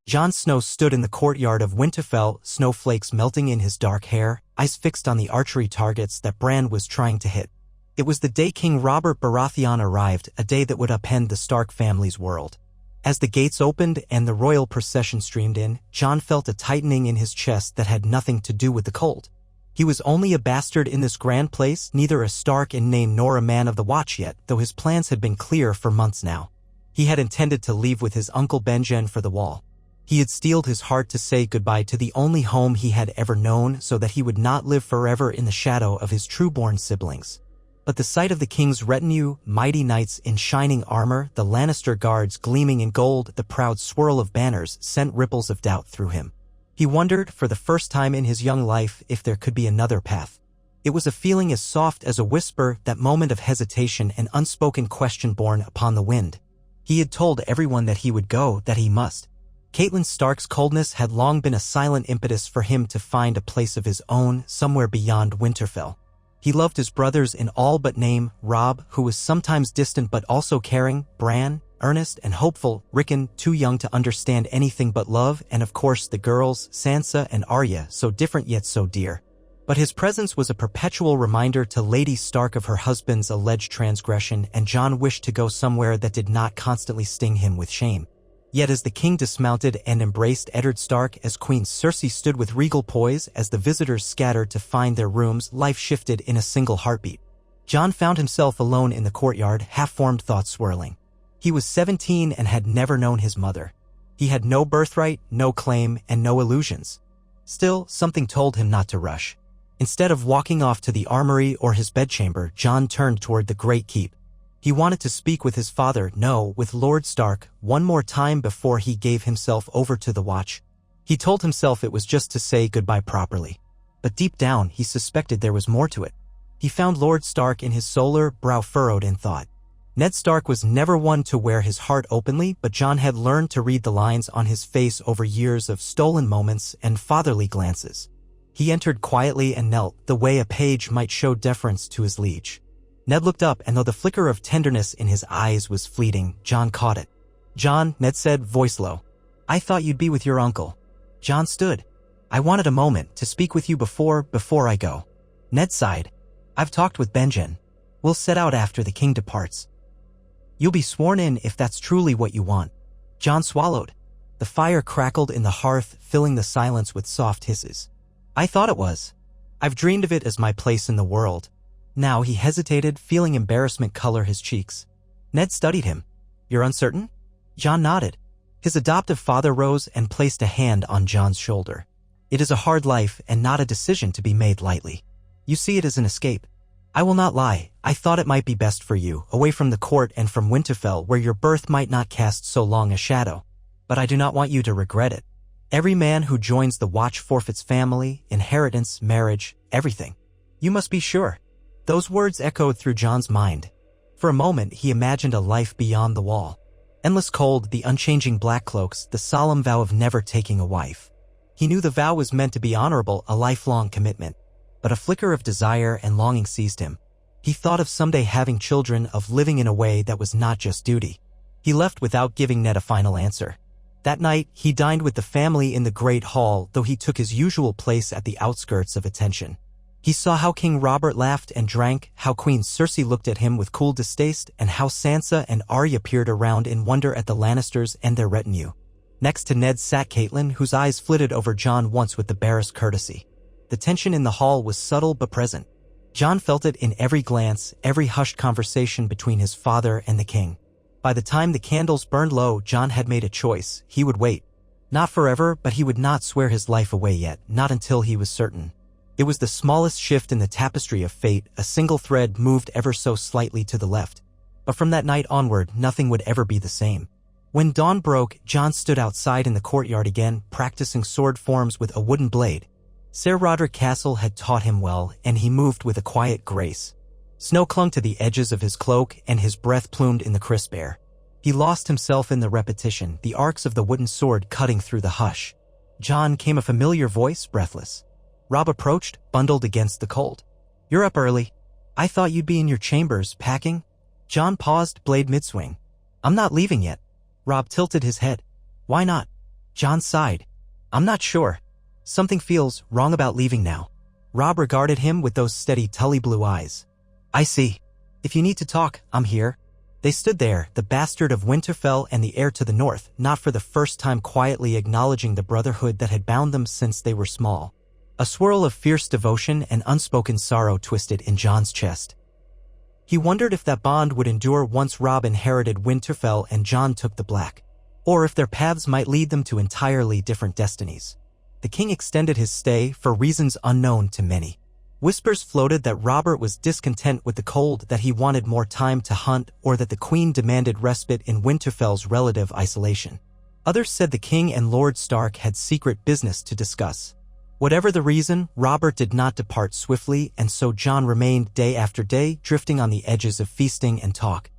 Jon Snow stood in the courtyard of Winterfell, snowflakes melting in his dark hair, eyes fixed on the archery targets that Bran was trying to hit. It was the day King Robert Baratheon arrived, a day that would upend the Stark family's world. As the gates opened and the royal procession streamed in, Jon felt a tightening in his chest that had nothing to do with the cold. He was only a bastard in this grand place, neither a Stark in name nor a man of the Watch yet, though his plans had been clear for months now. He had intended to leave with his uncle Benjen for the Wall. He had steeled his heart to say goodbye to the only home he had ever known so that he would not live forever in the shadow of his true-born siblings. But the sight of the king's retinue, mighty knights in shining armor, the Lannister guards gleaming in gold, the proud swirl of banners sent ripples of doubt through him. He wondered, for the first time in his young life, if there could be another path. It was a feeling as soft as a whisper, that moment of hesitation and unspoken question borne upon the wind. He had told everyone that he would go, that he must. Catelyn Stark's coldness had long been a silent impetus for him to find a place of his own, somewhere beyond Winterfell. He loved his brothers in all but name, Robb, who was sometimes distant but also caring, Bran, earnest and hopeful, Rickon, too young to understand anything but love, and of course the girls, Sansa and Arya, so different yet so dear. But his presence was a perpetual reminder to Lady Stark of her husband's alleged transgression, and Jon wished to go somewhere that did not constantly sting him with shame. Yet as the king dismounted and embraced Eddard Stark, as Queen Cersei stood with regal poise, as the visitors scattered to find their rooms, life shifted in a single heartbeat. Jon found himself alone in the courtyard, half-formed thoughts swirling. He was 17 and had never known his mother. He had no birthright, no claim, and no illusions. Still, something told him not to rush. Instead of walking off to the armory or his bedchamber, Jon turned toward the Great Keep. He wanted to speak with his father, no, with Lord Stark, one more time before he gave himself over to the Watch. He told himself it was just to say goodbye properly. But deep down, he suspected there was more to it. He found Lord Stark in his solar, brow furrowed in thought. Ned Stark was never one to wear his heart openly, but Jon had learned to read the lines on his face over years of stolen moments and fatherly glances. He entered quietly and knelt, the way a page might show deference to his liege. Ned looked up, and though the flicker of tenderness in his eyes was fleeting, Jon caught it. "Jon," Ned said, voice low. "I thought you'd be with your uncle." Jon stood. "I wanted a moment to speak with you before I go." Ned sighed. "I've talked with Benjen. We'll set out after the king departs." "You'll be sworn in if that's truly what you want." Jon swallowed. The fire crackled in the hearth, filling the silence with soft hisses. "I thought it was. I've dreamed of it as my place in the world." Now he hesitated, feeling embarrassment color his cheeks. Ned studied him. "You're uncertain?" Jon nodded. His adoptive father rose and placed a hand on Jon's shoulder. "It is a hard life and not a decision to be made lightly. You see it as an escape. I will not lie, I thought it might be best for you, away from the court and from Winterfell, where your birth might not cast so long a shadow. But I do not want you to regret it. Every man who joins the Watch forfeits family, inheritance, marriage, everything. You must be sure." Those words echoed through Jon's mind. For a moment, he imagined a life beyond the Wall. Endless cold, the unchanging black cloaks, the solemn vow of never taking a wife. He knew the vow was meant to be honorable, a lifelong commitment. But a flicker of desire and longing seized him. He thought of someday having children, of living in a way that was not just duty. He left without giving Ned a final answer. That night, he dined with the family in the Great Hall, though he took his usual place at the outskirts of attention. He saw how King Robert laughed and drank, how Queen Cersei looked at him with cool distaste, and how Sansa and Arya peered around in wonder at the Lannisters and their retinue. Next to Ned sat Catelyn, whose eyes flitted over Jon once with the barest courtesy. The tension in the hall was subtle but present. Jon felt it in every glance, every hushed conversation between his father and the king. By the time the candles burned low, Jon had made a choice. He would wait. Not forever, but he would not swear his life away yet, not until he was certain. It was the smallest shift in the tapestry of fate, a single thread moved ever so slightly to the left. But from that night onward, nothing would ever be the same. When dawn broke, Jon stood outside in the courtyard again, practicing sword forms with a wooden blade. Ser Roderick Castle had taught him well, and he moved with a quiet grace. Snow clung to the edges of his cloak, and his breath plumed in the crisp air. He lost himself in the repetition, the arcs of the wooden sword cutting through the hush. "Jon," came a familiar voice, breathless. Robb approached, bundled against the cold. "You're up early. I thought you'd be in your chambers, packing." Jon paused, blade mid-swing. "I'm not leaving yet." Robb tilted his head. "Why not?" John sighed. I'm not sure. Something feels wrong about leaving now. Robb regarded him with those steady Tully blue eyes. I see. If you need to talk, I'm here. They stood there, the bastard of Winterfell and the heir to the north, not for the first time quietly acknowledging the brotherhood that had bound them since they were small. A swirl of fierce devotion and unspoken sorrow twisted in Jon's chest. He wondered if that bond would endure once Robb inherited Winterfell and Jon took the Black, or if their paths might lead them to entirely different destinies. The king extended his stay for reasons unknown to many. Whispers floated that Robert was discontent with the cold, that he wanted more time to hunt, or that the queen demanded respite in Winterfell's relative isolation. Others said the king and Lord Stark had secret business to discuss. Whatever the reason, Robert did not depart swiftly, and so Jon remained day after day, drifting on the edges of feasting and talk.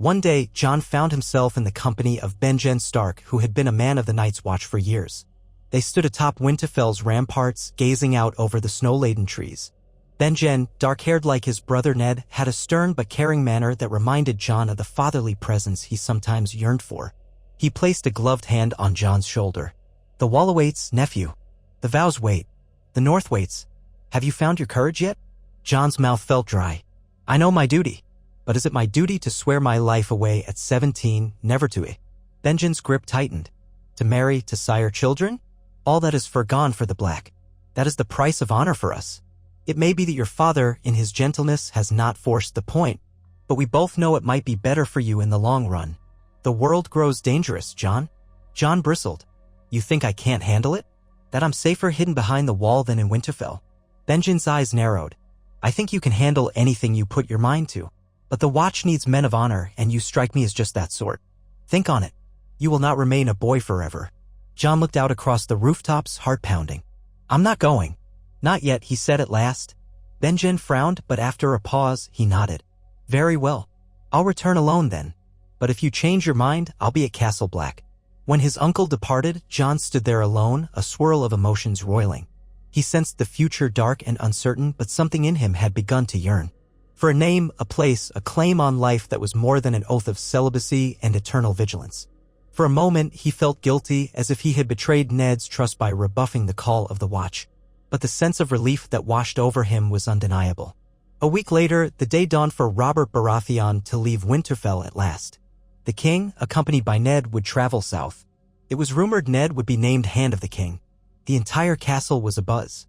One day, Jon found himself in the company of Benjen Stark, who had been a man of the Night's Watch for years. They stood atop Winterfell's ramparts, gazing out over the snow-laden trees. Benjen, dark-haired like his brother Ned, had a stern but caring manner that reminded Jon of the fatherly presence he sometimes yearned for. He placed a gloved hand on Jon's shoulder. The wall awaits, nephew. The vows wait. The north waits. Have you found your courage yet? Jon's mouth felt dry. I know my duty. But is it my duty to swear my life away at 17, never to? Benjen's grip tightened. To marry, to sire children? All that is forgone for the Black. That is the price of honor for us. It may be that your father, in his gentleness, has not forced the point, but we both know it might be better for you in the long run. The world grows dangerous, Jon. Jon bristled. You think I can't handle it? That I'm safer hidden behind the wall than in Winterfell? Benjen's eyes narrowed. I think you can handle anything you put your mind to, but the Watch needs men of honor, and you strike me as just that sort. Think on it. You will not remain a boy forever. Jon looked out across the rooftops, heart pounding. I'm not going. Not yet, he said at last. Benjen frowned, but after a pause, he nodded. Very well. I'll return alone then. But if you change your mind, I'll be at Castle Black. When his uncle departed, Jon stood there alone, a swirl of emotions roiling. He sensed the future dark and uncertain, but something in him had begun to yearn. For a name, a place, a claim on life that was more than an oath of celibacy and eternal vigilance. For a moment, he felt guilty, as if he had betrayed Ned's trust by rebuffing the call of the Watch. But the sense of relief that washed over him was undeniable. A week later, the day dawned for Robert Baratheon to leave Winterfell at last. The king, accompanied by Ned, would travel south. It was rumored Ned would be named Hand of the King. The entire castle was abuzz.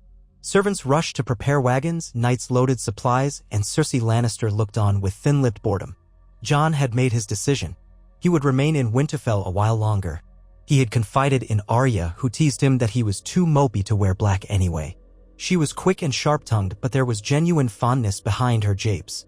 Servants rushed to prepare wagons, knights loaded supplies, and Cersei Lannister looked on with thin-lipped boredom. Jon had made his decision. He would remain in Winterfell a while longer. He had confided in Arya, who teased him that he was too mopey to wear black anyway. She was quick and sharp-tongued, but there was genuine fondness behind her japes.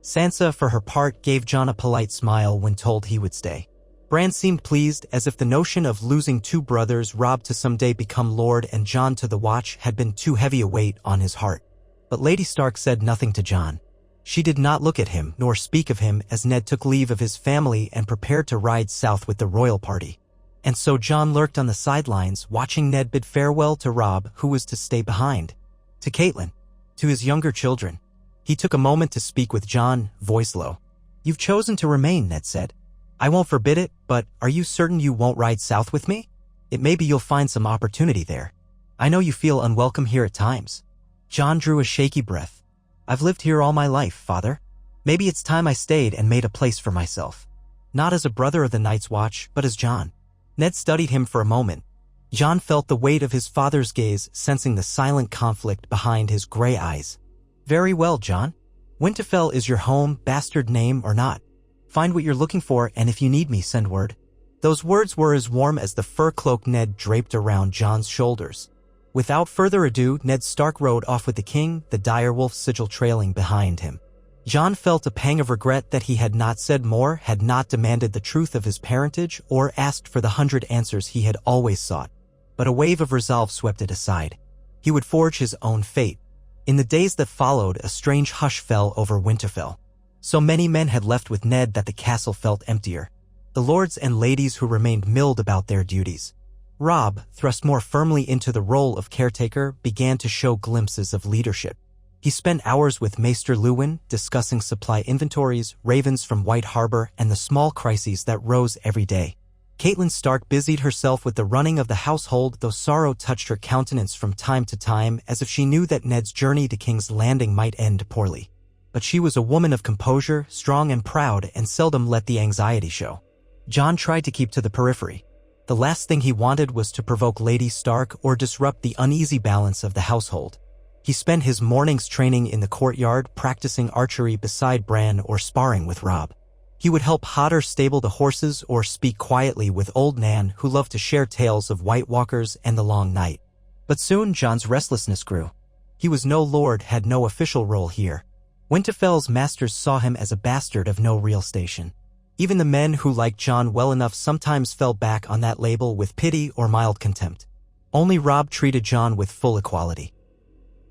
Sansa, for her part, gave Jon a polite smile when told he would stay. Bran seemed pleased, as if the notion of losing two brothers, Robb to someday become Lord and Jon to the Watch, had been too heavy a weight on his heart. But Lady Stark said nothing to Jon. She did not look at him nor speak of him as Ned took leave of his family and prepared to ride south with the royal party. And so Jon lurked on the sidelines, watching Ned bid farewell to Robb, who was to stay behind. To Catelyn. To his younger children. He took a moment to speak with Jon, voice low. You've chosen to remain, Ned said. I won't forbid it, but are you certain you won't ride south with me? It may be you'll find some opportunity there. I know you feel unwelcome here at times. Jon drew a shaky breath. I've lived here all my life, father. Maybe it's time I stayed and made a place for myself. Not as a brother of the Night's Watch, but as Jon. Ned studied him for a moment. Jon felt the weight of his father's gaze, sensing the silent conflict behind his gray eyes. Very well, Jon. Winterfell is your home, bastard name or not. Find what you're looking for, and if you need me, send word. Those words were as warm as the fur cloak Ned draped around Jon's shoulders. Without further ado, Ned Stark rode off with the king, the direwolf sigil trailing behind him. Jon felt a pang of regret that he had not said more, had not demanded the truth of his parentage, or asked for the 100 answers he had always sought. But a wave of resolve swept it aside. He would forge his own fate. In the days that followed, a strange hush fell over Winterfell. So many men had left with Ned that the castle felt emptier. The lords and ladies who remained milled about their duties. Robb, thrust more firmly into the role of caretaker, began to show glimpses of leadership. He spent hours with Maester Luwin, discussing supply inventories, ravens from White Harbor, and the small crises that rose every day. Catelyn Stark busied herself with the running of the household, though sorrow touched her countenance from time to time, as if she knew that Ned's journey to King's Landing might end poorly. But she was a woman of composure, strong and proud, and seldom let the anxiety show. Jon tried to keep to the periphery. The last thing he wanted was to provoke Lady Stark or disrupt the uneasy balance of the household. He spent his mornings training in the courtyard, practicing archery beside Bran or sparring with Robb. He would help Hodder stable the horses or speak quietly with old Nan, who loved to share tales of White Walkers and the Long Night. But soon Jon's restlessness grew. He was no lord, had no official role here. Winterfell's masters saw him as a bastard of no real station. Even the men who liked Jon well enough sometimes fell back on that label with pity or mild contempt. Only Robb treated Jon with full equality.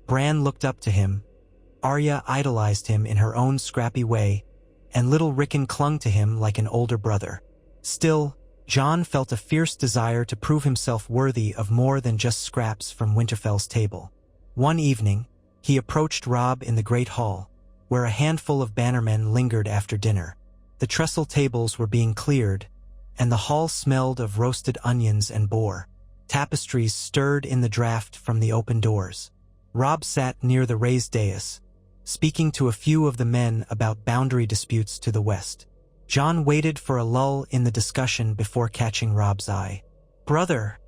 Bran looked up to him. Arya idolized him in her own scrappy way, and little Rickon clung to him like an older brother. Still, Jon felt a fierce desire to prove himself worthy of more than just scraps from Winterfell's table. One evening, he approached Robb in the great hall, where a handful of bannermen lingered after dinner. The trestle tables were being cleared, and the hall smelled of roasted onions and boar. Tapestries stirred in the draught from the open doors. Robb sat near the raised dais, speaking to a few of the men about boundary disputes to the west. Jon waited for a lull in the discussion before catching Robb's eye. "Brother,"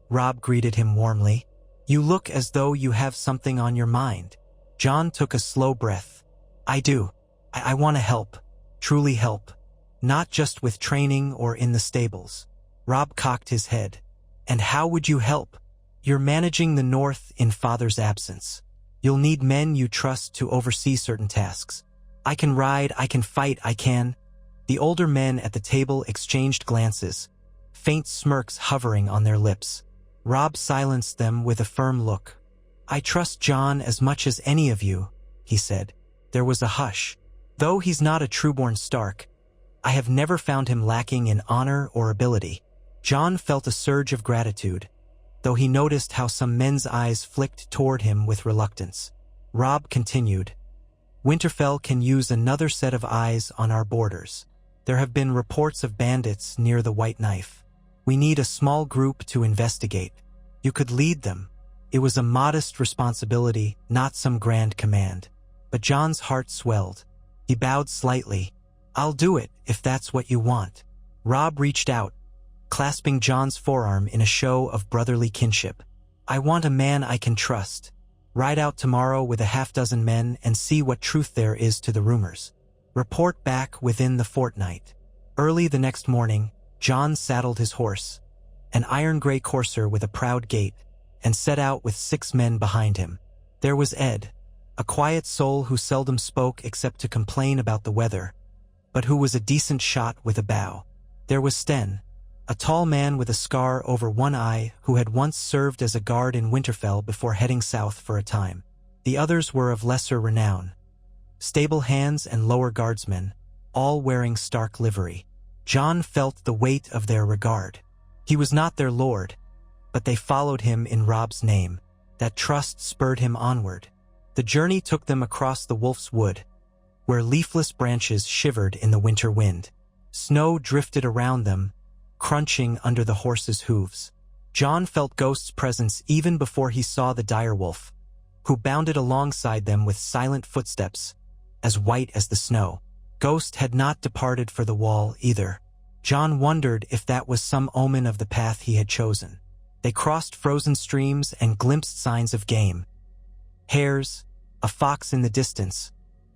Robb greeted him warmly, "you look as though you have something on your mind." Jon took a slow breath. "I do. I want to help. Truly help. Not just with training or in the stables." Robb cocked his head. "And how would you help? You're managing the North in Father's absence. You'll need men you trust to oversee certain tasks. I can ride, I can fight, I can." The older men at the table exchanged glances, faint smirks hovering on their lips. Robb silenced them with a firm look. "I trust Jon as much as any of you," he said. There was a hush. "Though he's not a trueborn Stark, I have never found him lacking in honor or ability." Jon felt a surge of gratitude, though he noticed how some men's eyes flicked toward him with reluctance. Robb continued, "Winterfell can use another set of eyes on our borders. There have been reports of bandits near the White Knife. We need a small group to investigate. You could lead them." It was a modest responsibility, not some grand command. But Jon's heart swelled. He bowed slightly. "I'll do it, if that's what you want." Robb reached out, clasping Jon's forearm in a show of brotherly kinship. "I want a man I can trust. Ride out tomorrow with a half-dozen men and see what truth there is to the rumors. Report back within the fortnight." Early the next morning, Jon saddled his horse, an iron-gray courser with a proud gait, and set out with 6 men behind him. There was Ed, a quiet soul who seldom spoke except to complain about the weather, but who was a decent shot with a bow. There was Sten, a tall man with a scar over one eye who had once served as a guard in Winterfell before heading south for a time. The others were of lesser renown, stable hands and lower guardsmen, all wearing Stark livery. Jon felt the weight of their regard. He was not their lord, but they followed him in Robb's name. That trust spurred him onward. The journey took them across the Wolf's Wood, where leafless branches shivered in the winter wind. Snow drifted around them, crunching under the horses' hooves. Jon felt Ghost's presence even before he saw the direwolf, who bounded alongside them with silent footsteps, as white as the snow. Ghost had not departed for the wall either. Jon wondered if that was some omen of the path he had chosen. They crossed frozen streams and glimpsed signs of game. Hares, a fox in the distance,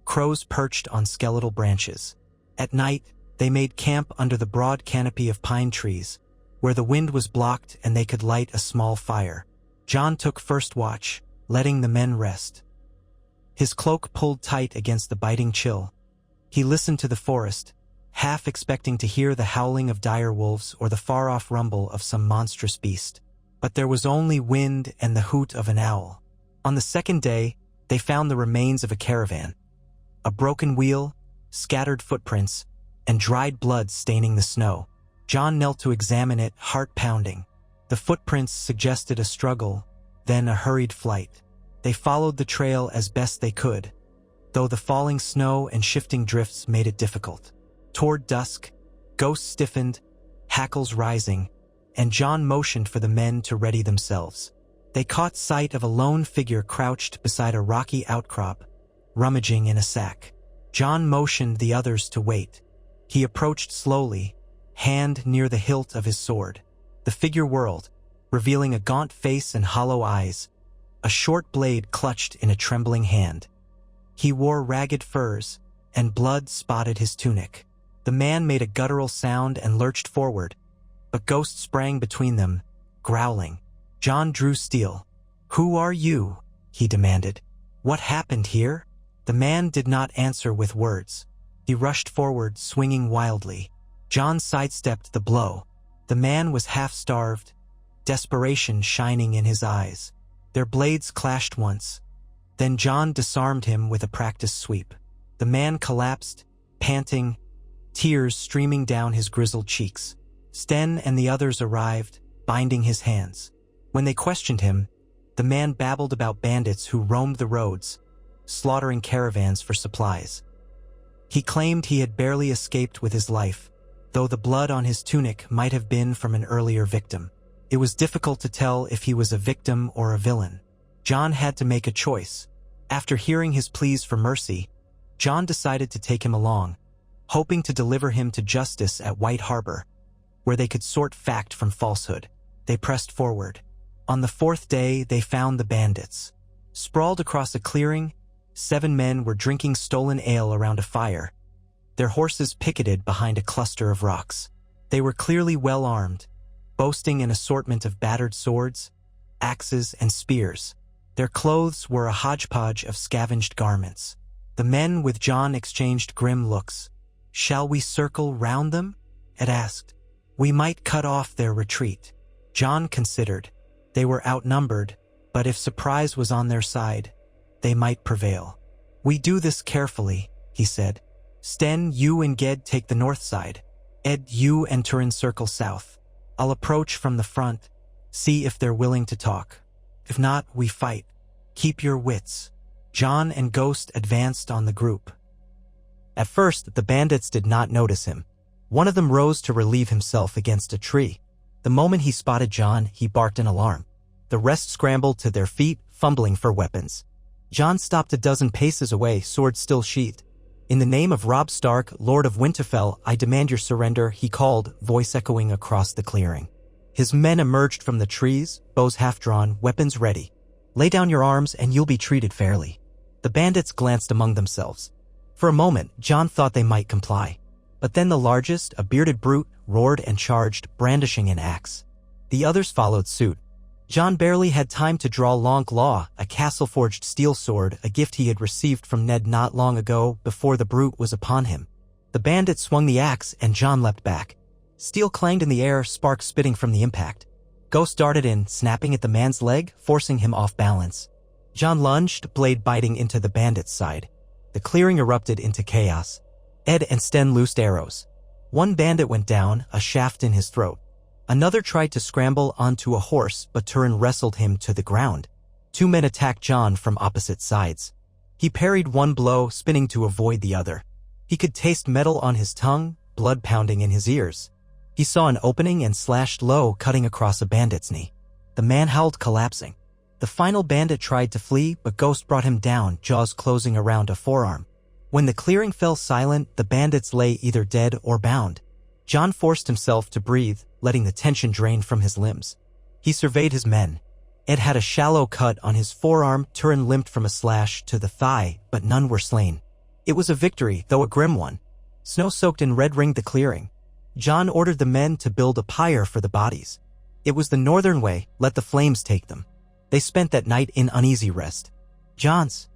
crows perched on skeletal branches. At night, they made camp under the broad canopy of pine trees, where the wind was blocked and they could light a small fire. Jon took first watch, letting the men rest. His cloak pulled tight against the biting chill. He listened to the forest, half expecting to hear the howling of dire wolves or the far-off rumble of some monstrous beast. But there was only wind and the hoot of an owl. On the second day, they found the remains of a caravan. A broken wheel, scattered footprints, and dried blood staining the snow. Jon knelt to examine it, heart pounding. The footprints suggested a struggle, then a hurried flight. They followed the trail as best they could, though the falling snow and shifting drifts made it difficult. Toward dusk, Ghost stiffened, hackles rising, and John motioned for the men to ready themselves. They caught sight of a lone figure crouched beside a rocky outcrop, rummaging in a sack. John motioned the others to wait. He approached slowly, hand near the hilt of his sword. The figure whirled, revealing a gaunt face and hollow eyes, a short blade clutched in a trembling hand. He wore ragged furs, and blood spotted his tunic. The man made a guttural sound and lurched forward, but Ghost sprang between them, growling. John drew steel. "Who are you?" he demanded. "What happened here?" The man did not answer with words. He rushed forward, swinging wildly. John sidestepped the blow. The man was half-starved, desperation shining in his eyes. Their blades clashed once. Then John disarmed him with a practiced sweep. The man collapsed, panting, tears streaming down his grizzled cheeks. Sten and the others arrived, binding his hands. When they questioned him, the man babbled about bandits who roamed the roads, slaughtering caravans for supplies. He claimed he had barely escaped with his life, though the blood on his tunic might have been from an earlier victim. It was difficult to tell if he was a victim or a villain. John had to make a choice. After hearing his pleas for mercy, John decided to take him along, hoping to deliver him to justice at White Harbor, where they could sort fact from falsehood. They pressed forward. On the fourth day, they found the bandits. Sprawled across a clearing, 7 men were drinking stolen ale around a fire, their horses picketed behind a cluster of rocks. They were clearly well armed, boasting an assortment of battered swords, axes, and spears. Their clothes were a hodgepodge of scavenged garments. The men with John exchanged grim looks. "Shall we circle round them?" Ed asked. "We might cut off their retreat." John considered. They were outnumbered, but if surprise was on their side, they might prevail. "We do this carefully," he said. "Sten, you and Ged take the north side. Ed, you and Turin circle south. I'll approach from the front, see if they're willing to talk. If not, we fight. Keep your wits." John and Ghost advanced on the group. At first, the bandits did not notice him. One of them rose to relieve himself against a tree. The moment he spotted John, he barked in alarm. The rest scrambled to their feet, fumbling for weapons. John stopped a dozen paces away, sword still sheathed. "In the name of Robb Stark, Lord of Winterfell, I demand your surrender," he called, voice echoing across the clearing. His men emerged from the trees, bows half-drawn, weapons ready. "Lay down your arms and you'll be treated fairly." The bandits glanced among themselves. For a moment, John thought they might comply. But then the largest, a bearded brute, roared and charged, brandishing an axe. The others followed suit. John barely had time to draw Long Claw, a castle-forged steel sword, a gift he had received from Ned not long ago, before the brute was upon him. The bandit swung the axe, and John leapt back. Steel clanged in the air, sparks spitting from the impact. Ghost darted in, snapping at the man's leg, forcing him off balance. John lunged, blade biting into the bandit's side. The clearing erupted into chaos. Ed and Sten loosed arrows. One bandit went down, a shaft in his throat. Another tried to scramble onto a horse, but Turin wrestled him to the ground. 2 men attacked John from opposite sides. He parried one blow, spinning to avoid the other. He could taste metal on his tongue, blood pounding in his ears. He saw an opening and slashed low, cutting across a bandit's knee. The man howled, collapsing. The final bandit tried to flee, but Ghost brought him down, jaws closing around a forearm. When the clearing fell silent, the bandits lay either dead or bound. John forced himself to breathe, letting the tension drain from his limbs. He surveyed his men. Ed had a shallow cut on his forearm, Turin limped from a slash to the thigh, but none were slain. It was a victory, though a grim one. Snow soaked and red ringed the clearing. John ordered the men to build a pyre for the bodies. It was the northern way, let the flames take them. They spent that night in uneasy rest. John's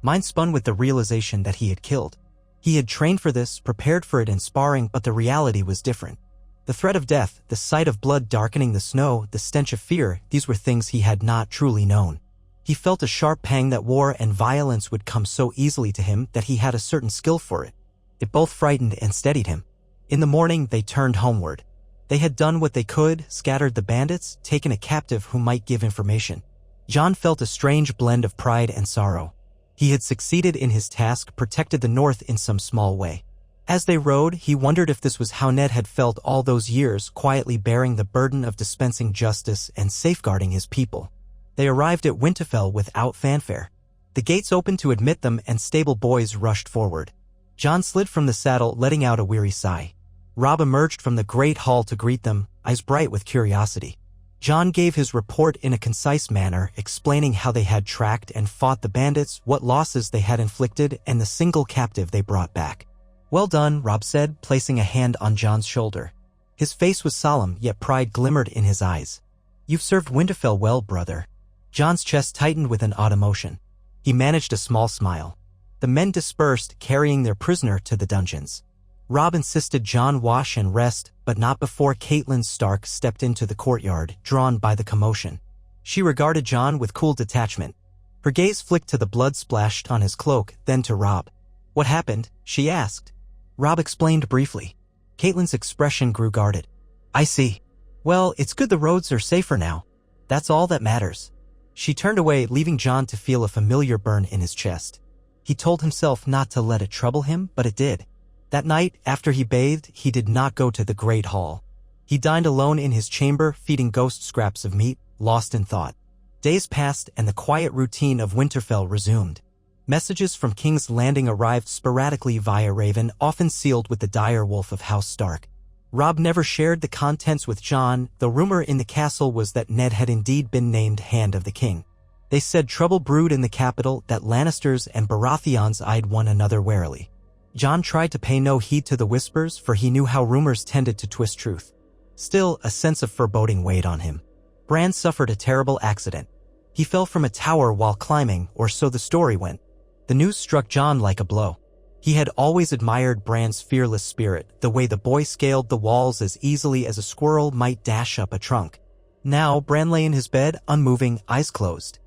mind spun with the realization that he had killed. He had trained for this, prepared for it in sparring, but the reality was different. The threat of death, the sight of blood darkening the snow, the stench of fear, these were things he had not truly known. He felt a sharp pang that war and violence would come so easily to him that he had a certain skill for it. It both frightened and steadied him. In the morning, they turned homeward. They had done what they could, scattered the bandits, taken a captive who might give information. John felt a strange blend of pride and sorrow. He had succeeded in his task, protected the north in some small way. As they rode, he wondered if this was how Ned had felt all those years, quietly bearing the burden of dispensing justice and safeguarding his people. They arrived at Winterfell without fanfare. The gates opened to admit them and stable boys rushed forward. Jon slid from the saddle, letting out a weary sigh. Robb emerged from the great hall to greet them, eyes bright with curiosity. Jon gave his report in a concise manner, explaining how they had tracked and fought the bandits, what losses they had inflicted, and the single captive they brought back. "Well done," Robb said, placing a hand on Jon's shoulder. His face was solemn, yet pride glimmered in his eyes. "You've served Winterfell well, brother." Jon's chest tightened with an odd emotion. He managed a small smile. The men dispersed, carrying their prisoner to the dungeons. Robb insisted Jon wash and rest, but not before Catelyn Stark stepped into the courtyard, drawn by the commotion. She regarded Jon with cool detachment. Her gaze flicked to the blood splashed on his cloak, then to Robb. "What happened?" she asked. Robb explained briefly. Catelyn's expression grew guarded. "I see. Well, it's good the roads are safer now. That's all that matters." She turned away, leaving Jon to feel a familiar burn in his chest. He told himself not to let it trouble him, but it did. That night, after he bathed, he did not go to the Great Hall. He dined alone in his chamber, feeding ghost scraps of meat, lost in thought. Days passed and the quiet routine of Winterfell resumed. Messages from King's Landing arrived sporadically via Raven, often sealed with the dire wolf of House Stark. Robb never shared the contents with Jon, though rumor in the castle was that Ned had indeed been named Hand of the King. They said trouble brewed in the capital, that Lannisters and Baratheons eyed one another warily. Jon tried to pay no heed to the whispers, for he knew how rumors tended to twist truth. Still, a sense of foreboding weighed on him. Bran suffered a terrible accident. He fell from a tower while climbing, or so the story went. The news struck Jon like a blow. He had always admired Bran's fearless spirit, the way the boy scaled the walls as easily as a squirrel might dash up a trunk. Now, Bran lay in his bed, unmoving, eyes closed.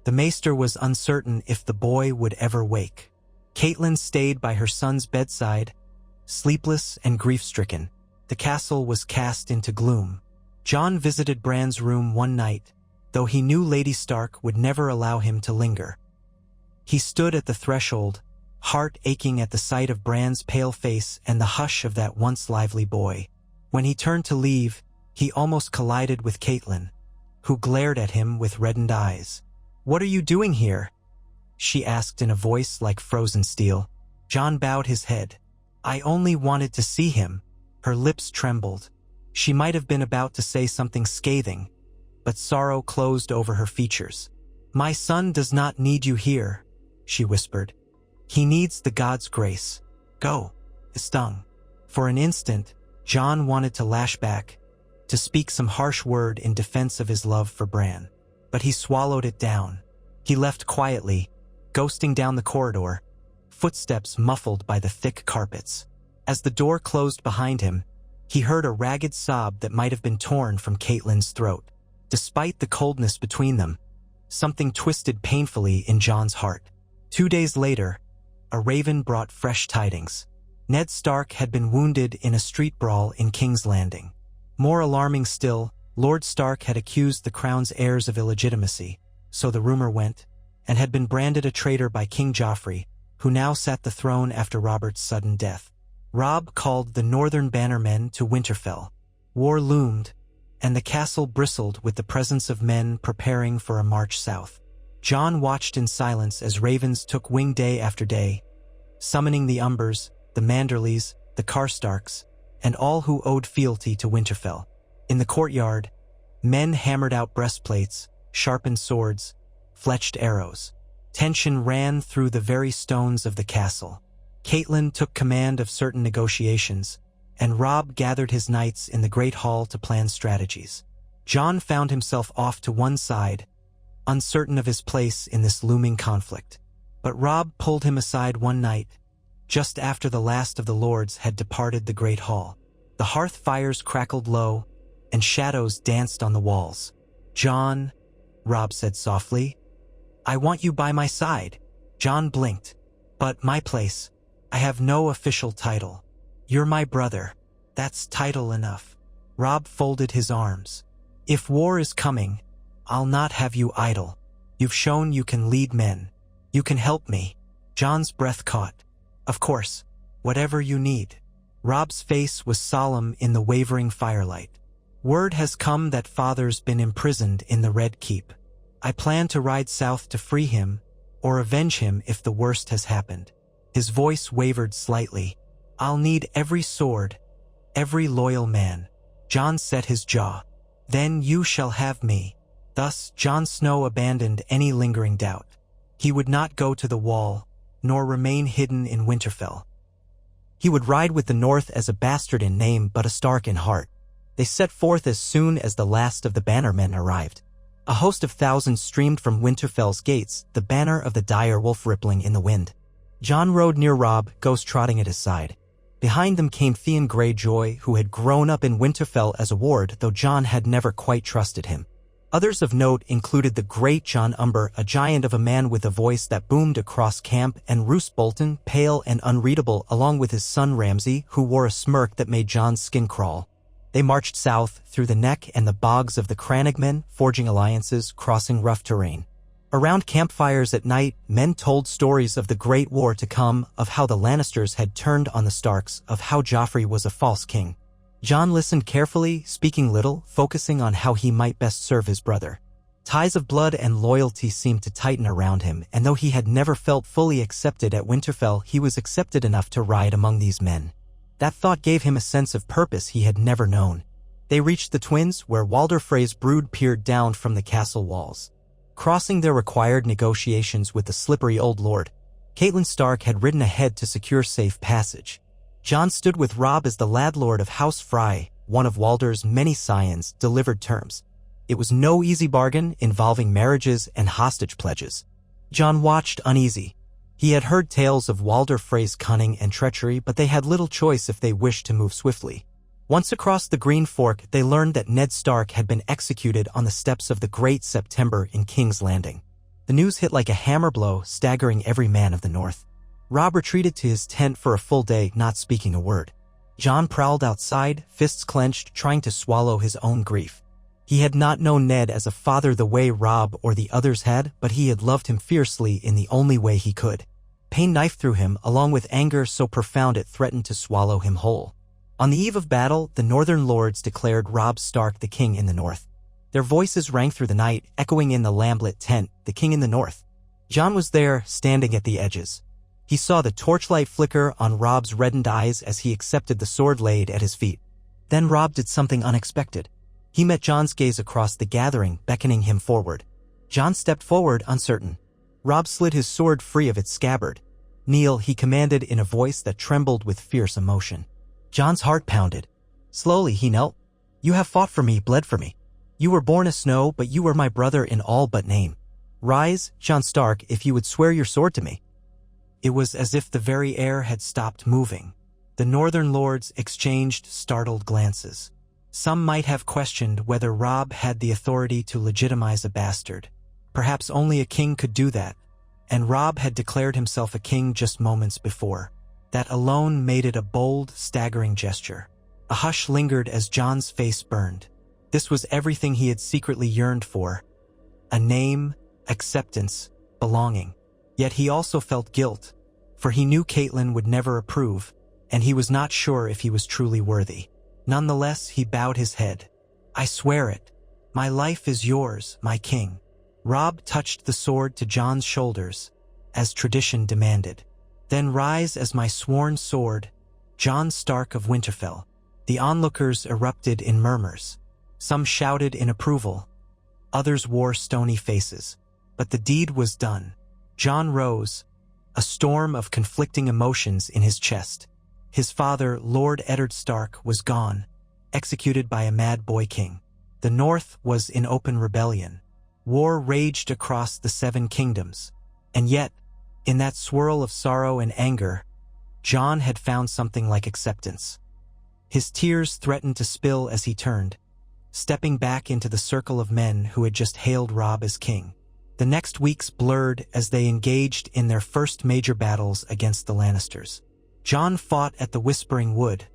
The maester was uncertain if the boy would ever wake. Catelyn stayed by her son's bedside, sleepless and grief-stricken. The castle was cast into gloom. Jon visited Bran's room one night, though he knew Lady Stark would never allow him to linger. He stood at the threshold, heart aching at the sight of Bran's pale face and the hush of that once lively boy. When he turned to leave, he almost collided with Catelyn, who glared at him with reddened eyes. "What are you doing here?" she asked in a voice like frozen steel. Jon bowed his head. "I only wanted to see him." Her lips trembled. She might have been about to say something scathing, but sorrow closed over her features. "My son does not need you here," she whispered. "He needs the god's grace. Go." It stung. For an instant, Jon wanted to lash back, to speak some harsh word in defense of his love for Bran. But he swallowed it down. He left quietly, ghosting down the corridor, footsteps muffled by the thick carpets. As the door closed behind him, he heard a ragged sob that might have been torn from Catelyn's throat. Despite the coldness between them, something twisted painfully in Jon's heart. 2 days later, a raven brought fresh tidings. Ned Stark had been wounded in a street brawl in King's Landing. More alarming still, Lord Stark had accused the crown's heirs of illegitimacy, so the rumor went, and had been branded a traitor by King Joffrey, who now sat the throne after Robert's sudden death. Robb called the Northern Bannermen to Winterfell. War loomed, and the castle bristled with the presence of men preparing for a march south. Jon watched in silence as ravens took wing day after day, summoning the Umbers, the Manderleys, the Karstarks, and all who owed fealty to Winterfell. In the courtyard, men hammered out breastplates, sharpened swords, fletched arrows. Tension ran through the very stones of the castle. Catelyn took command of certain negotiations, and Robb gathered his knights in the Great Hall to plan strategies. Jon found himself off to one side, uncertain of his place in this looming conflict. But Robb pulled him aside one night, just after the last of the lords had departed the Great Hall. The hearth fires crackled low, and shadows danced on the walls. "Jon," Robb said softly, "I want you by my side." Jon blinked. "But my place. I have no official title. You're my brother. That's title enough." Robb folded his arms. "If war is coming, I'll not have you idle. You've shown you can lead men. You can help me." Jon's breath caught. "Of course. Whatever you need." Robb's face was solemn in the wavering firelight. "Word has come that Father's been imprisoned in the Red Keep. I plan to ride south to free him, or avenge him if the worst has happened." His voice wavered slightly. "I'll need every sword, every loyal man." Jon set his jaw. "Then you shall have me." Thus Jon Snow abandoned any lingering doubt. He would not go to the Wall, nor remain hidden in Winterfell. He would ride with the North as a bastard in name but a Stark in heart. They set forth as soon as the last of the bannermen arrived. A host of thousands streamed from Winterfell's gates, the banner of the dire wolf rippling in the wind. Jon rode near Robb, Ghost trotting at his side. Behind them came Theon Greyjoy, who had grown up in Winterfell as a ward, though Jon had never quite trusted him. Others of note included the great Jon Umber, a giant of a man with a voice that boomed across camp, and Roose Bolton, pale and unreadable, along with his son Ramsay, who wore a smirk that made Jon's skin crawl. They marched south, through the neck and the bogs of the Crannogmen, forging alliances, crossing rough terrain. Around campfires at night, men told stories of the Great War to come, of how the Lannisters had turned on the Starks, of how Joffrey was a false king. Jon listened carefully, speaking little, focusing on how he might best serve his brother. Ties of blood and loyalty seemed to tighten around him, and though he had never felt fully accepted at Winterfell, he was accepted enough to ride among these men. That thought gave him a sense of purpose he had never known. They reached the Twins, where Walder Frey's brood peered down from the castle walls. Crossing their required negotiations with the slippery old lord, Catelyn Stark had ridden ahead to secure safe passage. Jon stood with Robb as the landlord of House Frey, one of Walder's many scions, delivered terms. It was no easy bargain, involving marriages and hostage pledges. Jon watched uneasy. He had heard tales of Walder Frey's cunning and treachery, but they had little choice if they wished to move swiftly. Once across the Green Fork, they learned that Ned Stark had been executed on the steps of the Great September in King's Landing. The news hit like a hammer blow, staggering every man of the North. Robb retreated to his tent for a full day, not speaking a word. Jon prowled outside, fists clenched, trying to swallow his own grief. He had not known Ned as a father the way Robb or the others had, but he had loved him fiercely in the only way he could. Pain knifed through him, along with anger so profound it threatened to swallow him whole. On the eve of battle, the Northern Lords declared Robb Stark the king in the North. Their voices rang through the night, echoing in the lamplit tent, the king in the North. Jon was there, standing at the edges. He saw the torchlight flicker on Robb's reddened eyes as he accepted the sword laid at his feet. Then Robb did something unexpected. He met Jon's gaze across the gathering, beckoning him forward. Jon stepped forward, uncertain. Robb slid his sword free of its scabbard. "Kneel," he commanded in a voice that trembled with fierce emotion. Jon's heart pounded. Slowly he knelt. "You have fought for me, bled for me. You were born a Snow, but you were my brother in all but name. Rise, Jon Stark, if you would swear your sword to me." It was as if the very air had stopped moving. The Northern Lords exchanged startled glances. Some might have questioned whether Robb had the authority to legitimize a bastard. Perhaps only a king could do that, and Robb had declared himself a king just moments before. That alone made it a bold, staggering gesture. A hush lingered as Jon's face burned. This was everything he had secretly yearned for. A name, acceptance, belonging. Yet he also felt guilt, for he knew Catelyn would never approve, and he was not sure if he was truly worthy. Nonetheless, he bowed his head. "I swear it. My life is yours, my king." Robb touched the sword to Jon's shoulders, as tradition demanded. "Then rise as my sworn sword, Jon Stark of Winterfell." The onlookers erupted in murmurs. Some shouted in approval. Others wore stony faces. But the deed was done. Jon rose, a storm of conflicting emotions in his chest. His father, Lord Eddard Stark, was gone, executed by a mad boy king. The North was in open rebellion. War raged across the Seven Kingdoms. And yet, in that swirl of sorrow and anger, Jon had found something like acceptance. His tears threatened to spill as he turned, stepping back into the circle of men who had just hailed Robb as king. The next weeks blurred as they engaged in their first major battles against the Lannisters. Jon fought at the Whispering Wood,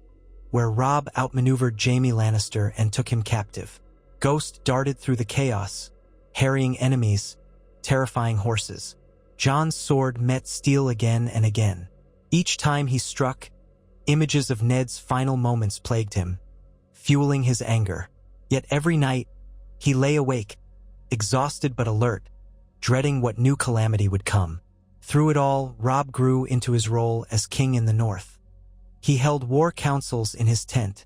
where Robb outmaneuvered Jaime Lannister and took him captive. Ghost darted through the chaos, harrying enemies, terrifying horses. Jon's sword met steel again and again. Each time he struck, Images of Ned's final moments plagued him, fueling his anger. Yet every night, he lay awake, exhausted but alert, dreading what new calamity would come. Through it all, Robb grew into his role as king in the north. He held war councils in his tent,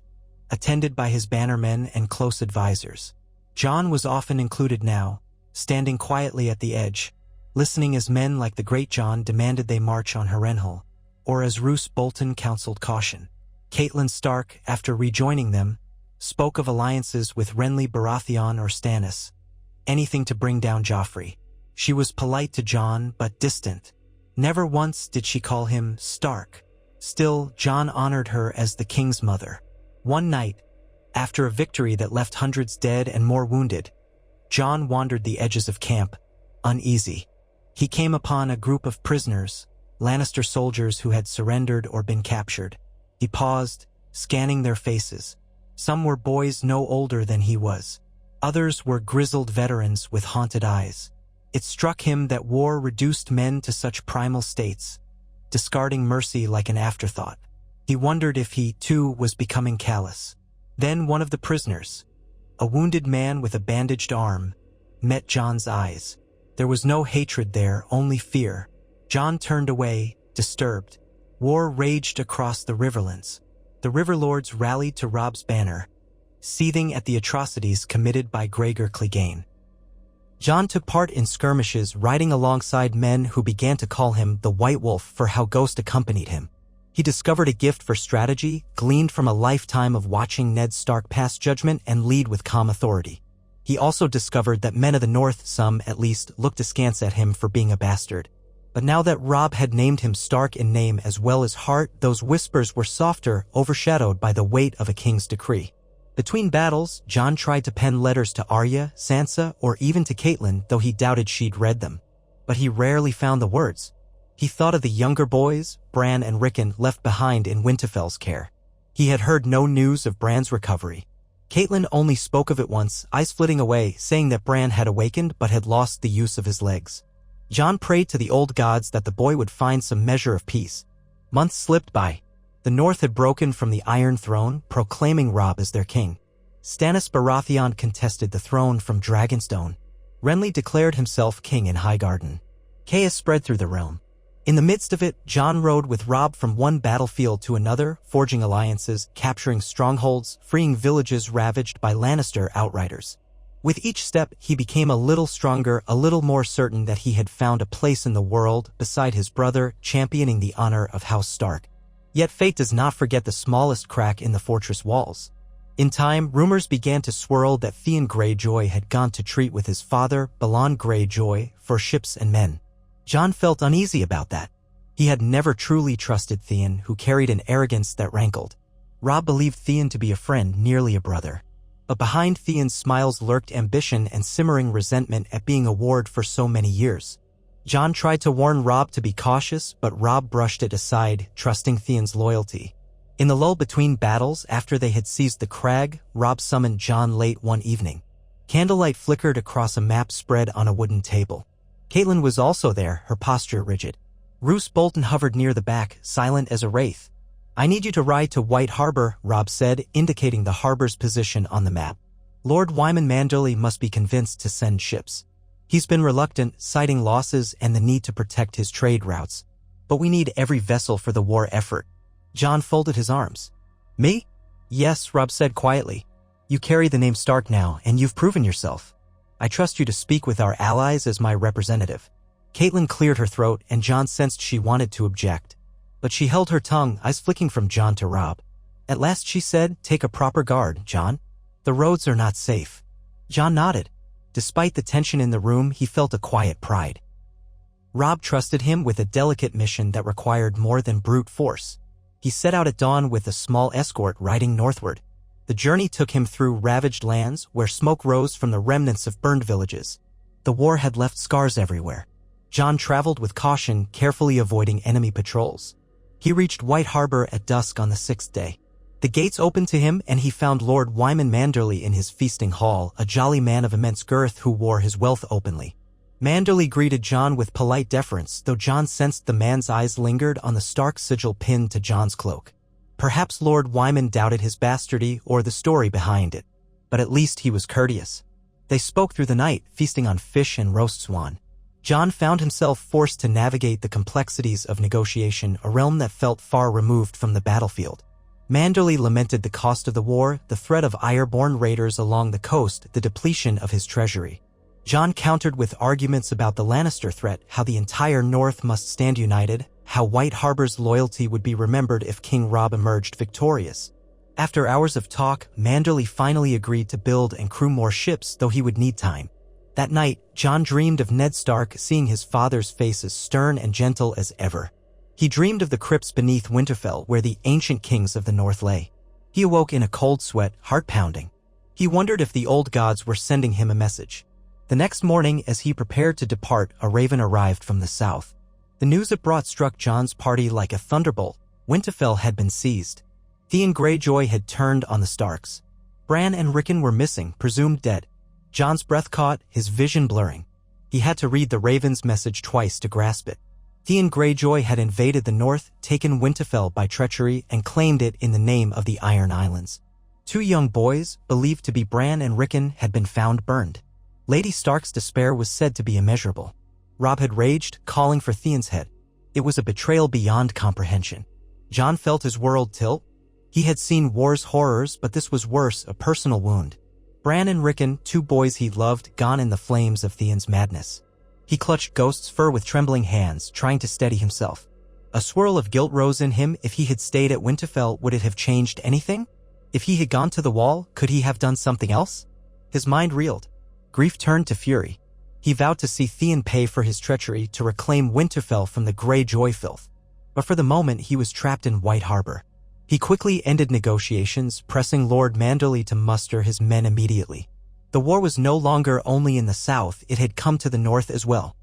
attended by his bannermen and close advisors. Jon was often included now, standing quietly at the edge, listening as men like the great Jon demanded they march on Harrenhal, or as Roose Bolton counseled caution. Catelyn Stark, after rejoining them, spoke of alliances with Renly Baratheon or Stannis, anything to bring down Joffrey. She was polite to Jon but distant. Never once did she call him Stark. Still, Jon honored her as the king's mother. One night, after a victory that left hundreds dead and more wounded, Jon wandered the edges of camp, uneasy. He came upon a group of prisoners, Lannister soldiers who had surrendered or been captured. He paused, scanning their faces. Some were boys no older than he was. Others were grizzled veterans with haunted eyes. It struck him that war reduced men to such primal states, discarding mercy like an afterthought. He wondered if he, too, was becoming callous. Then one of the prisoners, a wounded man with a bandaged arm, met Jon's eyes. There was no hatred there, only fear. Jon turned away, disturbed. War raged across the Riverlands. The Riverlords rallied to Robb's banner, seething at the atrocities committed by Gregor Clegane. Jon took part in skirmishes, riding alongside men who began to call him the White Wolf for how Ghost accompanied him. He discovered a gift for strategy, gleaned from a lifetime of watching Ned Stark pass judgment and lead with calm authority. He also discovered that men of the North, some at least, looked askance at him for being a bastard. But now that Robb had named him Stark in name as well as heart, those whispers were softer, overshadowed by the weight of a king's decree. Between battles, Jon tried to pen letters to Arya, Sansa, or even to Catelyn, though he doubted she'd read them. But he rarely found the words. He thought of the younger boys, Bran and Rickon, left behind in Winterfell's care. He had heard no news of Bran's recovery. Catelyn only spoke of it once, eyes flitting away, saying that Bran had awakened but had lost the use of his legs. Jon prayed to the old gods that the boy would find some measure of peace. Months slipped by. The North had broken from the Iron Throne, proclaiming Robb as their king. Stannis Baratheon contested the throne from Dragonstone. Renly declared himself king in Highgarden. Chaos spread through the realm. In the midst of it, Jon rode with Robb from one battlefield to another, forging alliances, capturing strongholds, freeing villages ravaged by Lannister outriders. With each step, he became a little stronger, a little more certain that he had found a place in the world beside his brother, championing the honor of House Stark. Yet fate does not forget the smallest crack in the fortress walls. In time, rumors began to swirl that Theon Greyjoy had gone to treat with his father, Balon Greyjoy, for ships and men. Jon felt uneasy about that. He had never truly trusted Theon, who carried an arrogance that rankled. Robb believed Theon to be a friend, nearly a brother. But behind Theon's smiles lurked ambition and simmering resentment at being a ward for so many years. Jon tried to warn Robb to be cautious, but Robb brushed it aside, trusting Theon's loyalty. In the lull between battles, after they had seized the crag, Robb summoned Jon late one evening. Candlelight flickered across a map spread on a wooden table. Catelyn was also there, her posture rigid. Roose Bolton hovered near the back, silent as a wraith. "I need you to ride to White Harbor," Robb said, indicating the harbor's position on the map. "Lord Wyman Manderly must be convinced to send ships. He's been reluctant, citing losses and the need to protect his trade routes. But we need every vessel for the war effort." Jon folded his arms. "Me?" "Yes," Robb said quietly. "You carry the name Stark now, and you've proven yourself. I trust you to speak with our allies as my representative." Catelyn cleared her throat, and Jon sensed she wanted to object. But she held her tongue, eyes flicking from Jon to Robb. At last she said, "Take a proper guard, Jon. The roads are not safe." Jon nodded. Despite the tension in the room, he felt a quiet pride. Robb trusted him with a delicate mission that required more than brute force. He set out at dawn with a small escort riding northward. The journey took him through ravaged lands where smoke rose from the remnants of burned villages. The war had left scars everywhere. Jon traveled with caution, carefully avoiding enemy patrols. He reached White Harbor at dusk on the 6th day. The gates opened to him, and he found Lord Wyman Manderly in his feasting hall, a jolly man of immense girth who wore his wealth openly. Manderly greeted Jon with polite deference, though Jon sensed the man's eyes lingered on the Stark sigil pinned to Jon's cloak. Perhaps Lord Wyman doubted his bastardy or the story behind it, but at least he was courteous. They spoke through the night, feasting on fish and roast swan. John found himself forced to navigate the complexities of negotiation, a realm that felt far removed from the battlefield. Manderley lamented the cost of the war, the threat of Ireborn raiders along the coast, the depletion of his treasury. John countered with arguments about the Lannister threat, how the entire North must stand united, how White Harbor's loyalty would be remembered if King Robb emerged victorious. After hours of talk, Manderley finally agreed to build and crew more ships, though he would need time. That night, John dreamed of Ned Stark, seeing his father's face as stern and gentle as ever. He dreamed of the crypts beneath Winterfell where the ancient kings of the North lay. He awoke in a cold sweat, heart pounding. He wondered if the old gods were sending him a message. The next morning, as he prepared to depart, a raven arrived from the south. The news it brought struck John's party like a thunderbolt. Winterfell had been seized. Theon Greyjoy had turned on the Starks. Bran and Rickon were missing, presumed dead. John's breath caught, his vision blurring. He had to read the raven's message twice to grasp it. Theon Greyjoy had invaded the north, taken Winterfell by treachery, and claimed it in the name of the Iron Islands. 2 young boys, believed to be Bran and Rickon, had been found burned. Lady Stark's despair was said to be immeasurable. Robb had raged, calling for Theon's head. It was a betrayal beyond comprehension. John felt his world tilt. He had seen war's horrors, but this was worse, a personal wound. Bran and Rickon, 2 boys he loved, gone in the flames of Theon's madness. He clutched Ghost's fur with trembling hands, trying to steady himself. A swirl of guilt rose in him. If he had stayed at Winterfell, would it have changed anything? If he had gone to the wall, could he have done something else? His mind reeled. Grief turned to fury. He vowed to see Theon pay for his treachery, to reclaim Winterfell from the Greyjoy filth. But for the moment, he was trapped in White Harbor. He quickly ended negotiations, pressing Lord Manderley to muster his men immediately. The war was no longer only in the south, it had come to the north as well.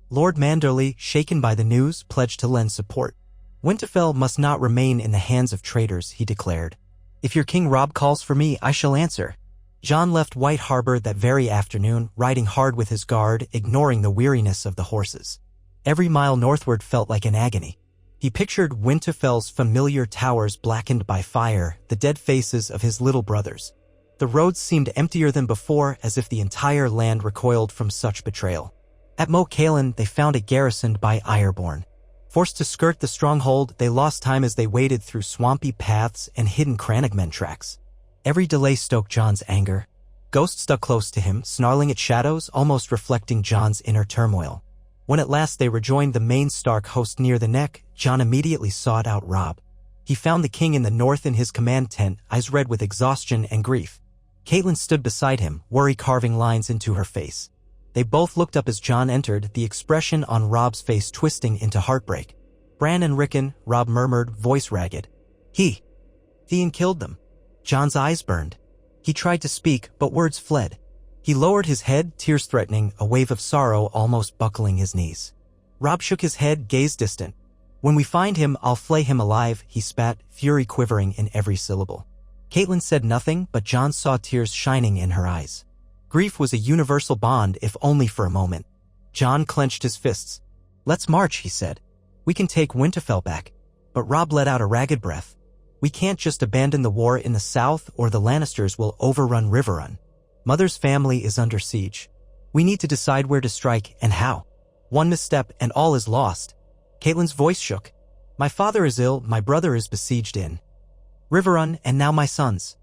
Lord Manderley, shaken by the news, pledged to lend support. Winterfell must not remain in the hands of traitors, he declared. If your King Robb calls for me, I shall answer. John left White Harbor that very afternoon, riding hard with his guard, ignoring the weariness of the horses. Every mile northward felt like an agony. He pictured Winterfell's familiar towers blackened by fire, the dead faces of his little brothers. The roads seemed emptier than before, as if the entire land recoiled from such betrayal. At Mo Cailin, they found it garrisoned by Ironborn. Forced to skirt the stronghold, they lost time as they waded through swampy paths and hidden Crannogmen tracks. Every delay stoked John's anger. Ghost stuck close to him, snarling at shadows, almost reflecting John's inner turmoil. When at last they rejoined the main Stark host near the neck, John immediately sought out Robb. He found the king in the north in his command tent, eyes red with exhaustion and grief. Catelyn stood beside him, worry carving lines into her face. They both looked up as John entered, the expression on Robb's face twisting into heartbreak. Bran and Rickon, Robb murmured, voice ragged. Theon killed them. John's eyes burned. He tried to speak, but words fled. He lowered his head, tears threatening, a wave of sorrow almost buckling his knees. Robb shook his head, gaze distant. When we find him, I'll flay him alive, he spat, fury quivering in every syllable. Catelyn said nothing, but John saw tears shining in her eyes. Grief was a universal bond, if only for a moment. John clenched his fists. Let's march, he said. We can take Winterfell back. But Robb let out a ragged breath. We can't just abandon the war in the south, or the Lannisters will overrun Riverrun. Mother's family is under siege. We need to decide where to strike and how. One misstep and all is lost. Catelyn's voice shook. My father is ill, my brother is besieged in Riverrun, and now my sons.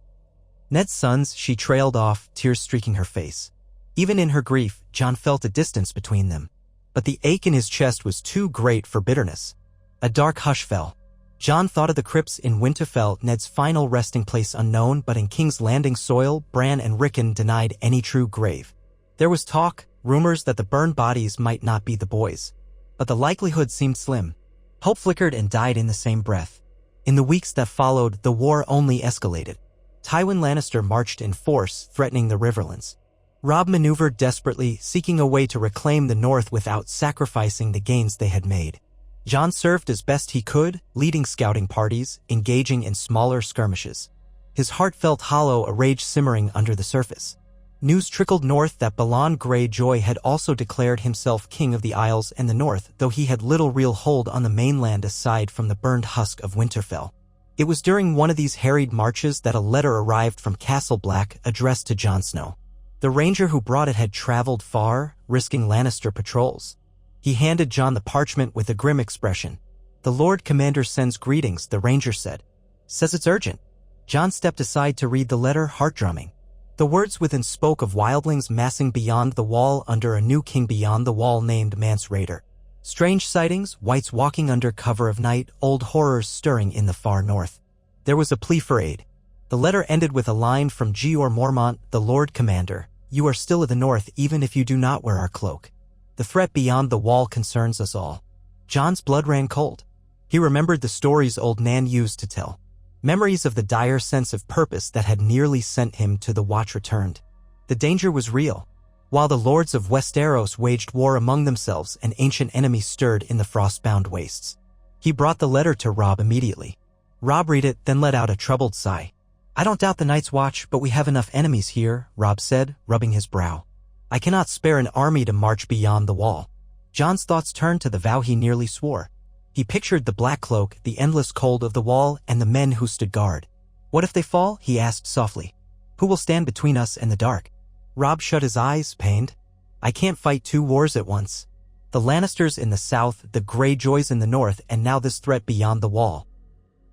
Ned's sons, she trailed off, tears streaking her face. Even in her grief, John felt a distance between them. But the ache in his chest was too great for bitterness. A dark hush fell. John thought of the crypts in Winterfell, Ned's final resting place unknown, but in King's Landing soil, Bran and Rickon denied any true grave. There was talk, rumors that the burned bodies might not be the boys. But the likelihood seemed slim. Hope flickered and died in the same breath. In the weeks that followed, the war only escalated. Tywin Lannister marched in force, threatening the Riverlands. Robb maneuvered desperately, seeking a way to reclaim the north without sacrificing the gains they had made. John served as best he could, leading scouting parties, engaging in smaller skirmishes. His heart felt hollow, a rage simmering under the surface. News trickled north that Balon Greyjoy had also declared himself king of the Isles and the North, though he had little real hold on the mainland aside from the burned husk of Winterfell. It was during one of these harried marches that a letter arrived from Castle Black addressed to Jon Snow. The ranger who brought it had traveled far, risking Lannister patrols. He handed Jon the parchment with a grim expression. "The Lord Commander sends greetings," the ranger said. "Says it's urgent." Jon stepped aside to read the letter, heart drumming. The words within spoke of wildlings massing beyond the wall under a new king beyond the wall named Mance Rayder. Strange sightings, whites walking under cover of night, old horrors stirring in the far north. There was a plea for aid. The letter ended with a line from Jeor Mormont, "The Lord Commander, you are still of the north even if you do not wear our cloak. The threat beyond the wall concerns us all." Jon's blood ran cold. He remembered the stories old Nan used to tell. Memories of the dire sense of purpose that had nearly sent him to the Watch returned. The danger was real. While the lords of Westeros waged war among themselves, an ancient enemy stirred in the frost-bound wastes. He brought the letter to Robb immediately. Robb read it, then let out a troubled sigh. "I don't doubt the Night's Watch, but we have enough enemies here," Robb said, rubbing his brow. "I cannot spare an army to march beyond the wall." Jon's thoughts turned to the vow he nearly swore. He pictured the black cloak, the endless cold of the wall, and the men who stood guard. "What if they fall?" he asked softly. "Who will stand between us and the dark?" Robb shut his eyes, pained. "I can't fight two wars at once. The Lannisters in the south, the Greyjoys in the north, and now this threat beyond the wall.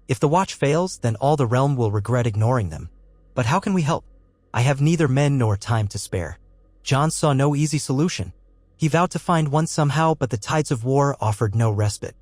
If the Watch fails, then all the realm will regret ignoring them. But how can we help? I have neither men nor time to spare." Jon saw no easy solution. He vowed to find one somehow, but the tides of war offered no respite.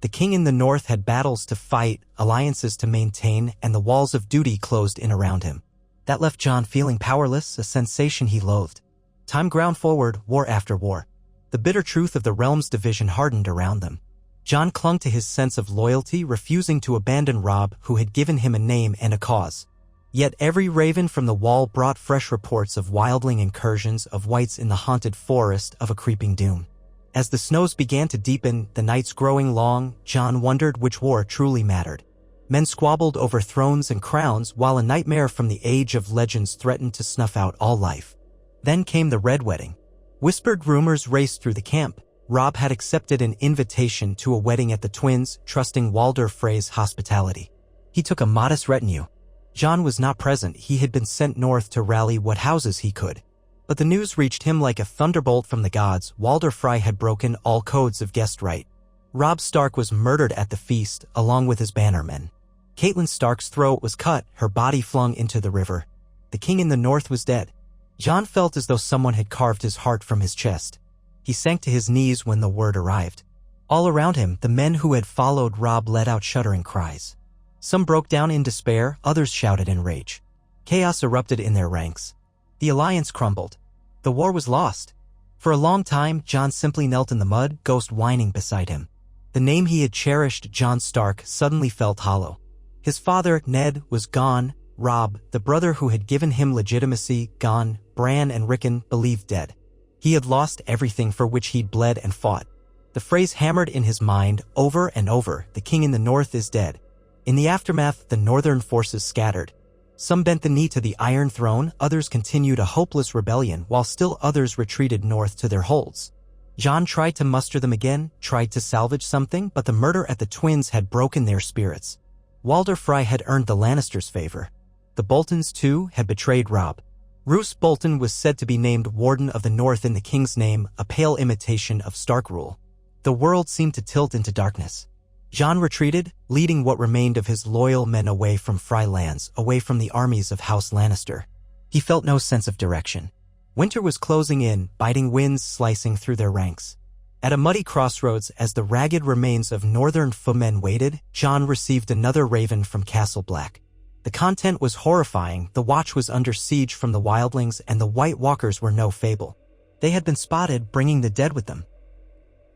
The king in the north had battles to fight, alliances to maintain, and the walls of duty closed in around him. That left Jon feeling powerless, a sensation he loathed. Time ground forward, war after war. The bitter truth of the realm's division hardened around them. Jon clung to his sense of loyalty, refusing to abandon Robb, who had given him a name and a cause. Yet every raven from the wall brought fresh reports of wildling incursions, of whites in the haunted forest, of a creeping doom. As the snows began to deepen, the nights growing long, Jon wondered which war truly mattered. Men squabbled over thrones and crowns, while a nightmare from the age of legends threatened to snuff out all life. Then came the Red Wedding. Whispered rumors raced through the camp. Robb had accepted an invitation to a wedding at the Twins, trusting Walder Frey's hospitality. He took a modest retinue. Jon was not present. He had been sent north to rally what houses he could. But the news reached him like a thunderbolt from the gods. Walder Frey had broken all codes of guest right. Robb Stark was murdered at the feast, along with his bannermen. Catelyn Stark's throat was cut, her body flung into the river. The king in the north was dead. Jon felt as though someone had carved his heart from his chest. He sank to his knees when the word arrived. All around him, the men who had followed Robb let out shuddering cries. Some broke down in despair, others shouted in rage. Chaos erupted in their ranks. The alliance crumbled. The war was lost. For a long time, Jon simply knelt in the mud, Ghost whining beside him. The name he had cherished, Jon Stark, suddenly felt hollow. His father, Ned, was gone. Robb, the brother who had given him legitimacy, gone. Bran and Rickon, believed dead. He had lost everything for which he'd bled and fought. The phrase hammered in his mind over and over, "The king in the north is dead." In the aftermath, the northern forces scattered. Some bent the knee to the Iron Throne, others continued a hopeless rebellion, while still others retreated north to their holds. Jon tried to muster them again, tried to salvage something, but the murder at the Twins had broken their spirits. Walder Frey had earned the Lannisters' favor. The Boltons, too, had betrayed Robb. Roose Bolton was said to be named Warden of the North in the king's name, a pale imitation of Stark rule. The world seemed to tilt into darkness. Jon retreated, leading what remained of his loyal men away from Frey lands, away from the armies of House Lannister. He felt no sense of direction. Winter was closing in, biting winds slicing through their ranks. At a muddy crossroads, as the ragged remains of northern foemen waited, Jon received another raven from Castle Black. The content was horrifying. The Watch was under siege from the wildlings, and the White Walkers were no fable. They had been spotted, bringing the dead with them.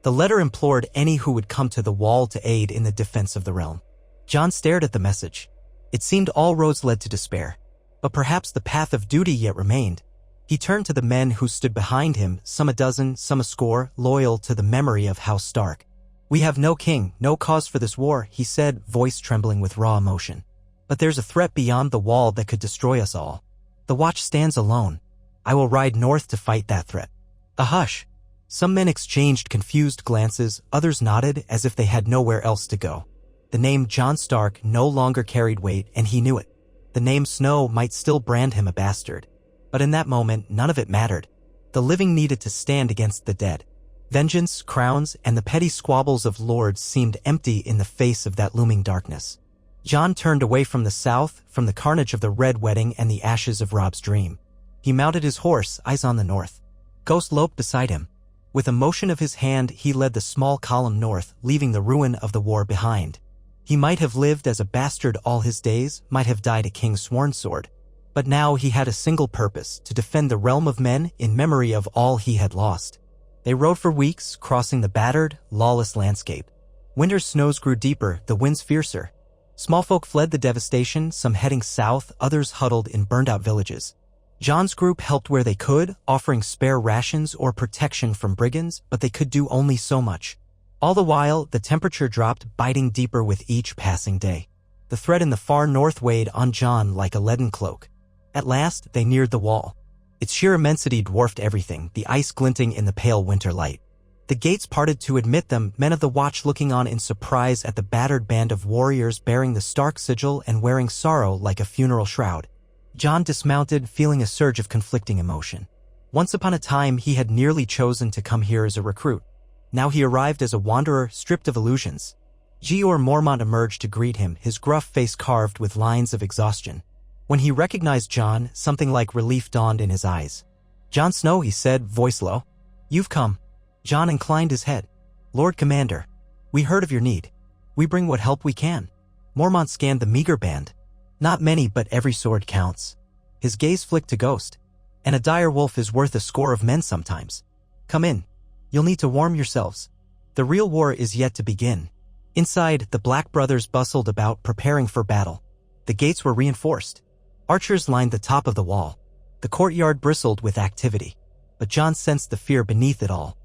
The letter implored any who would come to the wall to aid in the defense of the realm. Jon stared at the message. It seemed all roads led to despair. But perhaps the path of duty yet remained. He turned to the men who stood behind him, some a dozen, some a score, loyal to the memory of House Stark. "We have no king, no cause for this war," he said, voice trembling with raw emotion. "But there's a threat beyond the wall that could destroy us all. The Watch stands alone. I will ride north to fight that threat." A hush. Some men exchanged confused glances, others nodded as if they had nowhere else to go. The name Jon Stark no longer carried weight, and he knew it. The name Snow might still brand him a bastard. But in that moment, none of it mattered. The living needed to stand against the dead. Vengeance, crowns, and the petty squabbles of lords seemed empty in the face of that looming darkness. Jon turned away from the south, from the carnage of the Red Wedding and the ashes of Robb's dream. He mounted his horse, eyes on the north. Ghost loped beside him. With a motion of his hand, he led the small column north, leaving the ruin of the war behind. He might have lived as a bastard all his days, might have died a king's sworn sword. But now he had a single purpose, to defend the realm of men in memory of all he had lost. They rode for weeks, crossing the battered, lawless landscape. Winter's snows grew deeper, the winds fiercer. Small folk fled the devastation, some heading south, others huddled in burned-out villages. Jon's group helped where they could, offering spare rations or protection from brigands, but they could do only so much. All the while, the temperature dropped, biting deeper with each passing day. The threat in the far north weighed on Jon like a leaden cloak. At last, they neared the wall. Its sheer immensity dwarfed everything, the ice glinting in the pale winter light. The gates parted to admit them, men of the watch looking on in surprise at the battered band of warriors bearing the Stark sigil and wearing sorrow like a funeral shroud. Jon dismounted, feeling a surge of conflicting emotion. Once upon a time, he had nearly chosen to come here as a recruit. Now he arrived as a wanderer, stripped of illusions. Jeor Mormont emerged to greet him, his gruff face carved with lines of exhaustion. When he recognized Jon, something like relief dawned in his eyes. "Jon Snow," he said, voice low. "You've come." Jon inclined his head. "Lord Commander, we heard of your need. We bring what help we can." Mormont scanned the meager band. "Not many, but every sword counts." His gaze flicked to Ghost. "And a dire wolf is worth a score of men sometimes. Come in. You'll need to warm yourselves. The real war is yet to begin." Inside, the Black brothers bustled about, preparing for battle. The gates were reinforced. Archers lined the top of the wall. The courtyard bristled with activity. But Jon sensed the fear beneath it all.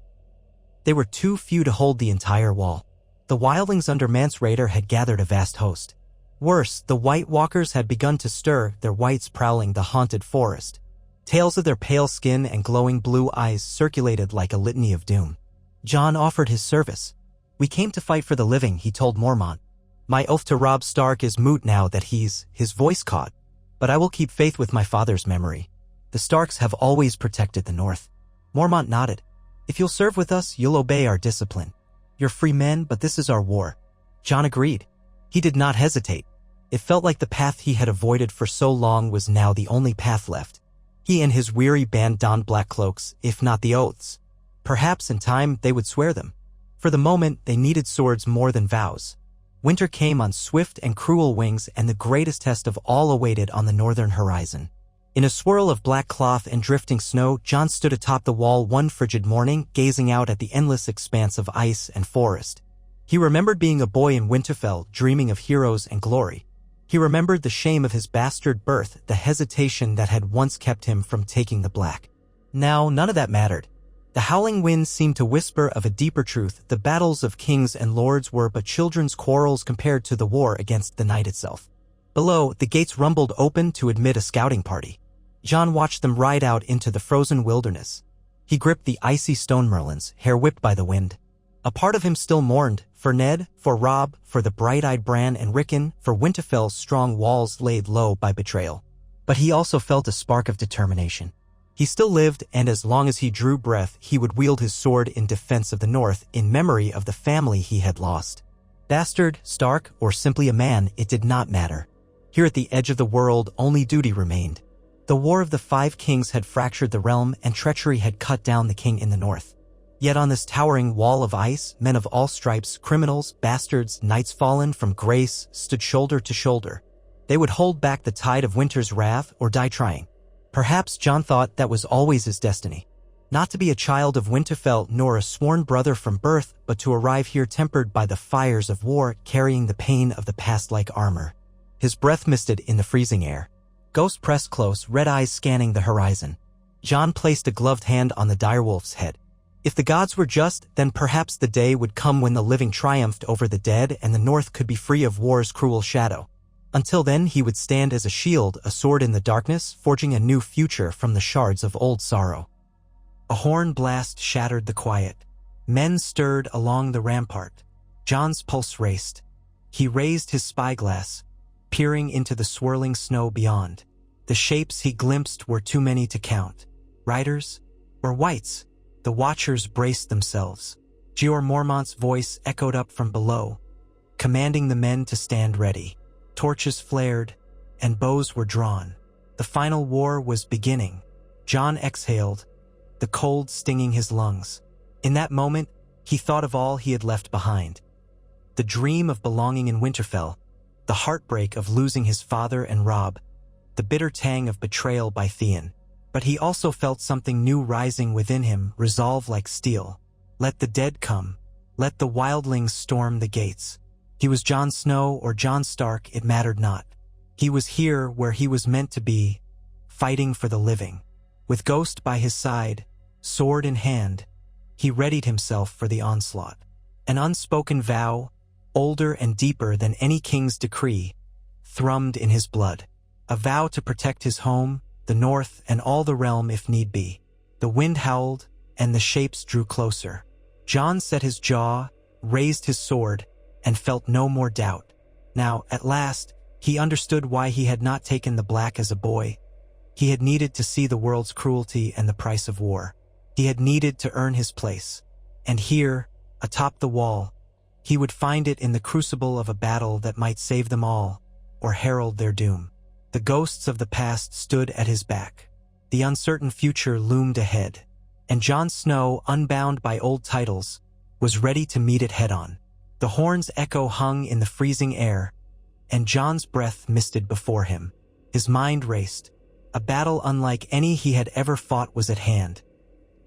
They were too few to hold the entire wall. The wildlings under Mance Rayder had gathered a vast host. Worse, the White Walkers had begun to stir, their whites prowling the haunted forest. Tales of their pale skin and glowing blue eyes circulated like a litany of doom. Jon offered his service. "We came to fight for the living," he told Mormont. "My oath to Robb Stark is moot now that his voice caught. But I will keep faith with my father's memory. The Starks have always protected the North." Mormont nodded. "If you'll serve with us, you'll obey our discipline. You're free men, but this is our war." Jon agreed. He did not hesitate. It felt like the path he had avoided for so long was now the only path left. He and his weary band donned black cloaks, if not the oaths. Perhaps in time they would swear them. For the moment, they needed swords more than vows. Winter came on swift and cruel wings, and the greatest test of all awaited on the northern horizon. In a swirl of black cloth and drifting snow, Jon stood atop the wall one frigid morning, gazing out at the endless expanse of ice and forest. He remembered being a boy in Winterfell, dreaming of heroes and glory. He remembered the shame of his bastard birth, the hesitation that had once kept him from taking the black. Now, none of that mattered. The howling winds seemed to whisper of a deeper truth. The battles of kings and lords were but children's quarrels compared to the war against the night itself. Below, the gates rumbled open to admit a scouting party. Jon watched them ride out into the frozen wilderness. He gripped the icy stone merlins, hair whipped by the wind. A part of him still mourned, for Ned, for Robb, for the bright-eyed Bran and Rickon, for Winterfell's strong walls laid low by betrayal. But he also felt a spark of determination. He still lived, and as long as he drew breath, he would wield his sword in defense of the North, in memory of the family he had lost. Bastard, Stark, or simply a man, it did not matter. Here at the edge of the world, only duty remained. The War of the Five Kings had fractured the realm, and treachery had cut down the king in the north. Yet on this towering wall of ice, men of all stripes, criminals, bastards, knights fallen from grace, stood shoulder to shoulder. They would hold back the tide of winter's wrath or die trying. Perhaps Jon thought that was always his destiny. Not to be a child of Winterfell nor a sworn brother from birth, but to arrive here tempered by the fires of war, carrying the pain of the past like armor. His breath misted in the freezing air. Ghost pressed close, red eyes scanning the horizon. Jon placed a gloved hand on the direwolf's head. If the gods were just, then perhaps the day would come when the living triumphed over the dead and the North could be free of war's cruel shadow. Until then, he would stand as a shield, a sword in the darkness, forging a new future from the shards of old sorrow. A horn blast shattered the quiet. Men stirred along the rampart. Jon's pulse raced. He raised his spyglass, peering into the swirling snow beyond. The shapes he glimpsed were too many to count. Riders? Or wights? The watchers braced themselves. Jeor Mormont's voice echoed up from below, commanding the men to stand ready. Torches flared, and bows were drawn. The final war was beginning. Jon exhaled, the cold stinging his lungs. In that moment, he thought of all he had left behind. The dream of belonging in Winterfell, the heartbreak of losing his father and Robb, the bitter tang of betrayal by Theon. But he also felt something new rising within him, resolve like steel. Let the dead come. Let the wildlings storm the gates. He was Jon Snow or Jon Stark, it mattered not. He was here where he was meant to be, fighting for the living. With Ghost by his side, sword in hand, he readied himself for the onslaught. An unspoken vow, older and deeper than any king's decree, thrummed in his blood. A vow to protect his home, the north, and all the realm if need be. The wind howled, and the shapes drew closer. Jon set his jaw, raised his sword, and felt no more doubt. Now, at last, he understood why he had not taken the black as a boy. He had needed to see the world's cruelty and the price of war. He had needed to earn his place. And here, atop the wall, he would find it in the crucible of a battle that might save them all, or herald their doom. The ghosts of the past stood at his back. The uncertain future loomed ahead, and Jon Snow, unbound by old titles, was ready to meet it head-on. The horn's echo hung in the freezing air, and Jon's breath misted before him. His mind raced. A battle unlike any he had ever fought was at hand.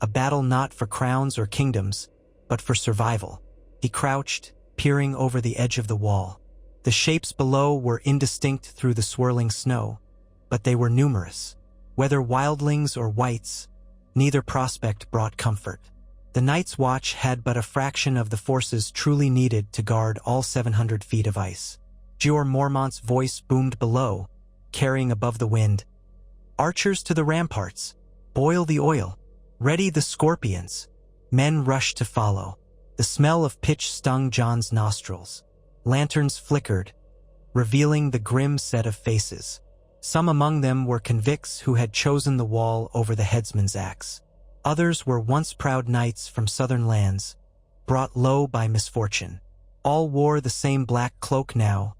A battle not for crowns or kingdoms, but for survival. He crouched, peering over the edge of the wall. The shapes below were indistinct through the swirling snow, but they were numerous. Whether wildlings or wights, neither prospect brought comfort. The Night's Watch had but a fraction of the forces truly needed to guard all 700 feet of ice. Jeor Mormont's voice boomed below, carrying above the wind. Archers to the ramparts. Boil the oil. Ready the scorpions. Men rushed to follow. The smell of pitch stung Jon's nostrils. Lanterns flickered, revealing the grim set of faces. Some among them were convicts who had chosen the wall over the headsman's axe. Others were once proud knights from southern lands, brought low by misfortune. All wore the same black cloak now,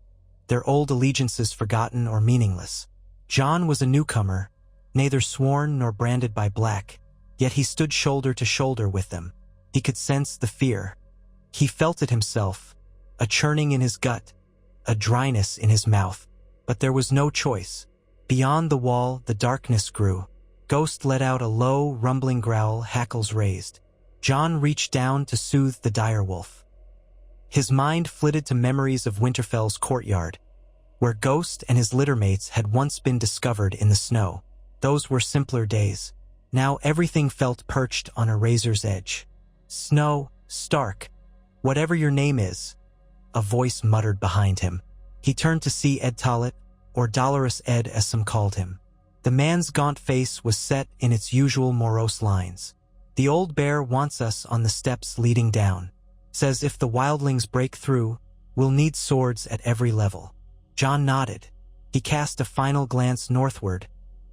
their old allegiances forgotten or meaningless. Jon was a newcomer, neither sworn nor branded by black, yet he stood shoulder to shoulder with them. He could sense the fear. He felt it himself, a churning in his gut, a dryness in his mouth. But there was no choice. Beyond the wall, the darkness grew. Ghost let out a low, rumbling growl, hackles raised. Jon reached down to soothe the direwolf. His mind flitted to memories of Winterfell's courtyard, where Ghost and his littermates had once been discovered in the snow. Those were simpler days. Now everything felt perched on a razor's edge. Snow, Stark, whatever your name is, a voice muttered behind him. He turned to see Ed Tollett, or Dolorous Ed as some called him. The man's gaunt face was set in its usual morose lines. The old bear wants us on the steps leading down. Says if the wildlings break through, we'll need swords at every level. Jon nodded. He cast a final glance northward,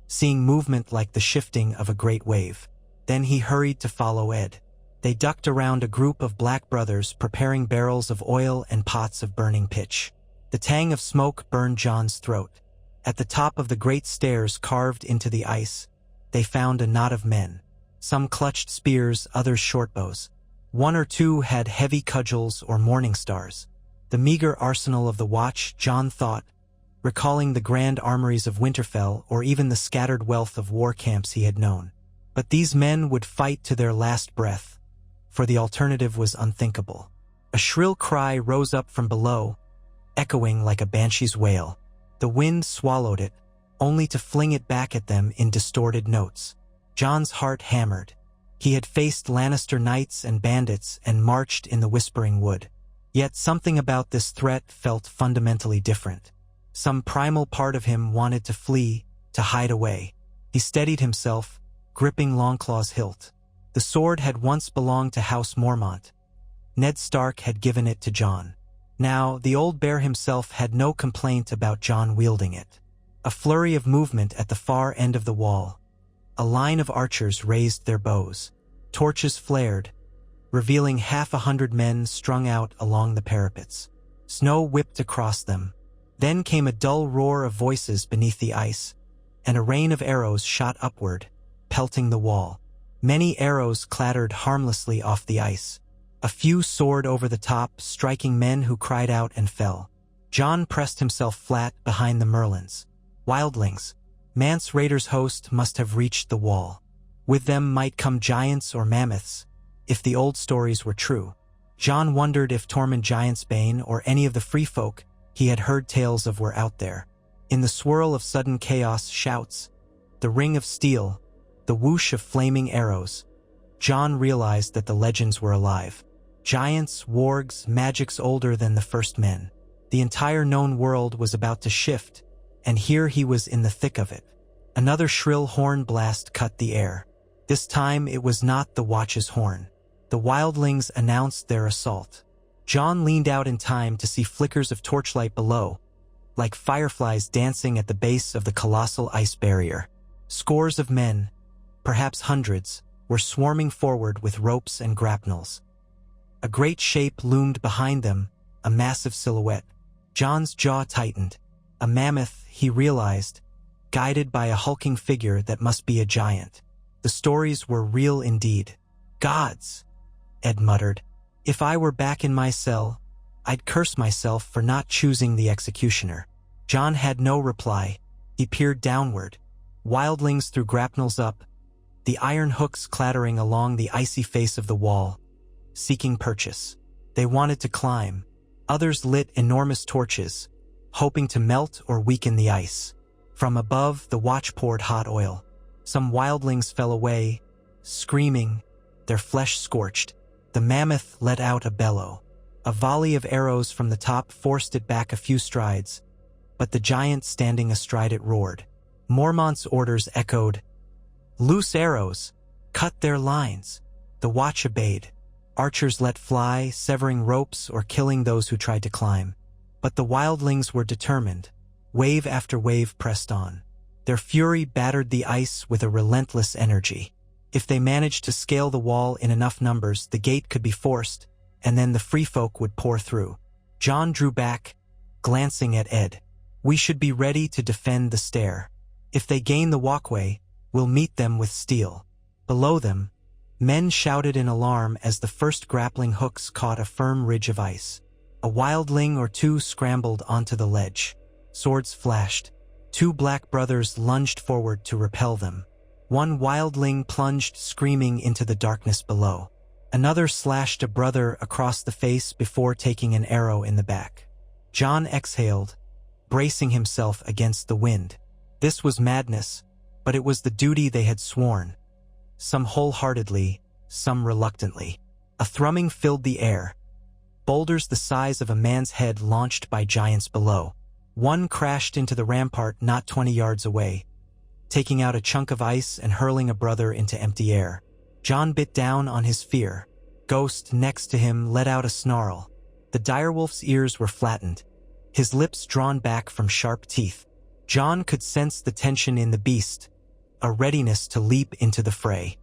seeing movement like the shifting of a great wave. Then he hurried to follow Ed. They ducked around a group of black brothers preparing barrels of oil and pots of burning pitch. The tang of smoke burned Jon's throat. At the top of the great stairs carved into the ice, they found a knot of men. Some clutched spears, others shortbows. One or two had heavy cudgels or morning stars. The meager arsenal of the Watch, Jon thought, recalling the grand armories of Winterfell or even the scattered wealth of war camps he had known. But these men would fight to their last breath, for the alternative was unthinkable. A shrill cry rose up from below, echoing like a banshee's wail. The wind swallowed it, only to fling it back at them in distorted notes. Jon's heart hammered. He had faced Lannister knights and bandits and marched in the Whispering Wood. Yet something about this threat felt fundamentally different. Some primal part of him wanted to flee, to hide away. He steadied himself, gripping Longclaw's hilt. The sword had once belonged to House Mormont. Ned Stark had given it to Jon. Now, the old bear himself had no complaint about Jon wielding it. A flurry of movement at the far end of the wall. A line of archers raised their bows. Torches flared, revealing 100 men strung out along the parapets. Snow whipped across them. Then came a dull roar of voices beneath the ice, and a rain of arrows shot upward, pelting the wall. Many arrows clattered harmlessly off the ice. A few soared over the top, striking men who cried out and fell. Jon pressed himself flat behind the Merlins. Wildlings. Mance Rayder's host must have reached the wall. With them might come giants or mammoths, if the old stories were true. Jon wondered if Tormund Giantsbane or any of the free folk he had heard tales of were out there. In the swirl of sudden chaos, shouts, the ring of steel, the whoosh of flaming arrows, Jon realized that the legends were alive. Giants, wargs, magics older than the first men. The entire known world was about to shift, and here he was in the thick of it. Another shrill horn blast cut the air. This time it was not the Watch's horn. The wildlings announced their assault. Jon leaned out in time to see flickers of torchlight below, like fireflies dancing at the base of the colossal ice barrier. Scores of men, perhaps hundreds, were swarming forward with ropes and grapnels. A great shape loomed behind them, a massive silhouette. Jon's jaw tightened. A mammoth, he realized, guided by a hulking figure that must be a giant. The stories were real indeed. Gods, Ed muttered. If I were back in my cell, I'd curse myself for not choosing the executioner. Jon had no reply. He peered downward. Wildlings threw grapnels up, the iron hooks clattering along the icy face of the wall, seeking purchase. They wanted to climb. Others lit enormous torches, hoping to melt or weaken the ice. From above, the Watch poured hot oil. Some wildlings fell away, screaming, their flesh scorched. The mammoth let out a bellow. A volley of arrows from the top forced it back a few strides, but the giant standing astride it roared. Mormont's orders echoed. Loose arrows! Cut their lines! The Watch obeyed. Archers let fly, severing ropes or killing those who tried to climb. But the wildlings were determined. Wave after wave pressed on. Their fury battered the ice with a relentless energy. If they managed to scale the wall in enough numbers, the gate could be forced, and then the free folk would pour through. Jon drew back, glancing at Ed. We should be ready to defend the stair. If they gain the walkway, we'll meet them with steel. Below them, men shouted in alarm as the first grappling hooks caught a firm ridge of ice. A wildling or two scrambled onto the ledge. Swords flashed. Two black brothers lunged forward to repel them. One wildling plunged screaming into the darkness below. Another slashed a brother across the face before taking an arrow in the back. Jon exhaled, bracing himself against the wind. This was madness, but it was the duty they had sworn. Some wholeheartedly, some reluctantly. A thrumming filled the air. Boulders the size of a man's head launched by giants below. One crashed into the rampart not 20 yards away, taking out a chunk of ice and hurling a brother into empty air. Jon bit down on his fear. Ghost, next to him, let out a snarl. The direwolf's ears were flattened, his lips drawn back from sharp teeth. Jon could sense the tension in the beast, a readiness to leap into the fray.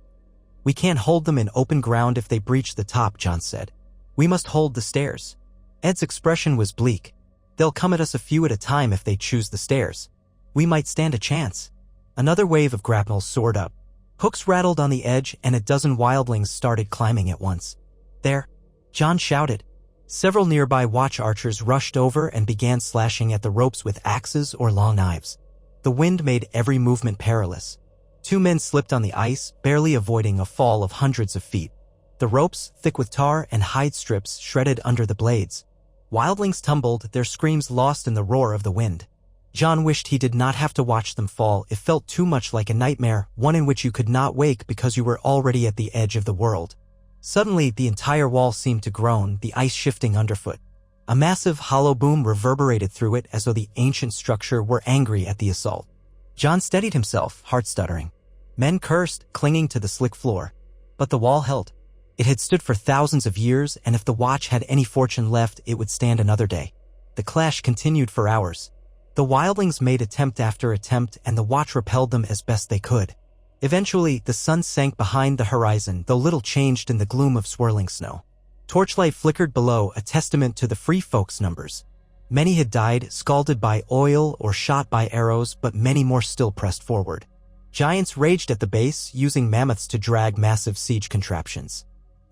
We can't hold them in open ground if they breach the top, Jon said. We must hold the stairs. Ed's expression was bleak. They'll come at us a few at a time if they choose the stairs. We might stand a chance. Another wave of grapnels soared up. Hooks rattled on the edge and a dozen wildlings started climbing at once. There, Jon shouted. Several nearby Watch archers rushed over and began slashing at the ropes with axes or long knives. The wind made every movement perilous. Two men slipped on the ice, barely avoiding a fall of hundreds of feet. The ropes, thick with tar and hide strips, shredded under the blades. Wildlings tumbled, their screams lost in the roar of the wind. Jon wished he did not have to watch them fall. It felt too much like a nightmare, one in which you could not wake because you were already at the edge of the world. Suddenly, the entire wall seemed to groan, the ice shifting underfoot. A massive hollow boom reverberated through it as though the ancient structure were angry at the assault. Jon steadied himself, heart stuttering. Men cursed, clinging to the slick floor. But the wall held. It had stood for thousands of years, and if the watch had any fortune left, it would stand another day. The clash continued for hours. The wildlings made attempt after attempt, and the watch repelled them as best they could. Eventually, the sun sank behind the horizon, though little changed in the gloom of swirling snow. Torchlight flickered below, a testament to the free folks' numbers. Many had died, scalded by oil or shot by arrows, but many more still pressed forward. Giants raged at the base, using mammoths to drag massive siege contraptions.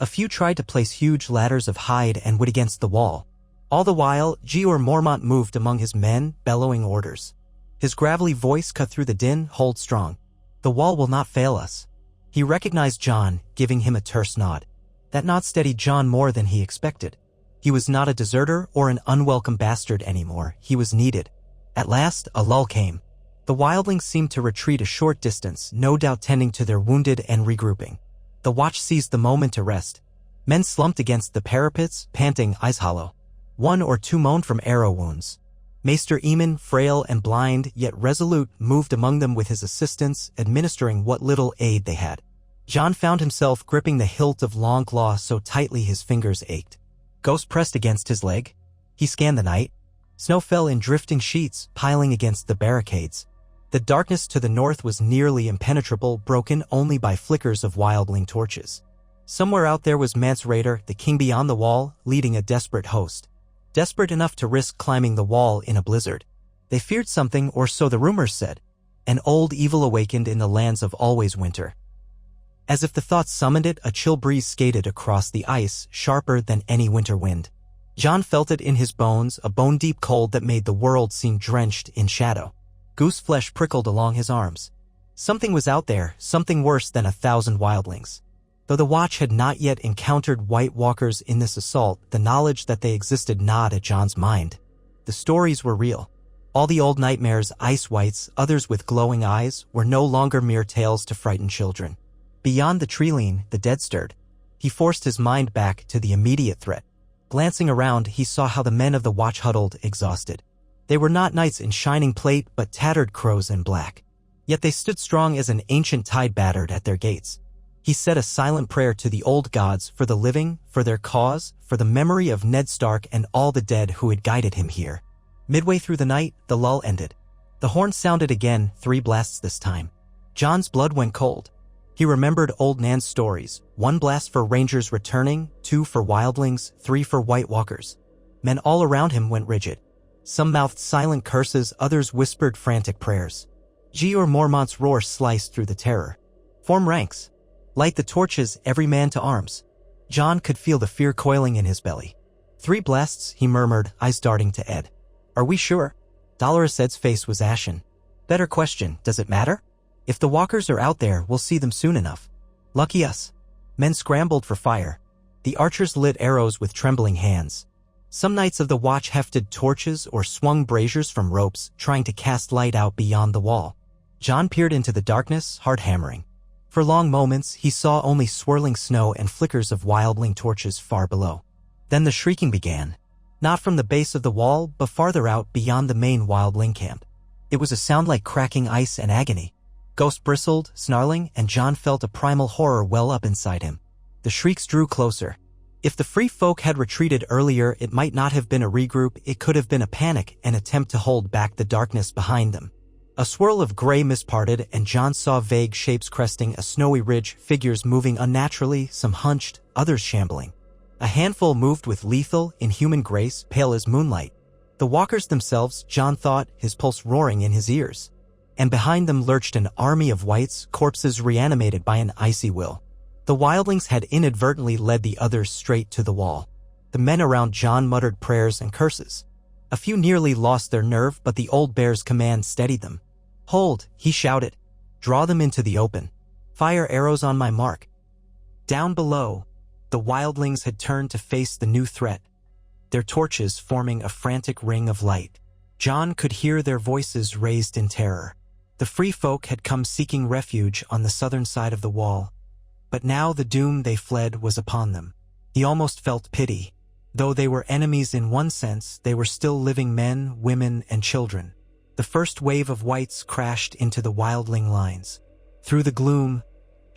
A few tried to place huge ladders of hide and wood against the wall. All the while, Jeor Mormont moved among his men, bellowing orders. His gravelly voice cut through the din. Hold strong. The wall will not fail us. He recognized Jon, giving him a terse nod. That nod steadied Jon more than he expected. He was not a deserter or an unwelcome bastard anymore. He was needed. At last, a lull came. The wildlings seemed to retreat a short distance, no doubt tending to their wounded and regrouping. The watch seized the moment to rest. Men slumped against the parapets, panting, eyes hollow. One or two moaned from arrow wounds. Maester Aemon, frail and blind, yet resolute, moved among them with his assistants, administering what little aid they had. Jon found himself gripping the hilt of Longclaw so tightly his fingers ached. Ghost pressed against his leg. He scanned the night. Snow fell in drifting sheets, piling against the barricades. The darkness to the north was nearly impenetrable, broken only by flickers of wildling torches. Somewhere out there was Mance Rayder, the king beyond the wall, leading a desperate host. Desperate enough to risk climbing the wall in a blizzard. They feared something, or so the rumors said. An old evil awakened in the lands of always winter. As if the thought summoned it, a chill breeze skated across the ice, sharper than any winter wind. Jon felt it in his bones, a bone-deep cold that made the world seem drenched in shadow. Goose flesh prickled along his arms. Something was out there, something worse than 1,000 wildlings. Though the watch had not yet encountered White Walkers in this assault, the knowledge that they existed gnawed at Jon's mind. The stories were real. All the old nightmares, ice wights, others with glowing eyes, were no longer mere tales to frighten children. Beyond the treeline, the dead stirred. He forced his mind back to the immediate threat. Glancing around, he saw how the men of the watch huddled, exhausted. They were not knights in shining plate, but tattered crows in black. Yet they stood strong as an ancient tide battered at their gates. He said a silent prayer to the old gods for the living, for their cause, for the memory of Ned Stark and all the dead who had guided him here. Midway through the night, the lull ended. The horn sounded again, 3 blasts this time. Jon's blood went cold. He remembered old Nan's stories, 1 blast for rangers returning, 2 for wildlings, 3 for White Walkers. Men all around him went rigid. Some mouthed silent curses, others whispered frantic prayers. Jeor Mormont's roar sliced through the terror. Form ranks. Light the torches, every man to arms. Jon could feel the fear coiling in his belly. 3 blasts, he murmured, eyes darting to Ed. Are we sure? Dolorous Ed's face was ashen. Better question, does it matter? If the walkers are out there, we'll see them soon enough. Lucky us. Men scrambled for fire. The archers lit arrows with trembling hands. Some knights of the watch hefted torches or swung braziers from ropes, trying to cast light out beyond the wall. Jon peered into the darkness, heart hammering. For long moments, he saw only swirling snow and flickers of wildling torches far below. Then the shrieking began. Not from the base of the wall, but farther out beyond the main wildling camp. It was a sound like cracking ice and agony. Ghosts bristled, snarling, and Jon felt a primal horror well up inside him. The shrieks drew closer. If the free folk had retreated earlier, it might not have been a regroup, it could have been a panic, an attempt to hold back the darkness behind them. A swirl of gray mist parted, and Jon saw vague shapes cresting a snowy ridge, figures moving unnaturally, some hunched, others shambling. A handful moved with lethal, inhuman grace, pale as moonlight. The walkers themselves, Jon thought, his pulse roaring in his ears. And behind them lurched an army of wights, corpses reanimated by an icy will. The wildlings had inadvertently led the others straight to the wall. The men around Jon muttered prayers and curses. A few nearly lost their nerve, but the old bear's command steadied them. Hold, he shouted. Draw them into the open. Fire arrows on my mark. Down below, the wildlings had turned to face the new threat, their torches forming a frantic ring of light. Jon could hear their voices raised in terror. The free folk had come seeking refuge on the southern side of the wall, but now the doom they fled was upon them. He almost felt pity. Though they were enemies in one sense, they were still living men, women, and children. The first wave of wights crashed into the wildling lines. Through the gloom,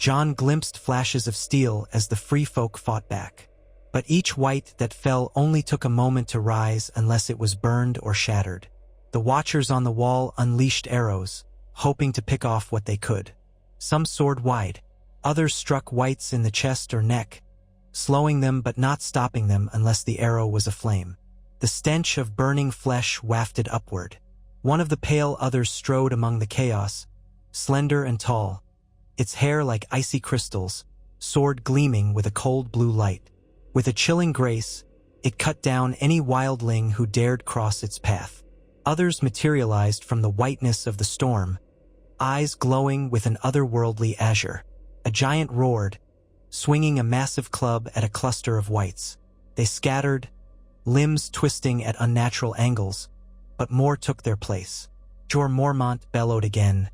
Jon glimpsed flashes of steel as the free folk fought back. But each white that fell only took a moment to rise unless it was burned or shattered. The watchers on the wall unleashed arrows, hoping to pick off what they could. Some soared wide. Others struck whites in the chest or neck, slowing them but not stopping them unless the arrow was aflame. The stench of burning flesh wafted upward. One of the pale others strode among the chaos, slender and tall, its hair like icy crystals, sword gleaming with a cold blue light. With a chilling grace, it cut down any wildling who dared cross its path. Others materialized from the whiteness of the storm, eyes glowing with an otherworldly azure. A giant roared, swinging a massive club at a cluster of whites. They scattered, limbs twisting at unnatural angles, but more took their place. Jorah Mormont bellowed again.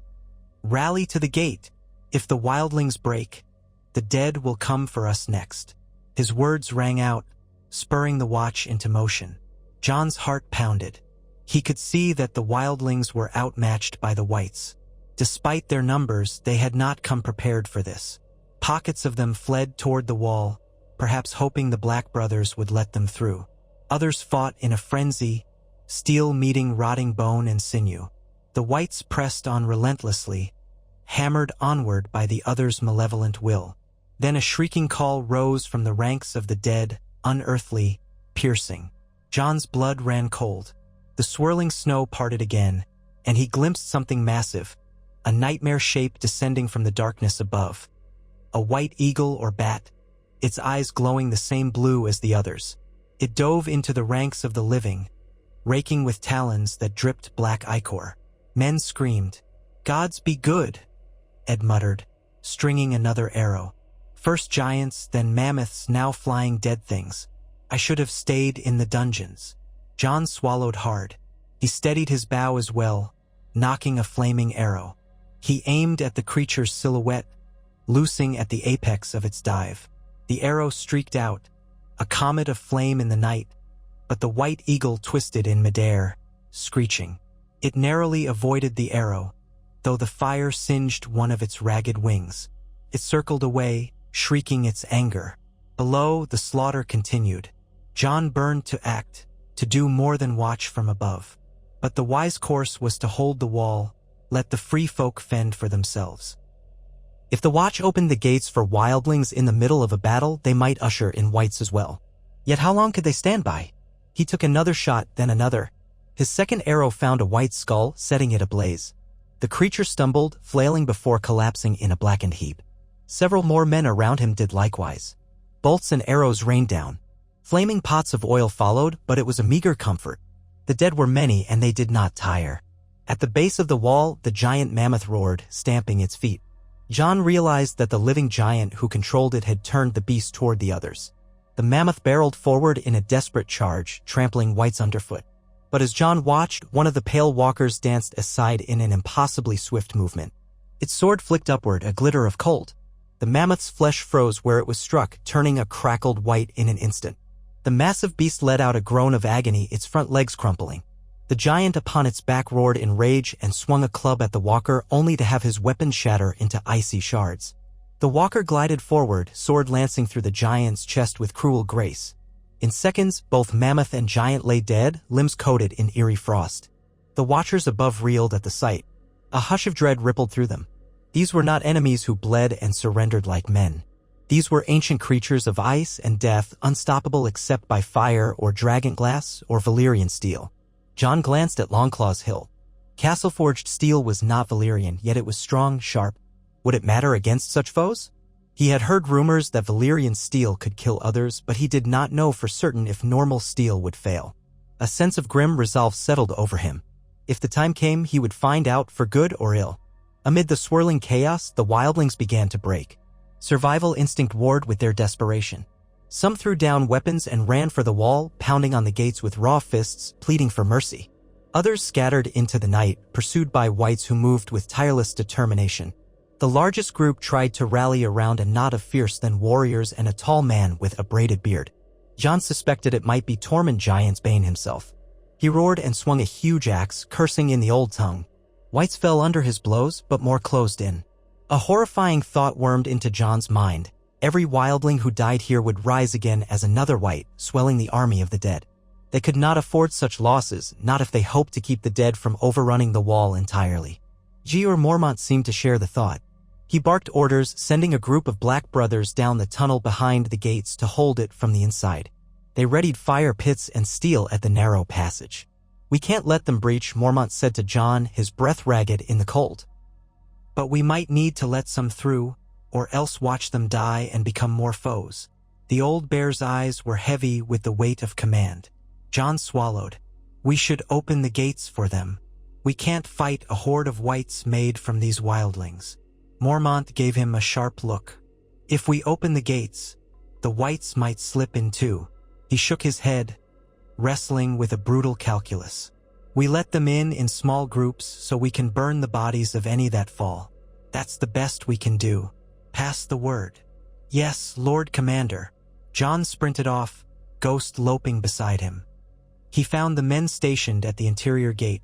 "Rally to the gate! If the wildlings break, the dead will come for us next." His words rang out, spurring the watch into motion. Jon's heart pounded. He could see that the wildlings were outmatched by the whites. Despite their numbers, they had not come prepared for this. Pockets of them fled toward the wall, perhaps hoping the Black Brothers would let them through. Others fought in a frenzy, steel meeting rotting bone and sinew. The whites pressed on relentlessly, hammered onward by the others' malevolent will. Then a shrieking call rose from the ranks of the dead, unearthly, piercing. Jon's blood ran cold. The swirling snow parted again, and he glimpsed something massive, a nightmare shape descending from the darkness above. A white eagle or bat, its eyes glowing the same blue as the others. It dove into the ranks of the living, raking with talons that dripped black ichor. Men screamed. "Gods be good," Ed muttered, stringing another arrow. First giants, then mammoths, now flying dead things. I should have stayed in the dungeons. Jon swallowed hard. He steadied his bow as well, knocking a flaming arrow. He aimed at the creature's silhouette, loosing at the apex of its dive. The arrow streaked out, a comet of flame in the night, but the white eagle twisted in midair, screeching. It narrowly avoided the arrow, though the fire singed one of its ragged wings. It circled away, shrieking its anger. Below, the slaughter continued. Jon burned to act, to do more than watch from above. But the wise course was to hold the wall, let the free folk fend for themselves. If the watch opened the gates for wildlings in the middle of a battle, they might usher in whites as well. Yet how long could they stand by? He took another shot, then another. His second arrow found a white skull, setting it ablaze. The creature stumbled, flailing before collapsing in a blackened heap. Several more men around him did likewise. Bolts and arrows rained down. Flaming pots of oil followed, but it was a meager comfort. The dead were many, and they did not tire. At the base of the wall, the giant mammoth roared, stamping its feet. Jon realized that the living giant who controlled it had turned the beast toward the others. The mammoth barreled forward in a desperate charge, trampling whites underfoot. But as Jon watched, one of the pale walkers danced aside in an impossibly swift movement. Its sword flicked upward, a glitter of cold. The mammoth's flesh froze where it was struck, turning a crackled white in an instant. The massive beast let out a groan of agony, its front legs crumpling. The giant upon its back roared in rage and swung a club at the walker, only to have his weapon shatter into icy shards. The walker glided forward, sword lancing through the giant's chest with cruel grace. In seconds, both mammoth and giant lay dead, limbs coated in eerie frost. The watchers above reeled at the sight. A hush of dread rippled through them. These were not enemies who bled and surrendered like men. These were ancient creatures of ice and death, unstoppable except by fire or dragonglass or Valyrian steel. Jon glanced at Longclaw's hilt. Castle-forged steel was not Valyrian, yet it was strong, sharp. Would it matter against such foes? He had heard rumors that Valyrian steel could kill others, but he did not know for certain if normal steel would fail. A sense of grim resolve settled over him. If the time came, he would find out for good or ill. Amid the swirling chaos, the wildlings began to break. Survival instinct warred with their desperation. Some threw down weapons and ran for the wall, pounding on the gates with raw fists, pleading for mercy. Others scattered into the night, pursued by whites who moved with tireless determination. The largest group tried to rally around a knot of fierce-than warriors and a tall man with a braided beard. Jon suspected it might be Tormund Giantsbane himself. He roared and swung a huge axe, cursing in the old tongue. Whites fell under his blows, but more closed in. A horrifying thought wormed into John's mind. Every wildling who died here would rise again as another wight, swelling the army of the dead. They could not afford such losses, not if they hoped to keep the dead from overrunning the wall entirely. Jeor Mormont seemed to share the thought. He barked orders, sending a group of black brothers down the tunnel behind the gates to hold it from the inside. They readied fire pits and steel at the narrow passage. "We can't let them breach," Mormont said to John, his breath ragged in the cold. "But we might need to let some through, or else watch them die and become more foes." The old bear's eyes were heavy with the weight of command. John swallowed. "We should open the gates for them. We can't fight a horde of wights made from these wildlings." Mormont gave him a sharp look. "If we open the gates, the wights might slip in too." He shook his head, wrestling with a brutal calculus. "We let them in small groups so we can burn the bodies of any that fall. That's the best we can do. Pass the word." "Yes, Lord Commander." John sprinted off, Ghost loping beside him. He found the men stationed at the interior gate,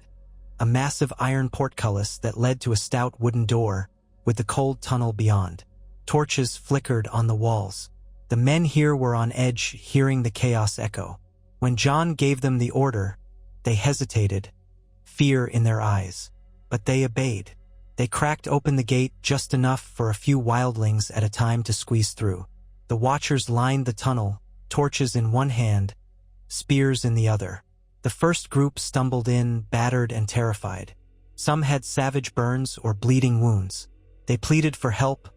a massive iron portcullis that led to a stout wooden door with the cold tunnel beyond. Torches flickered on the walls. The men here were on edge, hearing the chaos echo. When John gave them the order, they hesitated, fear in their eyes. But they obeyed. They cracked open the gate just enough for a few wildlings at a time to squeeze through. The watchers lined the tunnel, torches in one hand, spears in the other. The first group stumbled in, battered and terrified. Some had savage burns or bleeding wounds. They pleaded for help,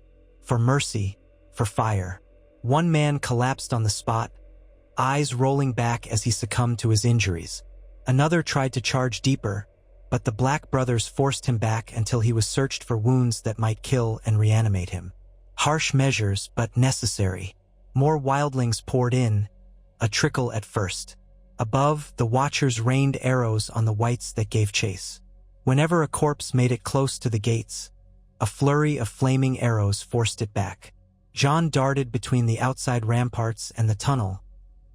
for mercy, for fire. One man collapsed on the spot, eyes rolling back as he succumbed to his injuries. Another tried to charge deeper, but the Black Brothers forced him back until he was searched for wounds that might kill and reanimate him. Harsh measures, but necessary. More wildlings poured in, a trickle at first. Above, the watchers rained arrows on the wights that gave chase. Whenever a corpse made it close to the gates, a flurry of flaming arrows forced it back. John darted between the outside ramparts and the tunnel,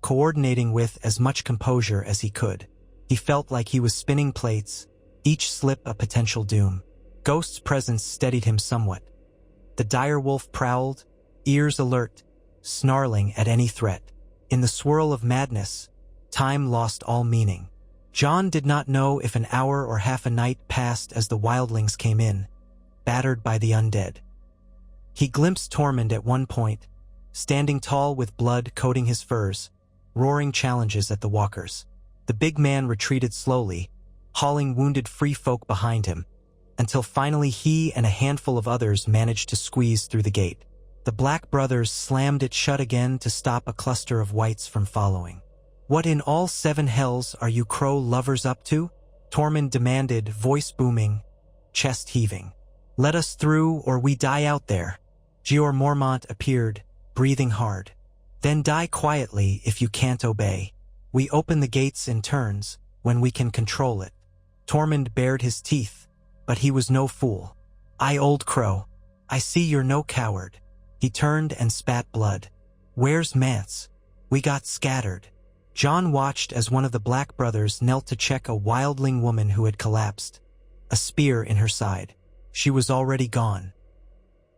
coordinating with as much composure as he could. He felt like he was spinning plates, each slip a potential doom. Ghost's presence steadied him somewhat. The dire wolf prowled, ears alert, snarling at any threat. In the swirl of madness, time lost all meaning. John did not know if an hour or half a night passed as the wildlings came in, battered by the undead. He glimpsed Tormund at one point, standing tall with blood coating his furs, roaring challenges at the walkers. The big man retreated slowly, hauling wounded free folk behind him, until finally he and a handful of others managed to squeeze through the gate. The Black Brothers slammed it shut again to stop a cluster of wights from following. "What in all seven hells are you crow lovers up to?" Tormund demanded, voice booming, chest heaving. "Let us through or we die out there." Jeor Mormont appeared, breathing hard. "Then die quietly if you can't obey. We open the gates in turns, when we can control it." Tormund bared his teeth, but he was no fool. "I, Old Crow, I see you're no coward." He turned and spat blood. "Where's Mance? We got scattered." John watched as one of the Black Brothers knelt to check a wildling woman who had collapsed, a spear in her side. She was already gone.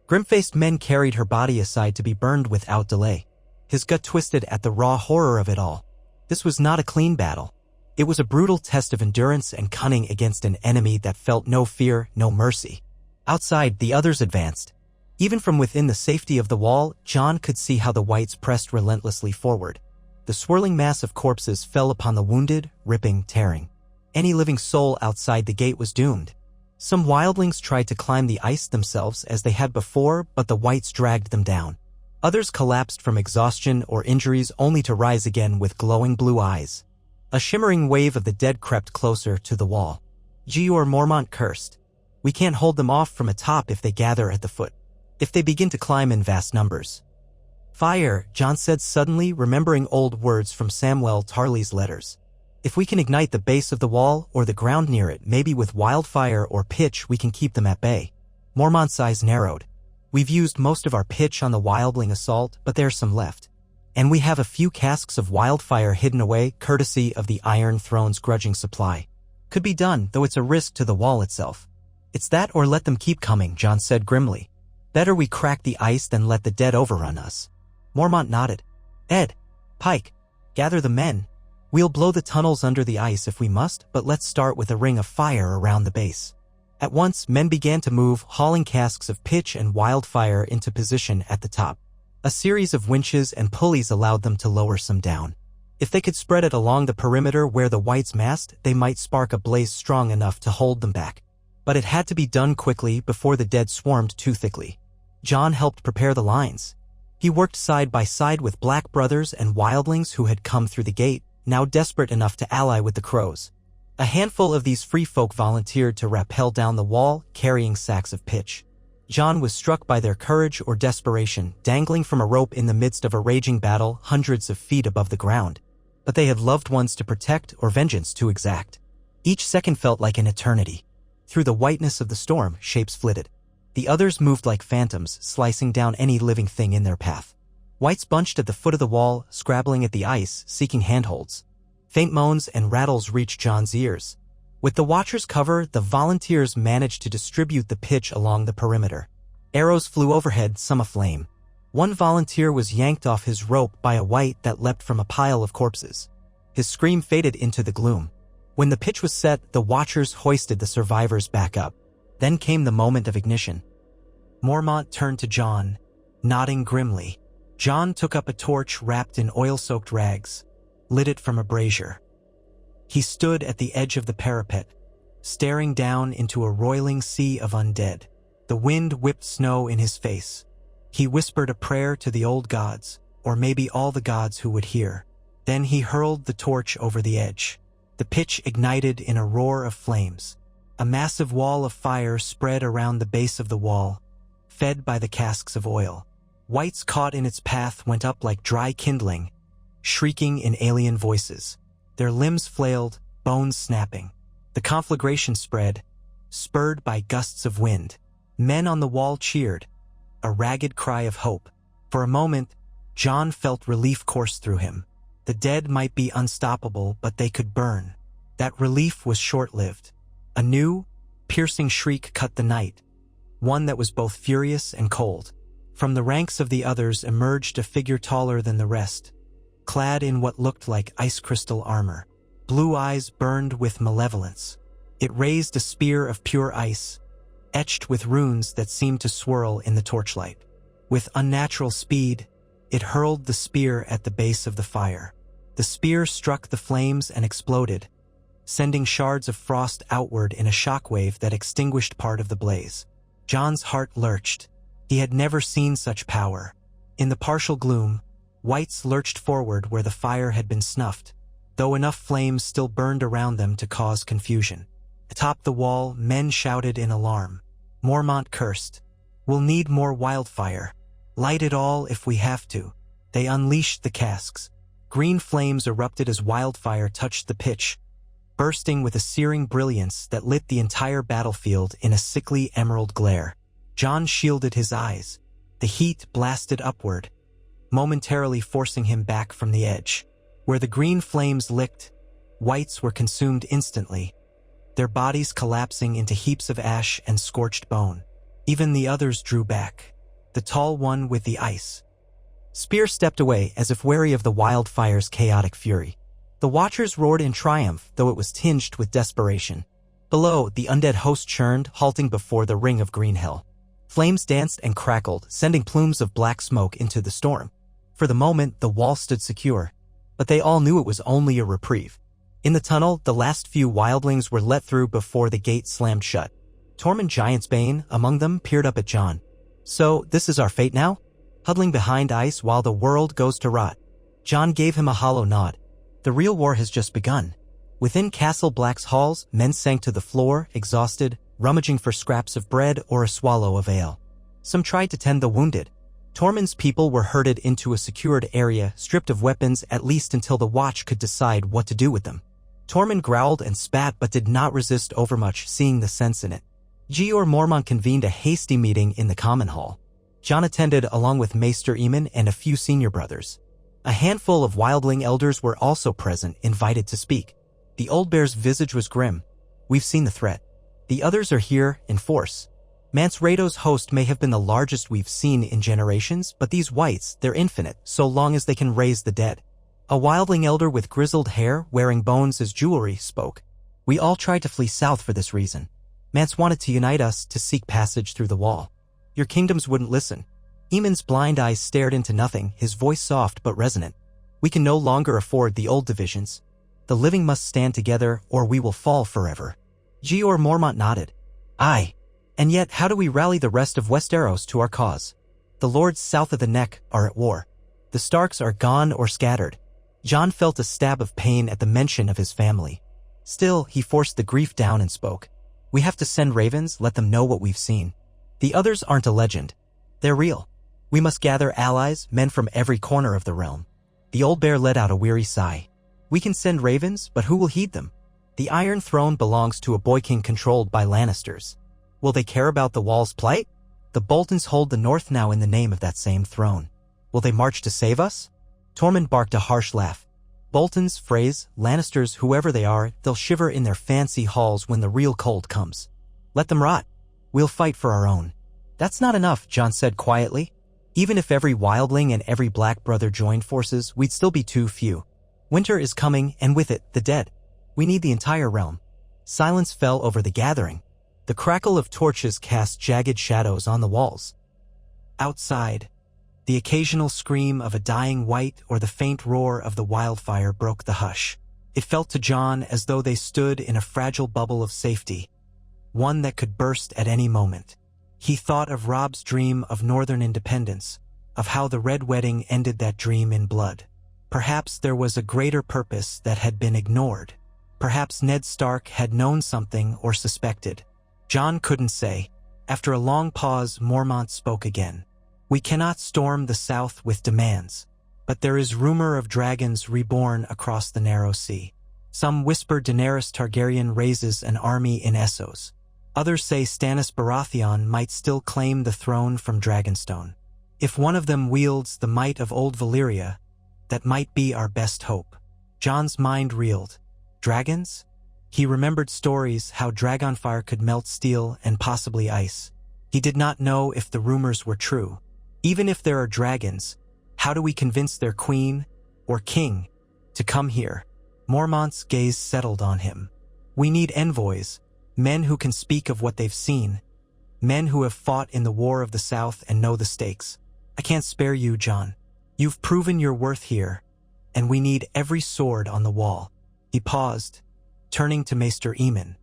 Grim-faced men carried her body aside to be burned without delay. His gut twisted at the raw horror of it all. This was not a clean battle. It was a brutal test of endurance and cunning against an enemy that felt no fear, no mercy. Outside, the others advanced. Even from within the safety of the wall, John could see how the wights pressed relentlessly forward. The swirling mass of corpses fell upon the wounded, ripping, tearing. Any living soul outside the gate was doomed. Some wildlings tried to climb the ice themselves as they had before, but the wights dragged them down. Others collapsed from exhaustion or injuries only to rise again with glowing blue eyes. A shimmering wave of the dead crept closer to the wall. Jeor Mormont cursed. "We can't hold them off from atop if they gather at the foot. If they begin to climb in vast numbers." "Fire," John said suddenly, remembering old words from Samwell Tarly's letters. "If we can ignite the base of the wall or the ground near it, maybe with wildfire or pitch we can keep them at bay." Mormont's eyes narrowed. "We've used most of our pitch on the wildling assault, but there's some left. And we have a few casks of wildfire hidden away, courtesy of the Iron Throne's grudging supply. Could be done, though it's a risk to the wall itself." "It's that or let them keep coming," John said grimly. Better we crack the ice than let the dead overrun us. Mormont nodded. Ed, Pike, gather the men. We'll blow the tunnels under the ice if we must, but let's start with a ring of fire around the base. At once, men began to move, hauling casks of pitch and wildfire into position at the top. A series of winches and pulleys allowed them to lower some down. If they could spread it along the perimeter where the Whites massed, they might spark a blaze strong enough to hold them back. But it had to be done quickly before the dead swarmed too thickly. John helped prepare the lines. He worked side by side with Black brothers and wildlings who had come through the gate, now desperate enough to ally with the Crows. A handful of these free folk volunteered to rappel down the wall, carrying sacks of pitch. John was struck by their courage or desperation, dangling from a rope in the midst of a raging battle hundreds of feet above the ground. But they had loved ones to protect or vengeance to exact. Each second felt like an eternity. Through the whiteness of the storm, shapes flitted. The others moved like phantoms, slicing down any living thing in their path. Whites bunched at the foot of the wall, scrabbling at the ice, seeking handholds. Faint moans and rattles reached John's ears. With the Watchers' cover, the volunteers managed to distribute the pitch along the perimeter. Arrows flew overhead, some aflame. One volunteer was yanked off his rope by a White that leapt from a pile of corpses. His scream faded into the gloom. When the pitch was set, the Watchers hoisted the survivors back up. Then came the moment of ignition. Mormont turned to John, nodding grimly. John took up a torch wrapped in oil-soaked rags, lit it from a brazier. He stood at the edge of the parapet, staring down into a roiling sea of undead. The wind whipped snow in his face. He whispered a prayer to the old gods, or maybe all the gods who would hear. Then he hurled the torch over the edge. The pitch ignited in a roar of flames. A massive wall of fire spread around the base of the wall, fed by the casks of oil. Whites caught in its path went up like dry kindling, shrieking in alien voices. Their limbs flailed, bones snapping. The conflagration spread, spurred by gusts of wind. Men on the wall cheered, a ragged cry of hope. For a moment, John felt relief course through him. The dead might be unstoppable, but they could burn. That relief was short-lived. A new, piercing shriek cut the night, one that was both furious and cold. From the ranks of the others emerged a figure taller than the rest, clad in what looked like ice crystal armor. Blue eyes burned with malevolence. It raised a spear of pure ice, etched with runes that seemed to swirl in the torchlight. With unnatural speed, it hurled the spear at the base of the fire. The spear struck the flames and exploded, sending shards of frost outward in a shockwave that extinguished part of the blaze. John's heart lurched. He had never seen such power. In the partial gloom, Whites lurched forward where the fire had been snuffed, though enough flames still burned around them to cause confusion. Atop the wall, men shouted in alarm. Mormont cursed. "We'll need more wildfire. Light it all if we have to." They unleashed the casks. Green flames erupted as wildfire touched the pitch, bursting with a searing brilliance that lit the entire battlefield in a sickly emerald glare. John shielded his eyes. The heat blasted upward, momentarily forcing him back from the edge. Where the green flames licked, Whites were consumed instantly, their bodies collapsing into heaps of ash and scorched bone. Even the others drew back, the tall one with the ice. Spear stepped away as if wary of the wildfire's chaotic fury. The Watchers roared in triumph, though it was tinged with desperation. Below, the undead host churned, halting before the ring of Greenhill. Flames danced and crackled, sending plumes of black smoke into the storm. For the moment, the wall stood secure, but they all knew it was only a reprieve. In the tunnel, the last few wildlings were let through before the gate slammed shut. Tormund Giantsbane, among them, peered up at John. "So, this is our fate now? Huddling behind ice while the world goes to rot?" John gave him a hollow nod. "The real war has just begun." Within Castle Black's halls, men sank to the floor, exhausted, rummaging for scraps of bread or a swallow of ale. Some tried to tend the wounded. Tormund's people were herded into a secured area, stripped of weapons at least until the Watch could decide what to do with them. Tormund growled and spat but did not resist overmuch, seeing the sense in it. Gior Mormont convened a hasty meeting in the common hall. John attended along with Maester Eamon and a few senior brothers. A handful of wildling elders were also present, invited to speak. The old bear's visage was grim. "We've seen the threat. The others are here, in force. Mance Raydo's host may have been the largest we've seen in generations, but these wights, they're infinite, so long as they can raise the dead. A wildling elder with grizzled hair, wearing bones as jewelry, spoke. We all tried to flee south for this reason. Mance wanted to unite us to seek passage through the wall. Your kingdoms wouldn't listen. Eamon's blind eyes stared into nothing, his voice soft but resonant. We can no longer afford the old divisions. The living must stand together, or we will fall forever. Jeor Mormont nodded. Aye. And yet, how do we rally the rest of Westeros to our cause? The lords south of the Neck are at war. The Starks are gone or scattered. Jon felt a stab of pain at the mention of his family. Still, he forced the grief down and spoke. We have to send ravens, let them know what we've seen. The others aren't a legend. They're real. We must gather allies, men from every corner of the realm. The old bear let out a weary sigh. We can send ravens, but who will heed them? The Iron Throne belongs to a boy king controlled by Lannisters. Will they care about the wall's plight? The Boltons hold the north now in the name of that same throne. Will they march to save us? Tormund barked a harsh laugh. Boltons, Freys, Lannisters, whoever they are, they'll shiver in their fancy halls when the real cold comes. Let them rot. We'll fight for our own. That's not enough, Jon said quietly. Even if every wildling and every black brother joined forces, we'd still be too few. Winter is coming, and with it, the dead. We need the entire realm. Silence fell over the gathering. The crackle of torches cast jagged shadows on the walls. Outside, the occasional scream of a dying wight or the faint roar of the wildfire broke the hush. It felt to Jon as though they stood in a fragile bubble of safety, one that could burst at any moment. He thought of Robb's dream of northern independence, of how the Red Wedding ended that dream in blood. Perhaps there was a greater purpose that had been ignored. Perhaps Ned Stark had known something or suspected. Jon couldn't say. After a long pause, Mormont spoke again. We cannot storm the south with demands, but there is rumor of dragons reborn across the narrow sea. Some whisper Daenerys Targaryen raises an army in Essos. Others say Stannis Baratheon might still claim the throne from Dragonstone. If one of them wields the might of old Valyria, that might be our best hope. Jon's mind reeled. Dragons? He remembered stories how dragonfire could melt steel and possibly ice. He did not know if the rumors were true. Even if there are dragons, how do we convince their queen or king to come here? Mormont's gaze settled on him. We need envoys, men who can speak of what they've seen, men who have fought in the War of the South and know the stakes. I can't spare you, Jon. You've proven your worth here, and we need every sword on the wall. He paused, turning to Maester Aemon.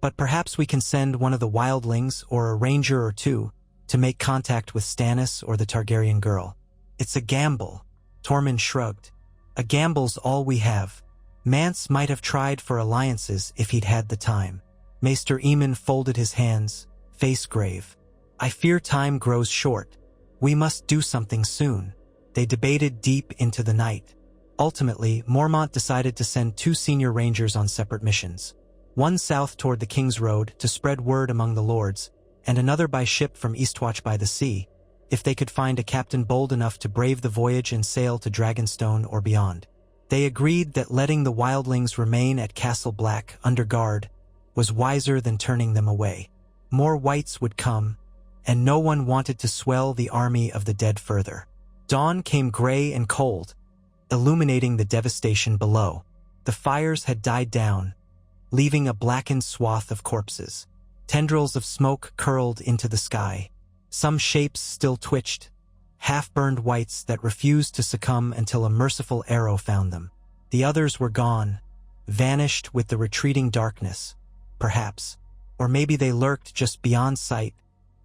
But perhaps we can send one of the wildlings or a ranger or two to make contact with Stannis or the Targaryen girl. It's a gamble. Tormund shrugged. A gamble's all we have. Mance might have tried for alliances if he'd had the time. Maester Aemon folded his hands, face grave. I fear time grows short. We must do something soon. They debated deep into the night. Ultimately, Mormont decided to send 2 senior rangers on separate missions. One south toward the King's Road to spread word among the lords, and another by ship from Eastwatch by the Sea, if they could find a captain bold enough to brave the voyage and sail to Dragonstone or beyond. They agreed that letting the wildlings remain at Castle Black under guard was wiser than turning them away. More wights would come, and no one wanted to swell the army of the dead further. Dawn came gray and cold, illuminating the devastation below. The fires had died down, leaving a blackened swath of corpses. Tendrils of smoke curled into the sky. Some shapes still twitched, half-burned wights that refused to succumb until a merciful arrow found them. The others were gone, vanished with the retreating darkness, perhaps. Or maybe they lurked just beyond sight,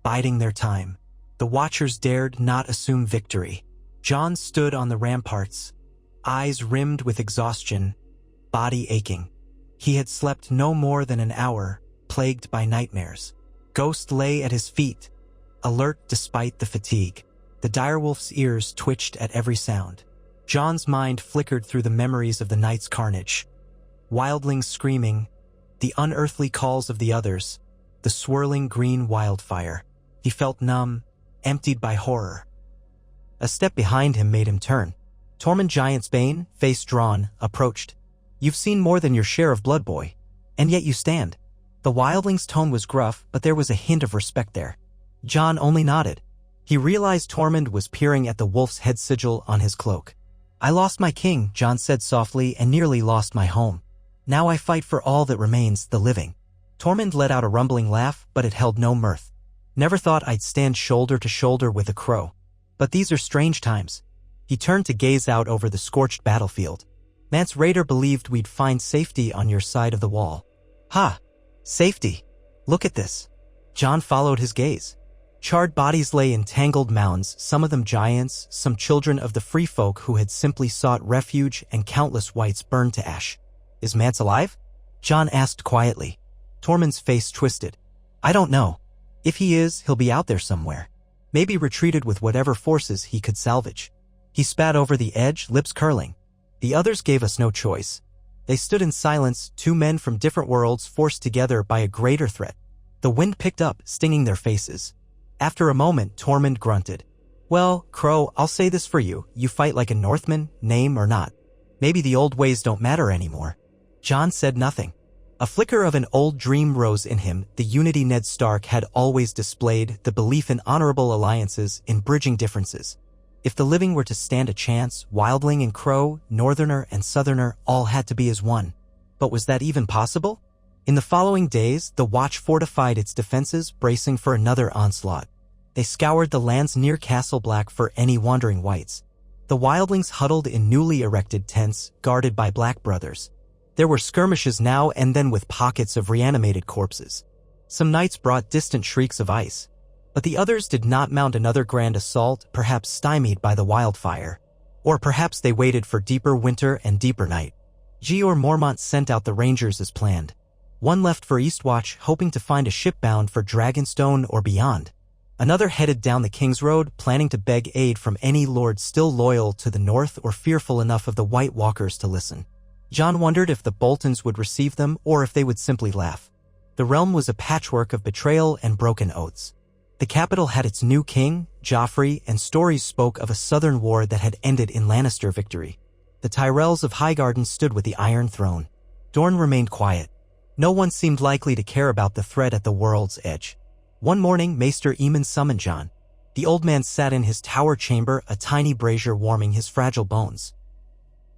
biding their time. The Watchers dared not assume victory. Jon stood on the ramparts, eyes rimmed with exhaustion, body aching. He had slept no more than an hour, plagued by nightmares. Ghost lay at his feet, alert despite the fatigue. The direwolf's ears twitched at every sound. Jon's mind flickered through the memories of the night's carnage. Wildlings screaming, the unearthly calls of the others, the swirling green wildfire. He felt numb, emptied by horror. A step behind him made him turn. Tormund Giantsbane, face drawn, approached. You've seen more than your share of blood, boy, and yet you stand. The wildling's tone was gruff, but there was a hint of respect there. Jon only nodded. He realized Tormund was peering at the wolf's head sigil on his cloak. I lost my king, Jon said softly, and nearly lost my home. Now I fight for all that remains, the living. Tormund let out a rumbling laugh, but it held no mirth. Never thought I'd stand shoulder to shoulder with a crow. But these are strange times. He turned to gaze out over the scorched battlefield. Mance Rayder believed we'd find safety on your side of the wall. Ha! Safety! Look at this. Jon followed his gaze. Charred bodies lay in tangled mounds, some of them giants, some children of the free folk who had simply sought refuge, and countless wights burned to ash. Is Mance alive? Jon asked quietly. Tormund's face twisted. I don't know. If he is, he'll be out there somewhere. Maybe retreated with whatever forces he could salvage. He spat over the edge, lips curling. The others gave us no choice. They stood in silence, two men from different worlds forced together by a greater threat. The wind picked up, stinging their faces. After a moment, Tormund grunted. Well, Crow, I'll say this for you. You fight like a Northman, name or not. Maybe the old ways don't matter anymore. Jon said nothing. A flicker of an old dream rose in him, the unity Ned Stark had always displayed, the belief in honorable alliances, in bridging differences. If the living were to stand a chance, Wildling and Crow, Northerner and Southerner, all had to be as one. But was that even possible? In the following days, the Watch fortified its defenses, bracing for another onslaught. They scoured the lands near Castle Black for any wandering wights. The Wildlings huddled in newly erected tents, guarded by Black brothers. There were skirmishes now and then with pockets of reanimated corpses. Some nights brought distant shrieks of ice. But the others did not mount another grand assault, perhaps stymied by the wildfire. Or perhaps they waited for deeper winter and deeper night. Jeor Mormont sent out the rangers as planned. One left for Eastwatch, hoping to find a ship bound for Dragonstone or beyond. Another headed down the King's Road, planning to beg aid from any lord still loyal to the north or fearful enough of the White Walkers to listen. Jon wondered if the Boltons would receive them or if they would simply laugh. The realm was a patchwork of betrayal and broken oaths. The capital had its new king, Joffrey, and stories spoke of a southern war that had ended in Lannister victory. The Tyrells of Highgarden stood with the Iron Throne. Dorne remained quiet. No one seemed likely to care about the threat at the world's edge. One morning, Maester Aemon summoned Jon. The old man sat in his tower chamber, a tiny brazier warming his fragile bones.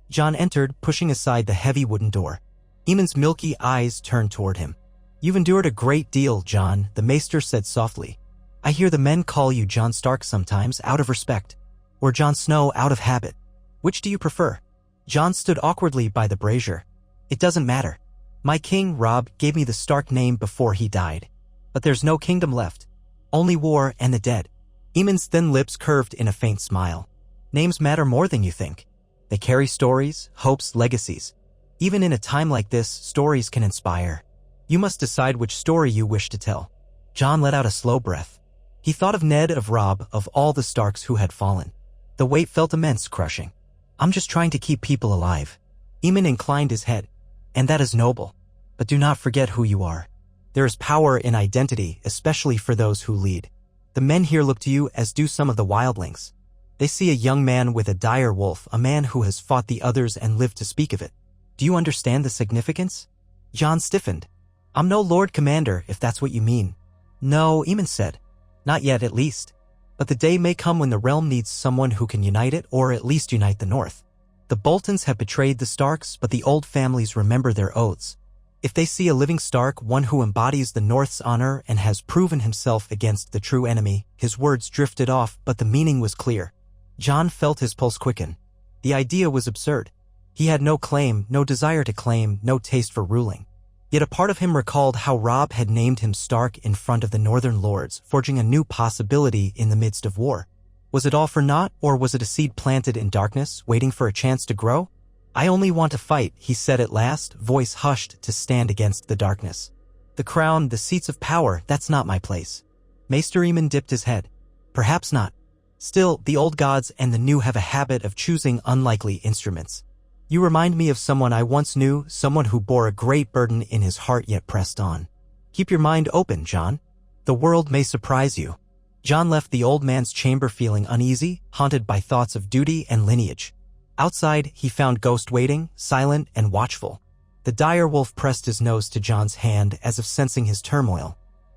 Jon entered, pushing aside the heavy wooden door. Aemon's milky eyes turned toward him. You've endured a great deal, Jon, the Maester said softly. I hear the men call you Jon Stark sometimes, out of respect. Or Jon Snow, out of habit. Which do you prefer? Jon stood awkwardly by the brazier. It doesn't matter. My king, Robb, gave me the Stark name before he died. But there's no kingdom left. Only war and the dead. Aemon's thin lips curved in a faint smile. Names matter more than you think. They carry stories, hopes, legacies. Even in a time like this, stories can inspire. You must decide which story you wish to tell. Jon let out a slow breath. He thought of Ned, of Robb, of all the Starks who had fallen. The weight felt immense, crushing. I'm just trying to keep people alive. Aemon inclined his head. And that is noble. But do not forget who you are. There is power in identity, especially for those who lead. The men here look to you as do some of the wildlings. They see a young man with a dire wolf, a man who has fought the others and lived to speak of it. Do you understand the significance? Jon stiffened. I'm no Lord Commander, if that's what you mean. No, Aemon said. Not yet, at least. But the day may come when the realm needs someone who can unite it, or at least unite the North. The Boltons have betrayed the Starks, but the old families remember their oaths. If they see a living Stark, one who embodies the North's honor and has proven himself against the true enemy, his words drifted off, but the meaning was clear. Jon felt his pulse quicken. The idea was absurd. He had no claim, no desire to claim, no taste for ruling. Yet a part of him recalled how Robb had named him Stark in front of the Northern Lords, forging a new possibility in the midst of war. Was it all for naught, or was it a seed planted in darkness, waiting for a chance to grow? I only want to fight, he said at last, voice hushed to stand against the darkness. The crown, the seats of power, that's not my place. Maester Aemon dipped his head. Perhaps not. Still, the old gods and the new have a habit of choosing unlikely instruments. You remind me of someone I once knew, someone who bore a great burden in his heart yet pressed on. Keep your mind open, Jon. The world may surprise you. Jon left the old man's chamber feeling uneasy, haunted by thoughts of duty and lineage. Outside, he found Ghost waiting, silent and watchful. The dire wolf pressed his nose to Jon's hand as if sensing his turmoil.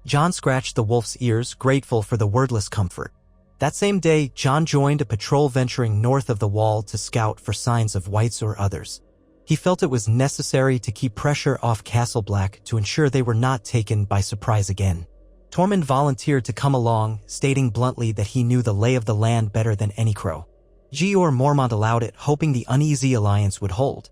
Jon scratched the wolf's ears, grateful for the wordless comfort. That same day, Jon joined a patrol venturing north of the wall to scout for signs of whites or others. He felt it was necessary to keep pressure off Castle Black to ensure they were not taken by surprise again. Tormund volunteered to come along, stating bluntly that he knew the lay of the land better than any crow. Jeor Mormont allowed it, hoping the uneasy alliance would hold.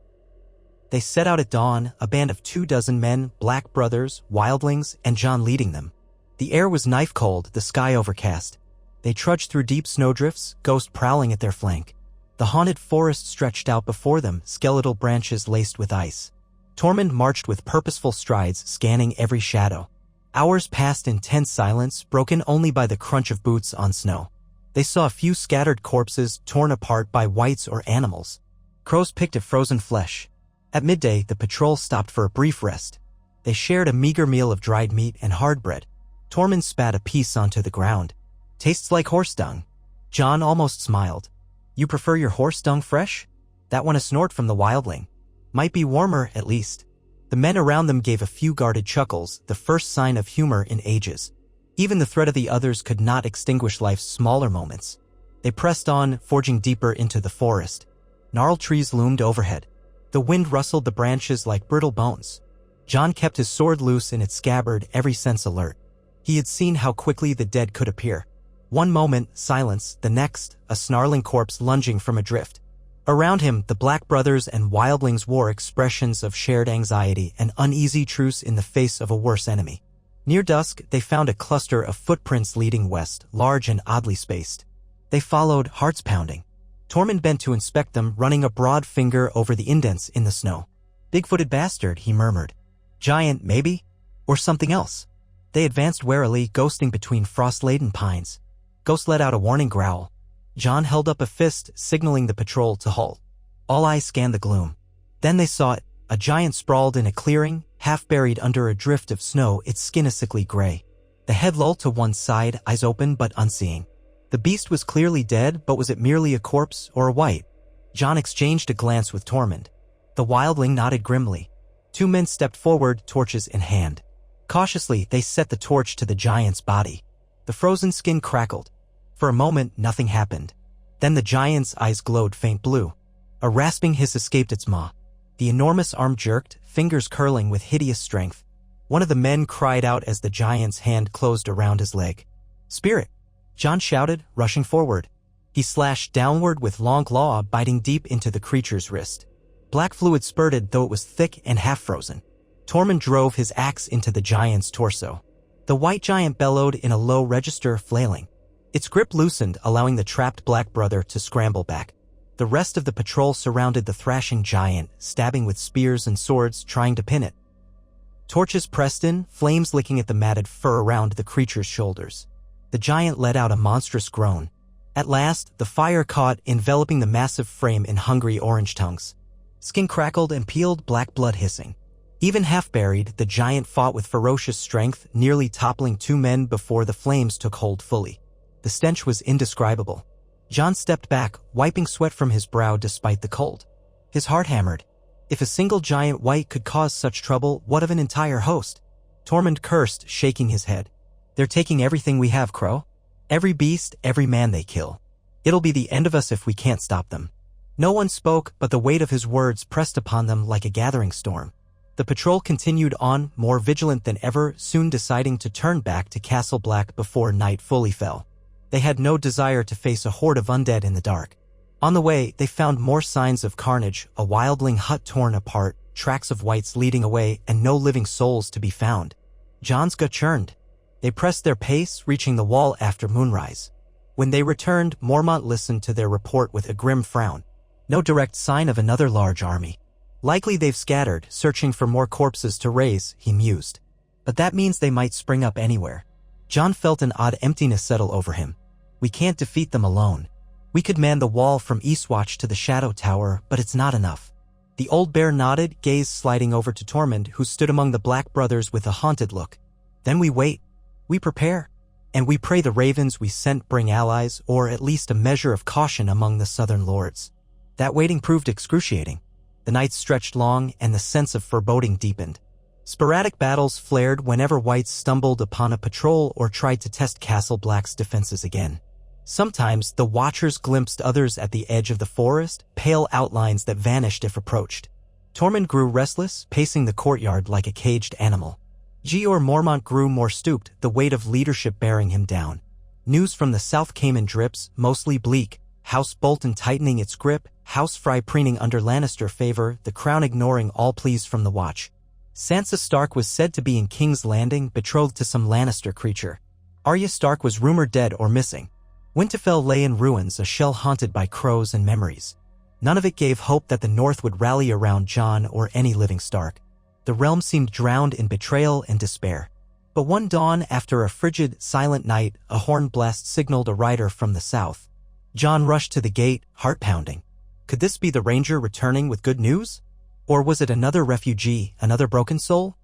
They set out at dawn, a band of 24 men, Black brothers, wildlings, and Jon leading them. The air was knife-cold, the sky overcast. They trudged through deep snowdrifts, Ghost prowling at their flank. The haunted forest stretched out before them, skeletal branches laced with ice. Tormund marched with purposeful strides, scanning every shadow. Hours passed in tense silence, broken only by the crunch of boots on snow. They saw a few scattered corpses torn apart by whites or animals. Crows picked at frozen flesh. At midday, the patrol stopped for a brief rest. They shared a meager meal of dried meat and hard bread. Tormund spat a piece onto the ground. Tastes like horse dung. Jon almost smiled. You prefer your horse dung fresh? That one a snort from the wildling. Might be warmer, at least. The men around them gave a few guarded chuckles, the first sign of humor in ages. Even the threat of the others could not extinguish life's smaller moments. They pressed on, forging deeper into the forest. Gnarled trees loomed overhead. The wind rustled the branches like brittle bones. Jon kept his sword loose in its scabbard, every sense alert. He had seen how quickly the dead could appear. One moment, silence, the next, a snarling corpse lunging from a drift. Around him, the Black brothers and wildlings wore expressions of shared anxiety and uneasy truce in the face of a worse enemy. Near dusk, they found a cluster of footprints leading west, large and oddly spaced. They followed, hearts pounding. Tormund bent to inspect them, running a broad finger over the indents in the snow. Big-footed bastard, he murmured. Giant, maybe? Or something else? They advanced warily, ghosting between frost-laden pines. Ghost let out a warning growl. Jon held up a fist, signaling the patrol to halt. All eyes scanned the gloom. Then they saw it, a giant sprawled in a clearing, half buried under a drift of snow, its skin a sickly gray. The head lolled to one side, eyes open but unseeing. The beast was clearly dead, but was it merely a corpse or a wight? Jon exchanged a glance with Tormund. The wildling nodded grimly. Two men stepped forward, torches in hand. Cautiously, they set the torch to the giant's body. The frozen skin crackled. For a moment, nothing happened. Then the giant's eyes glowed faint blue. A rasping hiss escaped its maw. The enormous arm jerked, fingers curling with hideous strength. One of the men cried out as the giant's hand closed around his leg. Spirit! Jon shouted, rushing forward. He slashed downward with long claw, biting deep into the creature's wrist. Black fluid spurted, though it was thick and half-frozen. Tormund drove his axe into the giant's torso. The white giant bellowed in a low register, flailing. Its grip loosened, allowing the trapped Black brother to scramble back. The rest of the patrol surrounded the thrashing giant, stabbing with spears and swords, trying to pin it. Torches pressed in, flames licking at the matted fur around the creature's shoulders. The giant let out a monstrous groan. At last, the fire caught, enveloping the massive frame in hungry orange tongues. Skin crackled and peeled, black blood hissing. Even half-buried, the giant fought with ferocious strength, nearly toppling two men before the flames took hold fully. The stench was indescribable. Jon stepped back, wiping sweat from his brow despite the cold. His heart hammered. If a single giant wight could cause such trouble, what of an entire host? Tormund cursed, shaking his head. They're taking everything we have, Crow. Every beast, every man they kill. It'll be the end of us if we can't stop them. No one spoke, but the weight of his words pressed upon them like a gathering storm. The patrol continued on, more vigilant than ever, soon deciding to turn back to Castle Black before night fully fell. They had no desire to face a horde of undead in the dark. On the way, they found more signs of carnage, a wildling hut torn apart, tracks of whites leading away, and no living souls to be found. Jon's gut churned. They pressed their pace, reaching the wall after moonrise. When they returned, Mormont listened to their report with a grim frown. No direct sign of another large army. Likely they've scattered, searching for more corpses to raise, he mused. But that means they might spring up anywhere. Jon felt an odd emptiness settle over him. We can't defeat them alone. We could man the wall from Eastwatch to the Shadow Tower, but it's not enough. The old bear nodded, gaze sliding over to Tormund, who stood among the Black brothers with a haunted look. Then we wait. We prepare. And we pray the ravens we sent bring allies, or at least a measure of caution among the southern lords. That waiting proved excruciating. The nights stretched long, and the sense of foreboding deepened. Sporadic battles flared whenever whites stumbled upon a patrol or tried to test Castle Black's defenses again. Sometimes the watchers glimpsed others at the edge of the forest, pale outlines that vanished if approached. Tormund grew restless, pacing the courtyard like a caged animal. Jeor Mormont grew more stooped, the weight of leadership bearing him down. News from the south came in drips, mostly bleak. House Bolton tightening its grip, House Frey preening under Lannister favor, the crown ignoring all pleas from the Watch. Sansa Stark was said to be in King's Landing, betrothed to some Lannister creature. Arya Stark was rumored dead or missing. Winterfell lay in ruins, a shell haunted by crows and memories. None of it gave hope that the North would rally around Jon or any living Stark. The realm seemed drowned in betrayal and despair. But one dawn, after a frigid, silent night, a horn blast signaled a rider from the south. Jon rushed to the gate, heart pounding. Could this be the ranger returning with good news? Or was it another refugee, another broken soul?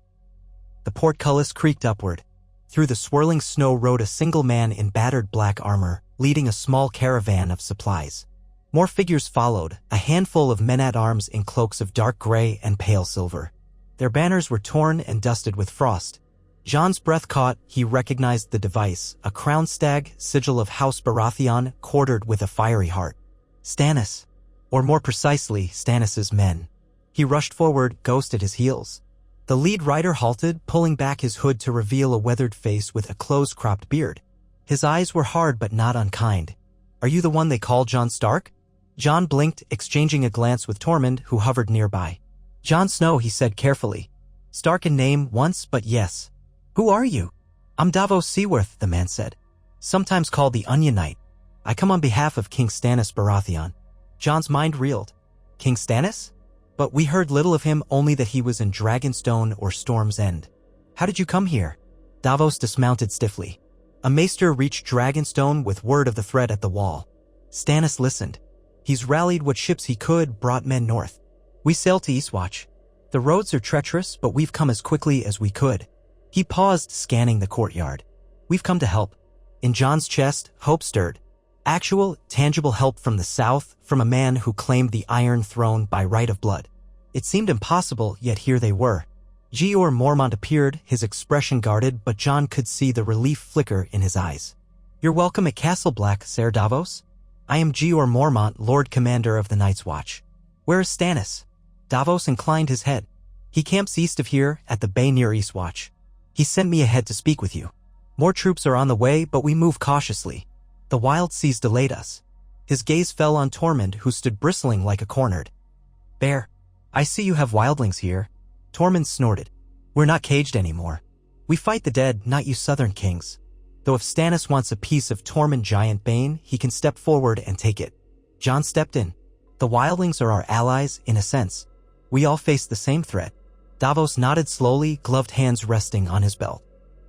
The portcullis creaked upward. Through the swirling snow rode a single man in battered black armor, leading a small caravan of supplies. More figures followed, a handful of men-at-arms in cloaks of dark gray and pale silver. Their banners were torn and dusted with frost. Jon's breath caught, he recognized the device, a crown stag, sigil of House Baratheon, quartered with a fiery heart. Stannis. Or more precisely, Stannis's men. He rushed forward, Ghost at his heels. The lead rider halted, pulling back his hood to reveal a weathered face with a close-cropped beard. His eyes were hard but not unkind. Are you the one they call Jon Stark? Jon blinked, exchanging a glance with Tormund, who hovered nearby. Jon Snow, he said carefully. Stark in name once, but yes. Who are you? I'm Davos Seaworth, the man said. Sometimes called the Onion Knight. I come on behalf of King Stannis Baratheon. Jon's mind reeled. King Stannis? But we heard little of him, only that he was in Dragonstone or Storm's End. How did you come here? Davos dismounted stiffly. A maester reached Dragonstone with word of the threat at the wall. Stannis listened. He's rallied what ships he could, brought men north. We sailed to Eastwatch. The roads are treacherous, but we've come as quickly as we could. He paused, scanning the courtyard. We've come to help. In Jon's chest, hope stirred. Actual, tangible help from the south, from a man who claimed the Iron Throne by right of blood. It seemed impossible, yet here they were. Jeor Mormont appeared, his expression guarded, but Jon could see the relief flicker in his eyes. You're welcome at Castle Black, Ser Davos. I am Jeor Mormont, Lord Commander of the Night's Watch. Where is Stannis? Davos inclined his head. He camps east of here, at the bay near Eastwatch. He sent me ahead to speak with you. More troops are on the way, but we move cautiously. The wild seas delayed us. His gaze fell on Tormund, who stood bristling like a cornered bear. I see you have wildlings here. Tormund snorted. We're not caged anymore. We fight the dead, not you southern kings. Though if Stannis wants a piece of Tormund Giant Bane, he can step forward and take it. Jon stepped in. The wildlings are our allies, in a sense. We all face the same threat. Davos nodded slowly, gloved hands resting on his belt.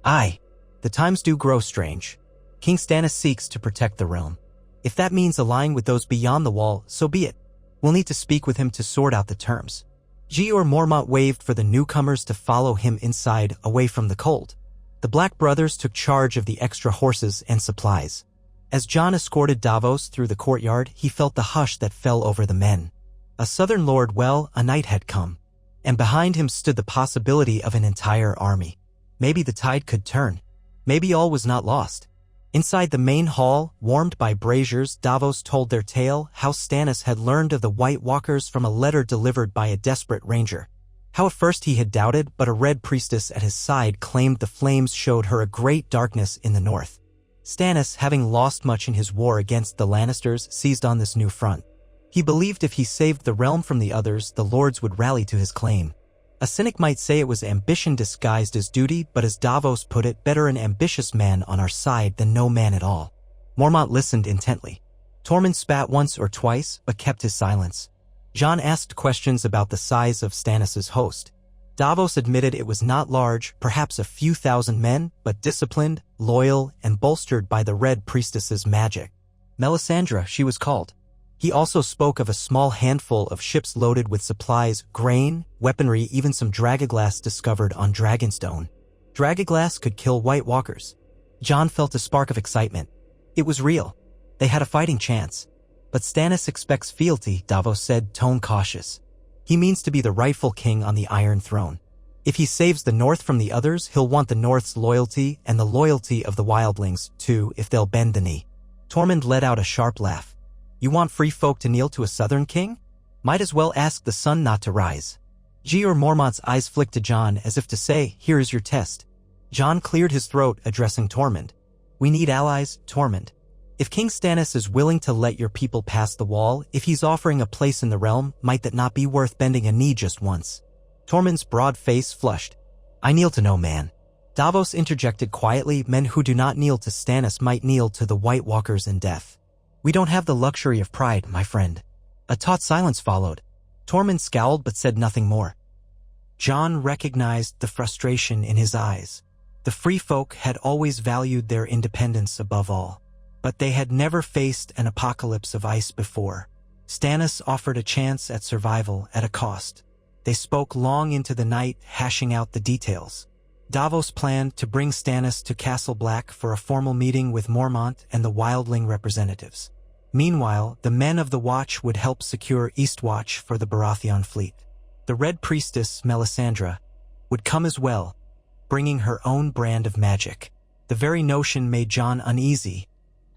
Aye. The times do grow strange. King Stannis seeks to protect the realm. If that means allying with those beyond the wall, so be it. We'll need to speak with him to sort out the terms. Jeor Mormont waved for the newcomers to follow him inside, away from the cold. The Black Brothers took charge of the extra horses and supplies. As Jon escorted Davos through the courtyard, he felt the hush that fell over the men. A southern lord, well, a night had come. And behind him stood the possibility of an entire army. Maybe the tide could turn. Maybe all was not lost. Inside the main hall, warmed by braziers, Davos told their tale, how Stannis had learned of the White Walkers from a letter delivered by a desperate ranger. How at first he had doubted, but a red priestess at his side claimed the flames showed her a great darkness in the north. Stannis, having lost much in his war against the Lannisters, seized on this new front. He believed if he saved the realm from the others, the lords would rally to his claim. A cynic might say it was ambition disguised as duty, but as Davos put it, better an ambitious man on our side than no man at all. Mormont listened intently. Tormund spat once or twice, but kept his silence. Jon asked questions about the size of Stannis's host. Davos admitted it was not large, perhaps a few thousand men, but disciplined, loyal, and bolstered by the Red Priestess's magic. Melisandre, she was called. He also spoke of a small handful of ships loaded with supplies, grain, weaponry, even some dragoglass discovered on Dragonstone. Dragoglass could kill White Walkers. Jon felt a spark of excitement. It was real. They had a fighting chance. But Stannis expects fealty, Davos said, tone cautious. He means to be the rightful king on the Iron Throne. If he saves the North from the others, he'll want the North's loyalty and the loyalty of the wildlings, too, if they'll bend the knee. Tormund let out a sharp laugh. You want free folk to kneel to a southern king? Might as well ask the sun not to rise. Jeor Mormont's eyes flicked to Jon as if to say, here is your test. Jon cleared his throat, addressing Tormund. We need allies, Tormund. If King Stannis is willing to let your people pass the wall, if he's offering a place in the realm, might that not be worth bending a knee just once? Tormund's broad face flushed. I kneel to no man. Davos interjected quietly, men who do not kneel to Stannis might kneel to the White Walkers in death. We don't have the luxury of pride, my friend. A taut silence followed. Tormund scowled but said nothing more. Jon recognized the frustration in his eyes. The free folk had always valued their independence above all. But they had never faced an apocalypse of ice before. Stannis offered a chance at survival at a cost. They spoke long into the night, hashing out the details. Davos planned to bring Stannis to Castle Black for a formal meeting with Mormont and the wildling representatives. Meanwhile, the men of the Watch would help secure Eastwatch for the Baratheon fleet. The Red Priestess, Melisandre, would come as well, bringing her own brand of magic. The very notion made Jon uneasy,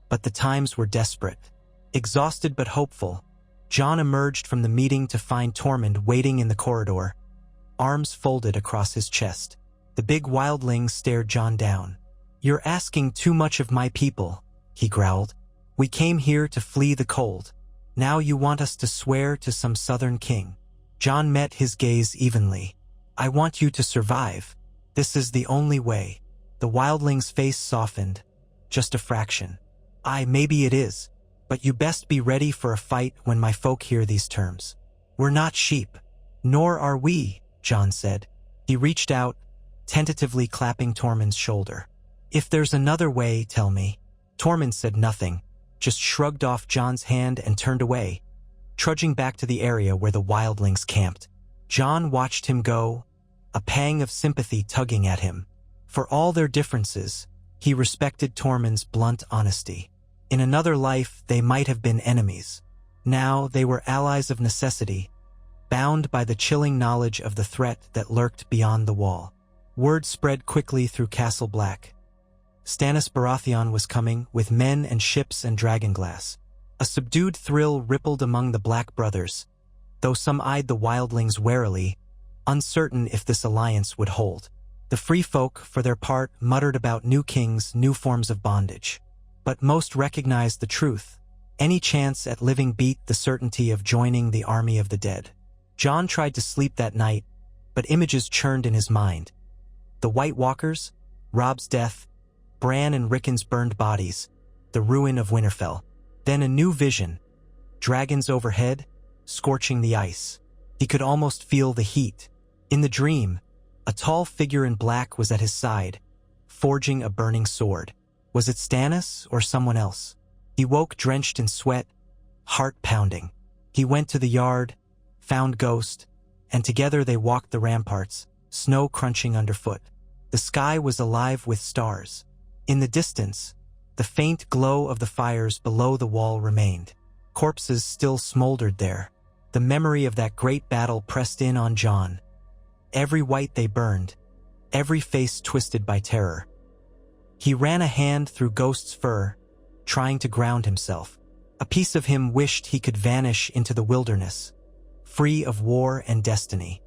but the times were desperate. Exhausted but hopeful, Jon emerged from the meeting to find Tormund waiting in the corridor, arms folded across his chest. The big wildling stared Jon down. You're asking too much of my people, he growled. We came here to flee the cold. Now you want us to swear to some southern king. Jon met his gaze evenly. I want you to survive. This is the only way. The wildling's face softened. Just a fraction. Maybe it is. But you best be ready for a fight when my folk hear these terms. We're not sheep. Nor are we, Jon said. He reached out, tentatively clapping Tormund's shoulder. If there's another way, tell me. Tormund said nothing, just shrugged off Jon's hand and turned away, trudging back to the area where the wildlings camped. Jon watched him go, a pang of sympathy tugging at him. For all their differences, he respected Tormund's blunt honesty. In another life, they might have been enemies. Now they were allies of necessity, bound by the chilling knowledge of the threat that lurked beyond the wall. Word spread quickly through Castle Black. Stannis Baratheon was coming, with men and ships and dragonglass. A subdued thrill rippled among the Black brothers, though some eyed the wildlings warily, uncertain if this alliance would hold. The free folk, for their part, muttered about new kings, new forms of bondage. But most recognized the truth. Any chance at living beat the certainty of joining the army of the dead. Jon tried to sleep that night, but images churned in his mind. The White Walkers, Robb's death, Bran and Rickon's burned bodies, the ruin of Winterfell. Then a new vision. Dragons overhead, scorching the ice. He could almost feel the heat. In the dream, a tall figure in black was at his side, forging a burning sword. Was it Stannis or someone else? He woke drenched in sweat, heart pounding. He went to the yard, found Ghost, and together they walked the ramparts, snow crunching underfoot. The sky was alive with stars. In the distance, the faint glow of the fires below the wall remained. Corpses still smoldered there. The memory of that great battle pressed in on Jon. Every white they burned, every face twisted by terror. He ran a hand through Ghost's fur, trying to ground himself. A piece of him wished he could vanish into the wilderness, free of war and destiny.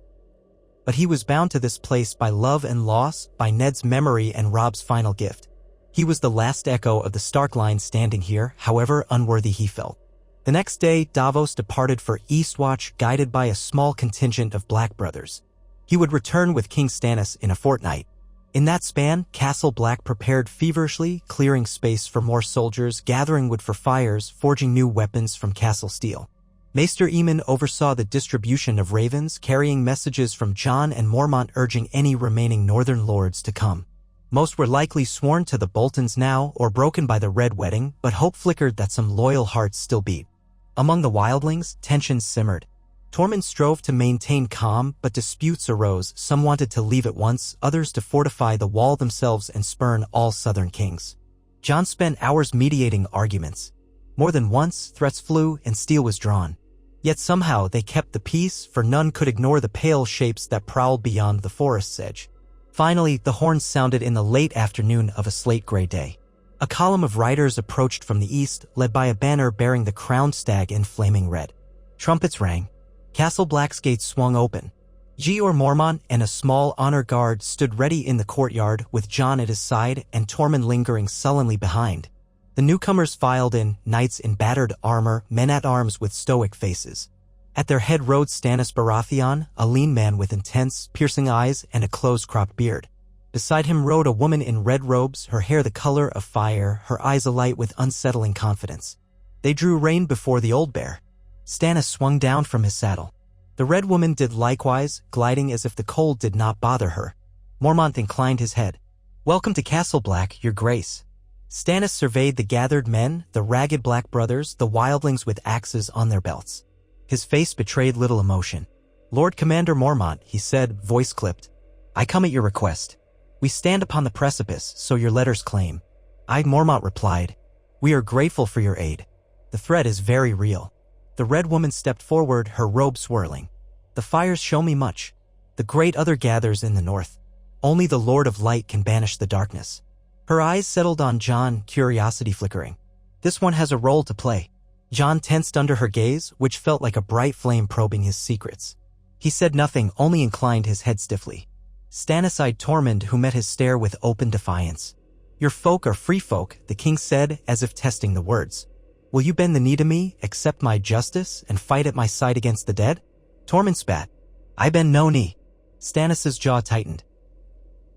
But he was bound to this place by love and loss, by Ned's memory and Robb's final gift. He was the last echo of the Stark line standing here, however unworthy he felt. The next day, Davos departed for Eastwatch, guided by a small contingent of Black brothers. He would return with King Stannis in a fortnight. In that span, Castle Black prepared feverishly, clearing space for more soldiers, gathering wood for fires, forging new weapons from castle steel. Maester Aemon oversaw the distribution of ravens, carrying messages from Jon and Mormont urging any remaining northern lords to come. Most were likely sworn to the Boltons now or broken by the Red Wedding, but hope flickered that some loyal hearts still beat. Among the wildlings, tensions simmered. Tormund strove to maintain calm, but disputes arose. Some wanted to leave at once, others to fortify the wall themselves and spurn all southern kings. Jon spent hours mediating arguments. More than once, threats flew and steel was drawn. Yet somehow they kept the peace, for none could ignore the pale shapes that prowled beyond the forest's edge. Finally, the horns sounded in the late afternoon of a slate-gray day. A column of riders approached from the east, led by a banner bearing the crowned stag in flaming red. Trumpets rang. Castle Black's gates swung open. Jeor Mormont and a small honor guard stood ready in the courtyard, with Jon at his side and Tormund lingering sullenly behind. The newcomers filed in, knights in battered armor, men-at-arms with stoic faces. At their head rode Stannis Baratheon, a lean man with intense, piercing eyes and a close-cropped beard. Beside him rode a woman in red robes, her hair the color of fire, her eyes alight with unsettling confidence. They drew rein before the old bear. Stannis swung down from his saddle. The red woman did likewise, gliding as if the cold did not bother her. Mormont inclined his head. "Welcome to Castle Black, your grace." Stannis surveyed the gathered men, the ragged black brothers, the wildlings with axes on their belts. His face betrayed little emotion. "Lord Commander Mormont," he said, voice clipped, "I come at your request. We stand upon the precipice, so your letters claim." Mormont replied, "We are grateful for your aid. The threat is very real." The red woman stepped forward, her robe swirling. "The fires show me much. The great other gathers in the north. Only the Lord of Light can banish the darkness." Her eyes settled on Jon, curiosity flickering. "This one has a role to play." Jon tensed under her gaze, which felt like a bright flame probing his secrets. He said nothing, only inclined his head stiffly. Stannis eyed Tormund, who met his stare with open defiance. "Your folk are free folk," the king said, as if testing the words. "Will you bend the knee to me, accept my justice, and fight at my side against the dead?" Tormund spat. "I bend no knee." Stannis' jaw tightened.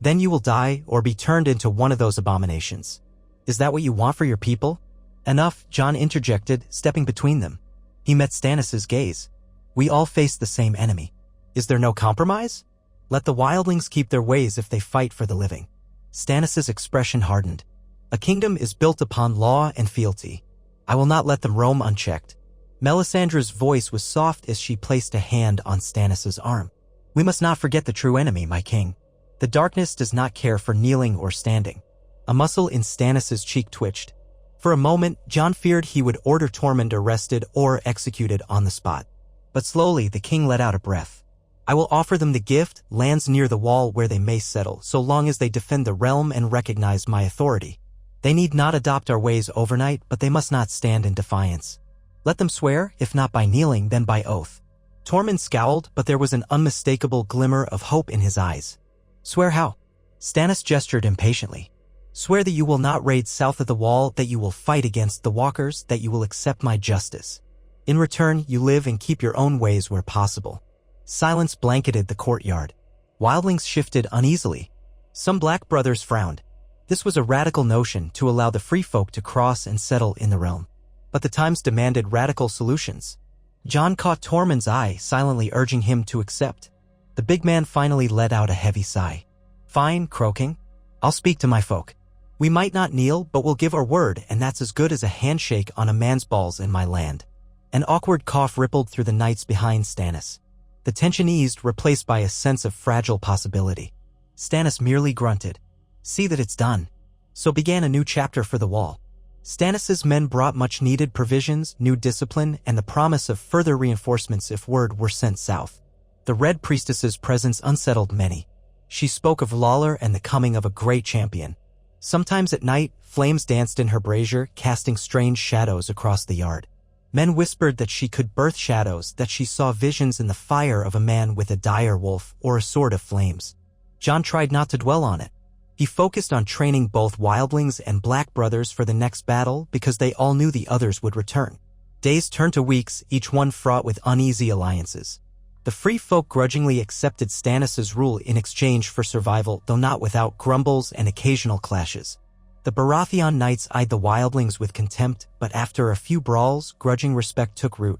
"Then you will die or be turned into one of those abominations. Is that what you want for your people?" "Enough," Jon interjected, stepping between them. He met Stannis' gaze. "We all face the same enemy. Is there no compromise? Let the wildlings keep their ways if they fight for the living." Stannis' expression hardened. "A kingdom is built upon law and fealty. I will not let them roam unchecked." Melisandre's voice was soft as she placed a hand on Stannis' arm. "We must not forget the true enemy, my king. The darkness does not care for kneeling or standing." A muscle in Stannis' cheek twitched. For a moment, Jon feared he would order Tormund arrested or executed on the spot. But slowly the king let out a breath. "I will offer them the gift, lands near the wall where they may settle, so long as they defend the realm and recognize my authority. They need not adopt our ways overnight, but they must not stand in defiance. Let them swear, if not by kneeling, then by oath." Tormund scowled, but there was an unmistakable glimmer of hope in his eyes. "Swear how?" Stannis gestured impatiently. "Swear that you will not raid south of the wall, that you will fight against the walkers, that you will accept my justice. In return, you live and keep your own ways where possible." Silence blanketed the courtyard. Wildlings shifted uneasily. Some black brothers frowned. This was a radical notion, to allow the free folk to cross and settle in the realm. But the times demanded radical solutions. Jon caught Tormund's eye, silently urging him to accept. The big man finally let out a heavy sigh. "Fine, croaking. I'll speak to my folk. We might not kneel, but we'll give our word, and that's as good as a handshake on a man's balls in my land." An awkward cough rippled through the knights behind Stannis. The tension eased, replaced by a sense of fragile possibility. Stannis merely grunted. "See that it's done." So began a new chapter for the wall. Stannis' men brought much-needed provisions, new discipline, and the promise of further reinforcements if word were sent south. The Red Priestess's presence unsettled many. She spoke of Lawler and the coming of a great champion. Sometimes at night, flames danced in her brazier, casting strange shadows across the yard. Men whispered that she could birth shadows, that she saw visions in the fire of a man with a dire wolf or a sword of flames. Jon tried not to dwell on it. He focused on training both wildlings and black brothers for the next battle because they all knew the others would return. Days turned to weeks, each one fraught with uneasy alliances. The free folk grudgingly accepted Stannis' rule in exchange for survival, though not without grumbles and occasional clashes. The Baratheon knights eyed the wildlings with contempt, but after a few brawls, grudging respect took root.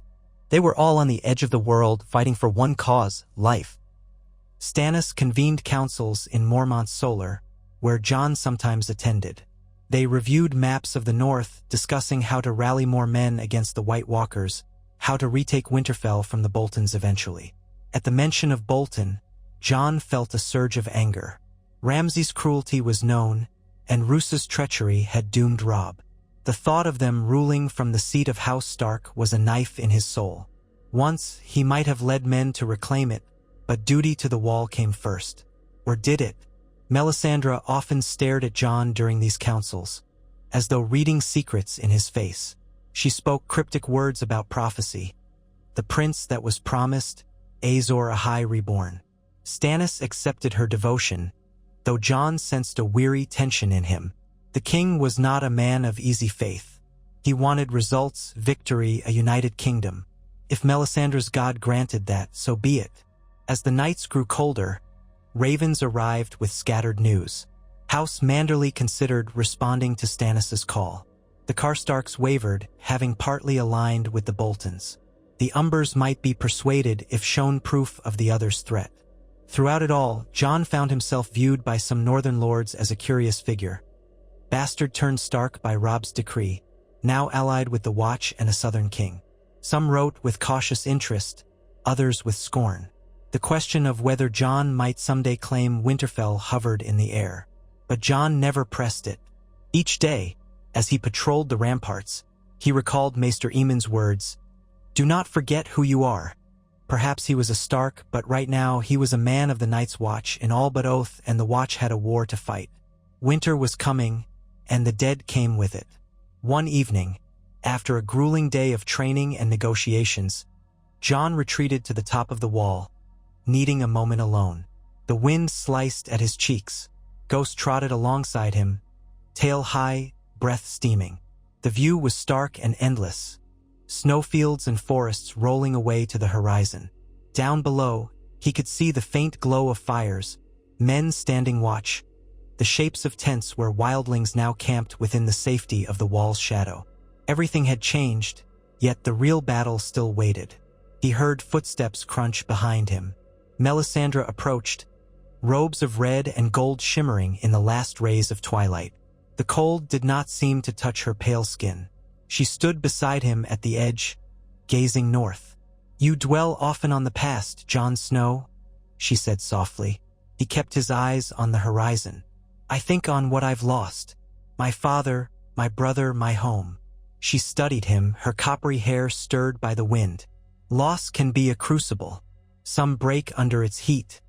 They were all on the edge of the world, fighting for one cause, life. Stannis convened councils in Mormont Solar, where Jon sometimes attended. They reviewed maps of the north, discussing how to rally more men against the White Walkers, how to retake Winterfell from the Boltons eventually. At the mention of Bolton, Jon felt a surge of anger. Ramsay's cruelty was known, and Roose's treachery had doomed Robb. The thought of them ruling from the seat of House Stark was a knife in his soul. Once, he might have led men to reclaim it, but duty to the wall came first. Or did it? Melisandre often stared at Jon during these councils, as though reading secrets in his face. She spoke cryptic words about prophecy. The prince that was promised, Azor Ahai reborn. Stannis accepted her devotion, though Jon sensed a weary tension in him. The king was not a man of easy faith. He wanted results, victory, a united kingdom. If Melisandre's god granted that, so be it. As the nights grew colder, ravens arrived with scattered news. House Manderly considered responding to Stannis's call. The Karstarks wavered, having partly aligned with the Boltons. The Umbers might be persuaded if shown proof of the other's threat. Throughout it all, Jon found himself viewed by some northern lords as a curious figure. Bastard turned Stark by Robb's decree, now allied with the Watch and a southern king. Some wrote with cautious interest, others with scorn. The question of whether Jon might someday claim Winterfell hovered in the air. But Jon never pressed it. Each day, as he patrolled the ramparts, he recalled Maester Aemon's words, "Do not forget who you are." Perhaps he was a Stark, but right now he was a man of the Night's Watch in all but oath, and the Watch had a war to fight. Winter was coming, and the dead came with it. One evening, after a grueling day of training and negotiations, Jon retreated to the top of the wall, needing a moment alone. The wind sliced at his cheeks. Ghost trotted alongside him, tail high, breath steaming. The view was stark and endless. Snowfields and forests rolling away to the horizon. Down below, he could see the faint glow of fires, men standing watch, the shapes of tents where wildlings now camped within the safety of the wall's shadow. Everything had changed, yet the real battle still waited. He heard footsteps crunch behind him. Melisandre approached, robes of red and gold shimmering in the last rays of twilight. The cold did not seem to touch her pale skin. She stood beside him at the edge, gazing north. "You dwell often on the past, Jon Snow," she said softly. He kept his eyes on the horizon. "I think on what I've lost. My father, my brother, my home." She studied him, her coppery hair stirred by the wind. Loss can be a crucible. Some break under its heat.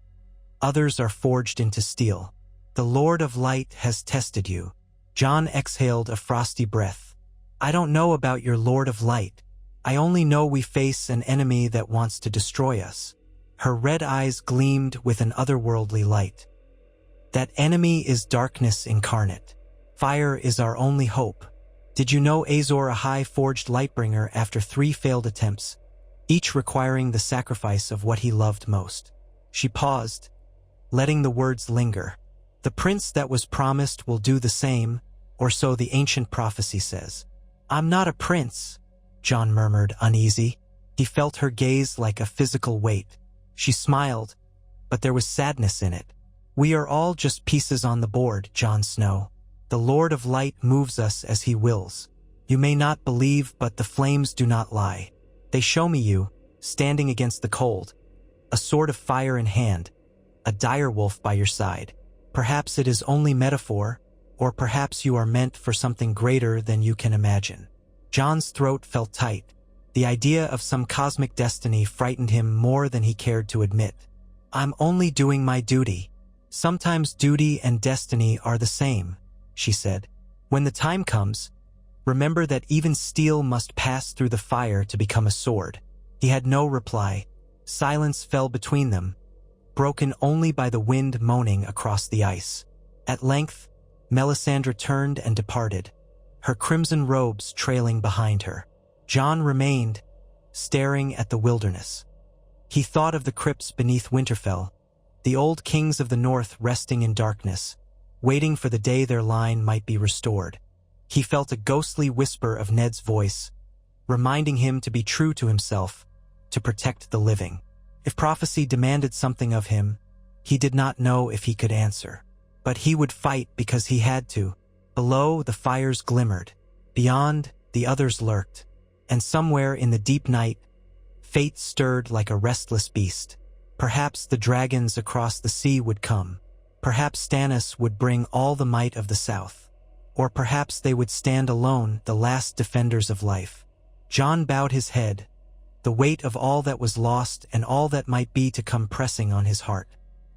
Others are forged into steel. The Lord of Light has tested you. Jon exhaled a frosty breath. "I don't know about your Lord of Light. I only know we face an enemy that wants to destroy us." Her red eyes gleamed with an otherworldly light. "That enemy is darkness incarnate. Fire is our only hope. Did you know Azor Ahai forged Lightbringer after 3 failed attempts, each requiring the sacrifice of what he loved most?" She paused, letting the words linger. "The prince that was promised will do the same, or so the ancient prophecy says." "I'm not a prince," Jon murmured, uneasy. He felt her gaze like a physical weight. She smiled, but there was sadness in it. "We are all just pieces on the board, Jon Snow. The Lord of Light moves us as he wills. You may not believe, but the flames do not lie. They show me you, standing against the cold, a sword of fire in hand, a direwolf by your side. Perhaps it is only metaphor, or perhaps you are meant for something greater than you can imagine." Jon's throat felt tight. The idea of some cosmic destiny frightened him more than he cared to admit. "I'm only doing my duty." "Sometimes duty and destiny are the same," she said. "When the time comes, remember that even steel must pass through the fire to become a sword." He had no reply. Silence fell between them, broken only by the wind moaning across the ice. At length, Melisandre turned and departed, her crimson robes trailing behind her. Jon remained, staring at the wilderness. He thought of the crypts beneath Winterfell, the old kings of the north resting in darkness, waiting for the day their line might be restored. He felt a ghostly whisper of Ned's voice, reminding him to be true to himself, to protect the living. If prophecy demanded something of him, he did not know if he could answer. But he would fight because he had to. Below, the fires glimmered. Beyond, the others lurked. And somewhere in the deep night, fate stirred like a restless beast. Perhaps the dragons across the sea would come. Perhaps Stannis would bring all the might of the south. Or perhaps they would stand alone, the last defenders of life. Jon bowed his head, the weight of all that was lost and all that might be to come pressing on his heart.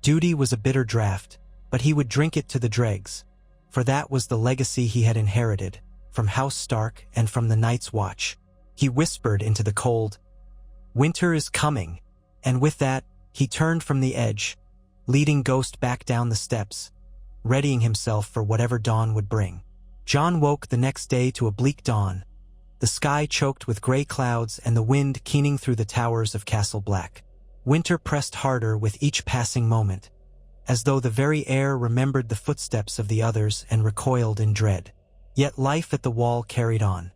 Duty was a bitter draught, but he would drink it to the dregs, for that was the legacy he had inherited, from House Stark and from the Night's Watch. He whispered into the cold, "Winter is coming," and with that, he turned from the edge, leading Ghost back down the steps, readying himself for whatever dawn would bring. Jon woke the next day to a bleak dawn, the sky choked with gray clouds and the wind keening through the towers of Castle Black. Winter pressed harder with each passing moment, as though the very air remembered the footsteps of the others and recoiled in dread. Yet life at the wall carried on.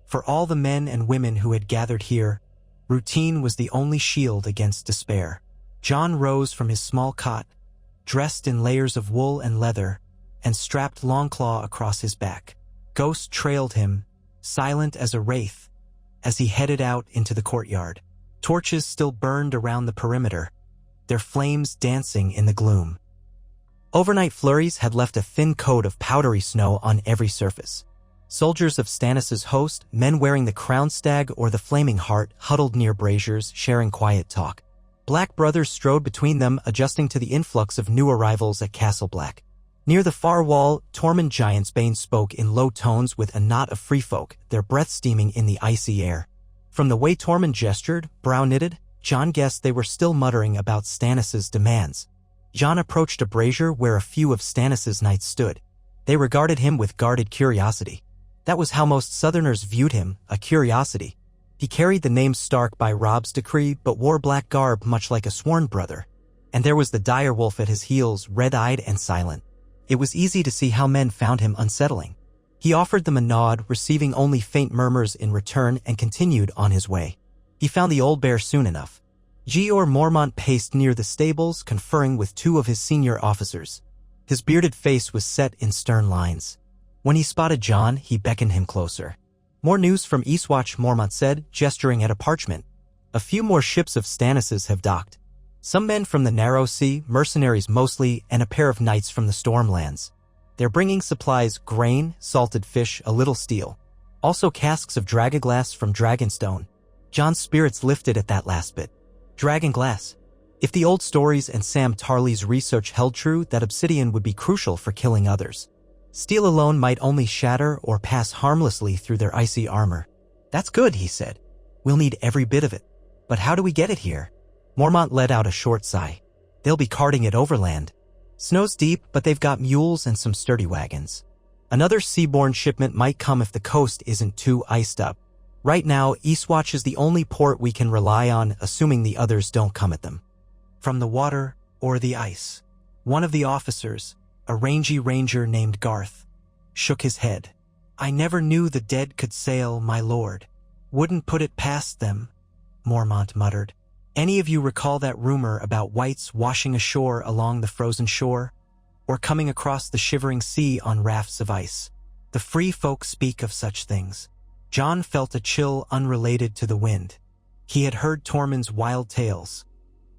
For all the men and women who had gathered here, routine was the only shield against despair. Jon rose from his small cot, dressed in layers of wool and leather, and strapped Longclaw across his back. Ghost trailed him, silent as a wraith, as he headed out into the courtyard. Torches still burned around the perimeter, their flames dancing in the gloom. Overnight flurries had left a thin coat of powdery snow on every surface. Soldiers of Stannis' host, men wearing the crown stag or the flaming heart, huddled near braziers, sharing quiet talk. Black brothers strode between them, adjusting to the influx of new arrivals at Castle Black. Near the far wall, Tormund Giantsbane spoke in low tones with a knot of free folk, their breath steaming in the icy air. From the way Tormund gestured, brow-knitted, Jon guessed they were still muttering about Stannis' demands. Jon approached a brazier where a few of Stannis' knights stood. They regarded him with guarded curiosity. That was how most Southerners viewed him, a curiosity. He carried the name Stark by Robb's decree, but wore black garb much like a sworn brother. And there was the direwolf at his heels, red-eyed and silent. It was easy to see how men found him unsettling. He offered them a nod, receiving only faint murmurs in return, and continued on his way. He found the old bear soon enough. Jeor Mormont paced near the stables, conferring with two of his senior officers. His bearded face was set in stern lines. When he spotted Jon, he beckoned him closer. "More news from Eastwatch," Mormont said, gesturing at a parchment. "A few more ships of Stannis' have docked. Some men from the Narrow Sea, mercenaries mostly, and a pair of knights from the Stormlands. They're bringing supplies, grain, salted fish, a little steel. Also casks of dragonglass from Dragonstone." Jon's spirits lifted at that last bit. Dragonglass. If the old stories and Sam Tarly's research held true, that obsidian would be crucial for killing others. Steel alone might only shatter or pass harmlessly through their icy armor. "That's good," he said. "We'll need every bit of it. But how do we get it here?" Mormont let out a short sigh. "They'll be carting it overland. Snow's deep, but they've got mules and some sturdy wagons. Another seaborne shipment might come if the coast isn't too iced up. Right now, Eastwatch is the only port we can rely on, assuming the others don't come at them. From the water or the ice." One of the officers, a rangy ranger named Garth, shook his head. "I never knew the dead could sail, my lord. Wouldn't put it past them," Mormont muttered. "Any of you recall that rumor about whites washing ashore along the frozen shore, or coming across the shivering sea on rafts of ice? The free folk speak of such things." Jon felt a chill unrelated to the wind. He had heard Tormund's wild tales.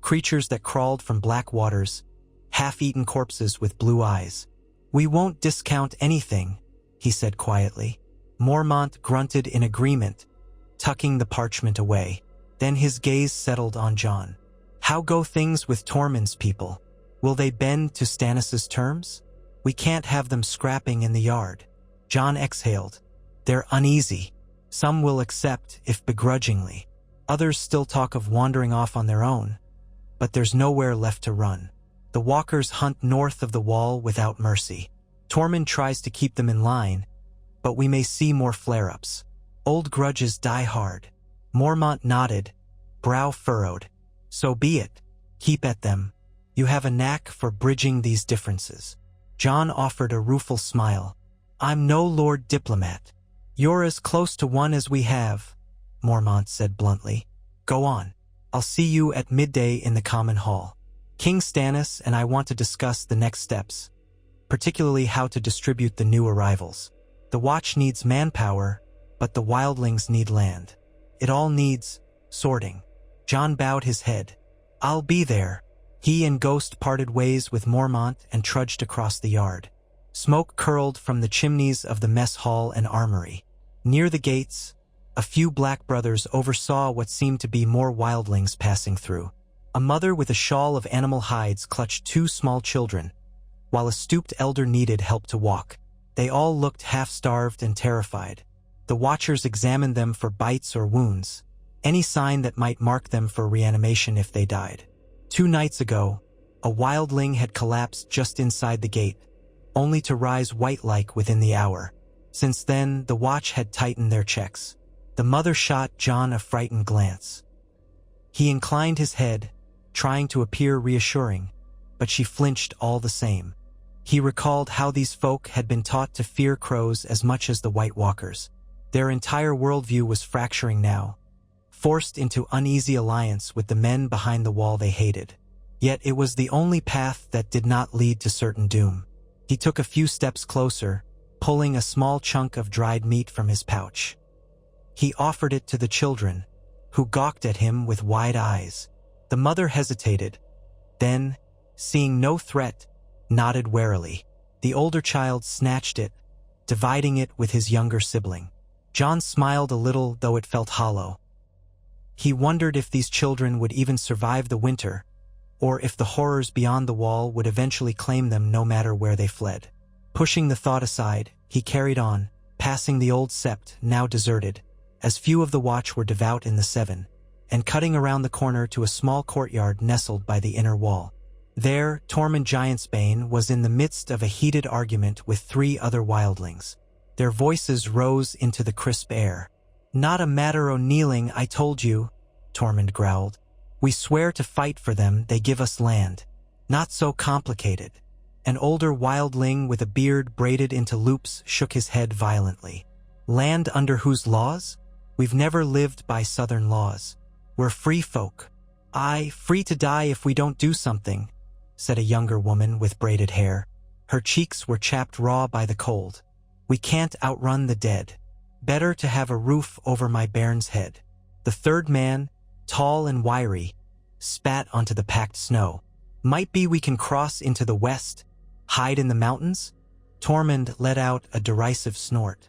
Creatures that crawled from black waters, half-eaten corpses with blue eyes. "We won't discount anything," he said quietly. Mormont grunted in agreement, tucking the parchment away. Then his gaze settled on Jon. "How go things with Tormund's people? Will they bend to Stannis' terms? We can't have them scrapping in the yard." Jon exhaled. "They're uneasy. Some will accept, if begrudgingly. Others still talk of wandering off on their own. But there's nowhere left to run. The walkers hunt north of the wall without mercy. Tormund tries to keep them in line, but we may see more flare-ups. Old grudges die hard." Mormont nodded, brow furrowed. "So be it. Keep at them. You have a knack for bridging these differences." Jon offered a rueful smile. "I'm no Lord Diplomat. You're as close to one as we have," Mormont said bluntly. "Go on. I'll see you at midday in the Common Hall. King Stannis and I want to discuss the next steps, particularly how to distribute the new arrivals. The Watch needs manpower, but the wildlings need land. It all needs sorting." Jon bowed his head. "I'll be there." He and Ghost parted ways with Mormont and trudged across the yard. Smoke curled from the chimneys of the mess hall and armory. Near the gates, A few black brothers oversaw what seemed to be more wildlings passing through. A mother with a shawl of animal hides clutched two small children, while a stooped elder needed help to walk. They all looked half-starved and terrified. The watchers examined them for bites or wounds, any sign that might mark them for reanimation if they died. 2 nights ago, a wildling had collapsed just inside the gate, only to rise white-like within the hour. Since then, the watch had tightened their checks. The mother shot John a frightened glance. He inclined his head, trying to appear reassuring, but she flinched all the same. He recalled how these folk had been taught to fear crows as much as the White Walkers. Their entire worldview was fracturing now, forced into uneasy alliance with the men behind the wall they hated. Yet it was the only path that did not lead to certain doom. He took a few steps closer, pulling a small chunk of dried meat from his pouch. He offered it to the children, who gawked at him with wide eyes. The mother hesitated, then, seeing no threat, nodded warily. The older child snatched it, dividing it with his younger sibling. John smiled a little, though it felt hollow. He wondered if these children would even survive the winter, or if the horrors beyond the wall would eventually claim them no matter where they fled. Pushing the thought aside, he carried on, passing the old sept, now deserted, as few of the watch were devout in the 7, and cutting around the corner to a small courtyard nestled by the inner wall. There, Tormund Giantsbane was in the midst of a heated argument with 3 other wildlings. Their voices rose into the crisp air. "Not a matter o' kneeling, I told you," Tormund growled. "We swear to fight for them, they give us land. Not so complicated." An older wildling with a beard braided into loops shook his head violently. "Land under whose laws? We've never lived by southern laws. We're free folk." "Aye, free to die if we don't do something," said a younger woman with braided hair. Her cheeks were chapped raw by the cold. "We can't outrun the dead. Better to have a roof over my bairn's head." The third man, tall and wiry, spat onto the packed snow. "Might be we can cross into the west, hide in the mountains?" Tormund let out a derisive snort.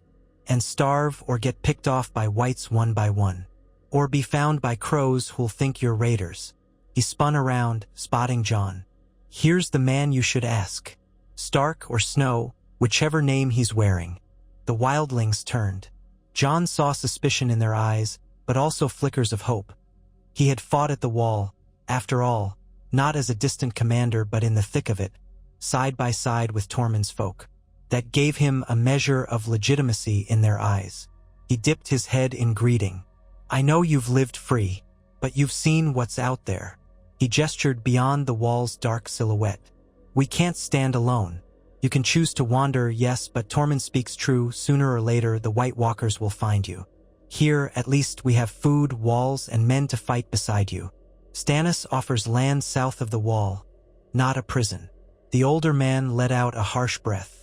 "And starve or get picked off by whites one by one. Or be found by crows who'll think you're raiders." He spun around, spotting John. "Here's the man you should ask. Stark or Snow, whichever name he's wearing." The wildlings turned. John saw suspicion in their eyes, but also flickers of hope. He had fought at the wall, after all, not as a distant commander but in the thick of it, side by side with Tormund's folk. That gave him a measure of legitimacy in their eyes. He dipped his head in greeting. "I know you've lived free, but you've seen what's out there." He gestured beyond the wall's dark silhouette. "We can't stand alone. You can choose to wander, yes, but Tormund speaks true. Sooner or later, the White Walkers will find you. Here, at least, we have food, walls, and men to fight beside you. Stannis offers land south of the wall, not a prison." The older man let out a harsh breath.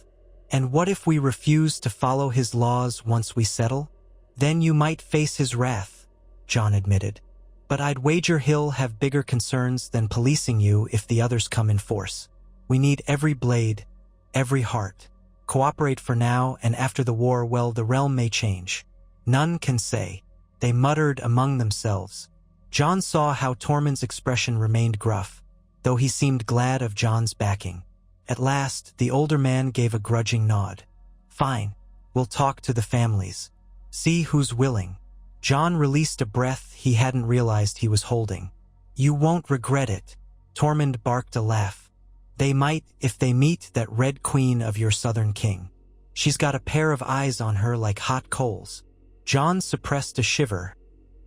"And what if we refuse to follow his laws once we settle?" "Then you might face his wrath," John admitted. "But I'd wager he'll have bigger concerns than policing you if the others come in force. We need every blade, every heart. Cooperate for now, and after the war, well, the realm may change. None can say." They muttered among themselves. John saw how Tormund's expression remained gruff, though he seemed glad of John's backing. At last, the older man gave a grudging nod. "Fine, we'll talk to the families. See who's willing." John released a breath he hadn't realized he was holding. "You won't regret it." Tormund barked a laugh. "They might if they meet that Red Queen of your southern king. She's got a pair of eyes on her like hot coals." John suppressed a shiver,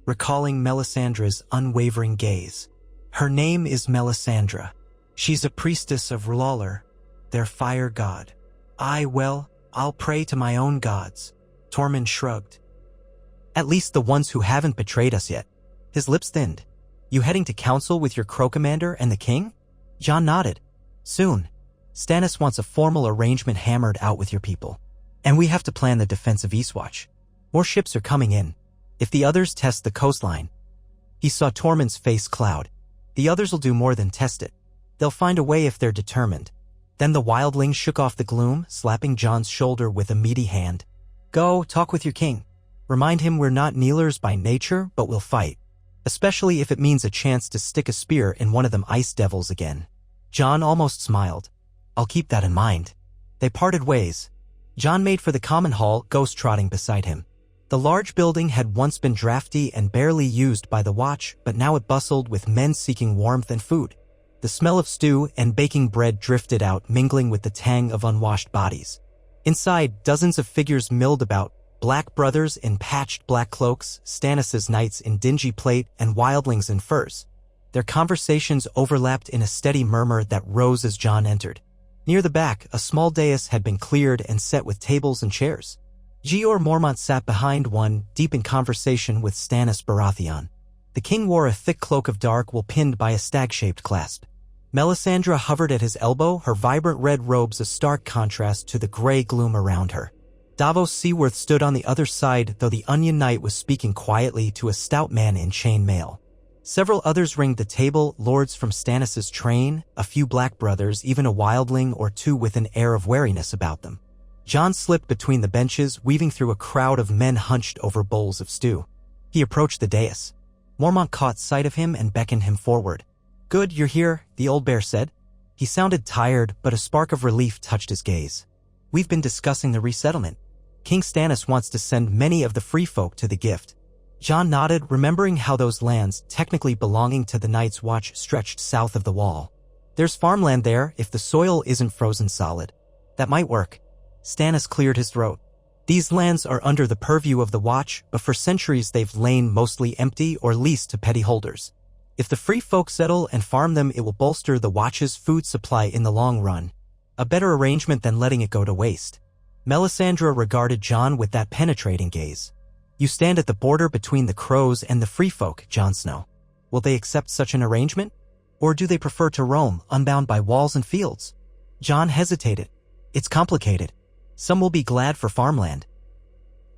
recalling Melisandre's unwavering gaze. "Her name is Melisandre. She's a priestess of R'hllor, their fire god." "Aye, well, I'll pray to my own gods." Tormund shrugged. "At least the ones who haven't betrayed us yet." His lips thinned. "You heading to council with your crow commander and the king?" John nodded. "Soon. Stannis wants a formal arrangement hammered out with your people. And we have to plan the defense of Eastwatch. More ships are coming in. If the others test the coastline." He saw Tormund's face cloud. "The others will do more than test it. They'll find a way if they're determined." Then the wildling shook off the gloom, slapping John's shoulder with a meaty hand. "Go, talk with your king. Remind him we're not kneelers by nature, but we'll fight. Especially if it means a chance to stick a spear in one of them ice devils again. Jon almost smiled. I'll keep that in mind. They parted ways. Jon made for the common hall, Ghost trotting beside him. The large building had once been drafty and barely used by the watch, but now it bustled with men seeking warmth and food. The smell of stew and baking bread drifted out, mingling with the tang of unwashed bodies. Inside, dozens of figures milled about, black brothers in patched black cloaks, Stannis' knights in dingy plate, and wildlings in furs. Their conversations overlapped in a steady murmur that rose as Jon entered. Near the back, a small dais had been cleared and set with tables and chairs. Jeor Mormont sat behind one, deep in conversation with Stannis Baratheon. The king wore a thick cloak of dark wool pinned by a stag-shaped clasp. Melisandre hovered at his elbow, her vibrant red robes a stark contrast to the gray gloom around her. Davos Seaworth stood on the other side, though the Onion Knight was speaking quietly to a stout man in chainmail. Several others ringed the table, lords from Stannis' train, a few black brothers, even a wildling or two with an air of wariness about them. Jon slipped between the benches, weaving through a crowd of men hunched over bowls of stew. He approached the dais. Mormont caught sight of him and beckoned him forward. "Good, you're here," the old bear said. He sounded tired, but a spark of relief touched his gaze. "We've been discussing the resettlement. King Stannis wants to send many of the free folk to the Gift." Jon nodded, remembering how those lands, technically belonging to the Night's Watch, stretched south of the wall. "There's farmland there if the soil isn't frozen solid. That might work." Stannis cleared his throat. "These lands are under the purview of the Watch, but for centuries they've lain mostly empty or leased to petty holders. If the free folk settle and farm them, it will bolster the Watch's food supply in the long run. A better arrangement than letting it go to waste." Melisandre regarded Jon with that penetrating gaze. "You stand at the border between the Crows and the free folk, Jon Snow. Will they accept such an arrangement? Or do they prefer to roam, unbound by walls and fields?" Jon hesitated. "It's complicated. Some will be glad for farmland.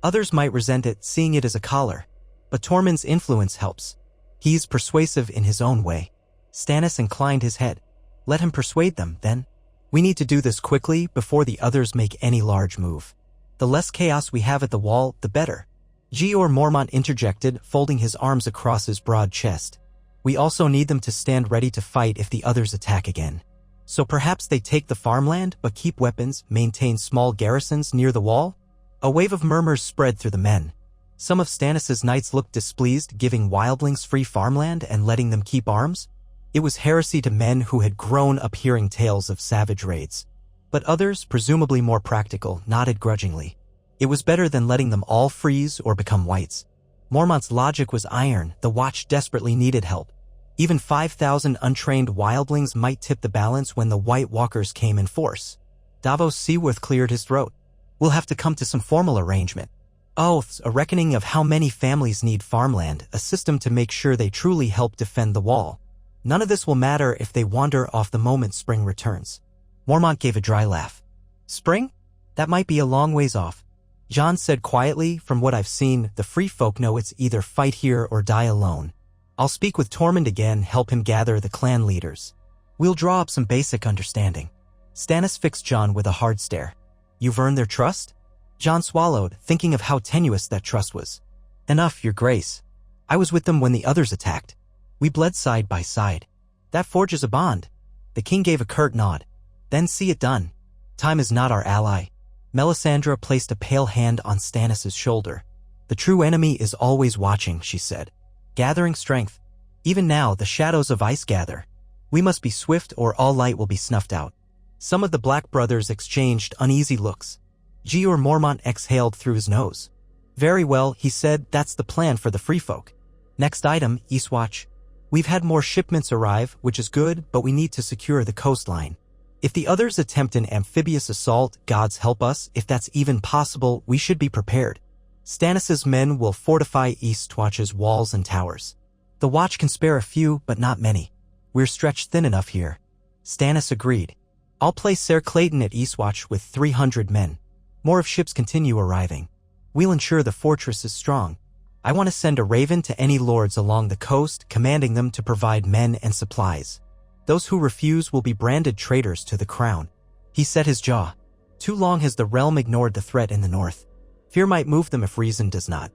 Others might resent it, seeing it as a collar. But Tormund's influence helps. He's persuasive in his own way." Stannis inclined his head. "Let him persuade them, then. We need to do this quickly before the others make any large move. The less chaos we have at the wall, the better." Jeor Mormont interjected, folding his arms across his broad chest. "We also need them to stand ready to fight if the others attack again. So perhaps they take the farmland but keep weapons, maintain small garrisons near the wall?" A wave of murmurs spread through the men. Some of Stannis' knights looked displeased, giving wildlings free farmland and letting them keep arms. It was heresy to men who had grown up hearing tales of savage raids. But others, presumably more practical, nodded grudgingly. It was better than letting them all freeze or become whites. Mormont's logic was iron. The Watch desperately needed help. Even 5,000 untrained wildlings might tip the balance when the White Walkers came in force. Davos Seaworth cleared his throat. "We'll have to come to some formal arrangement. Oaths, a reckoning of how many families need farmland, a system to make sure they truly help defend the wall. None of this will matter if they wander off the moment spring returns." Mormont gave a dry laugh. "Spring? That might be a long ways off." Jon said quietly, "From what I've seen, the free folk know it's either fight here or die alone. I'll speak with Tormund again, help him gather the clan leaders. We'll draw up some basic understanding." Stannis fixed Jon with a hard stare. "You've earned their trust?" Jon swallowed, thinking of how tenuous that trust was. "Enough, Your Grace. I was with them when the others attacked. We bled side by side. That forges a bond." The king gave a curt nod. "Then see it done. Time is not our ally." Melisandre placed a pale hand on Stannis' shoulder. "The true enemy is always watching," she said. "Gathering strength. Even now, the shadows of ice gather. We must be swift or all light will be snuffed out." Some of the Black brothers exchanged uneasy looks. Jeor Mormont exhaled through his nose. "Very well," he said, "that's the plan for the free folk. Next item, Eastwatch. We've had more shipments arrive, which is good, but we need to secure the coastline. If the others attempt an amphibious assault, gods help us, if that's even possible, we should be prepared. Stannis' men will fortify Eastwatch's walls and towers. The Watch can spare a few, but not many. We're stretched thin enough here." Stannis agreed. "I'll place Ser Clayton at Eastwatch with 300 men. More if ships continue arriving. We'll ensure the fortress is strong. I want to send a raven to any lords along the coast, commanding them to provide men and supplies. Those who refuse will be branded traitors to the crown." He set his jaw. Too long has the realm ignored the threat in the north. Fear might move them if reason does not.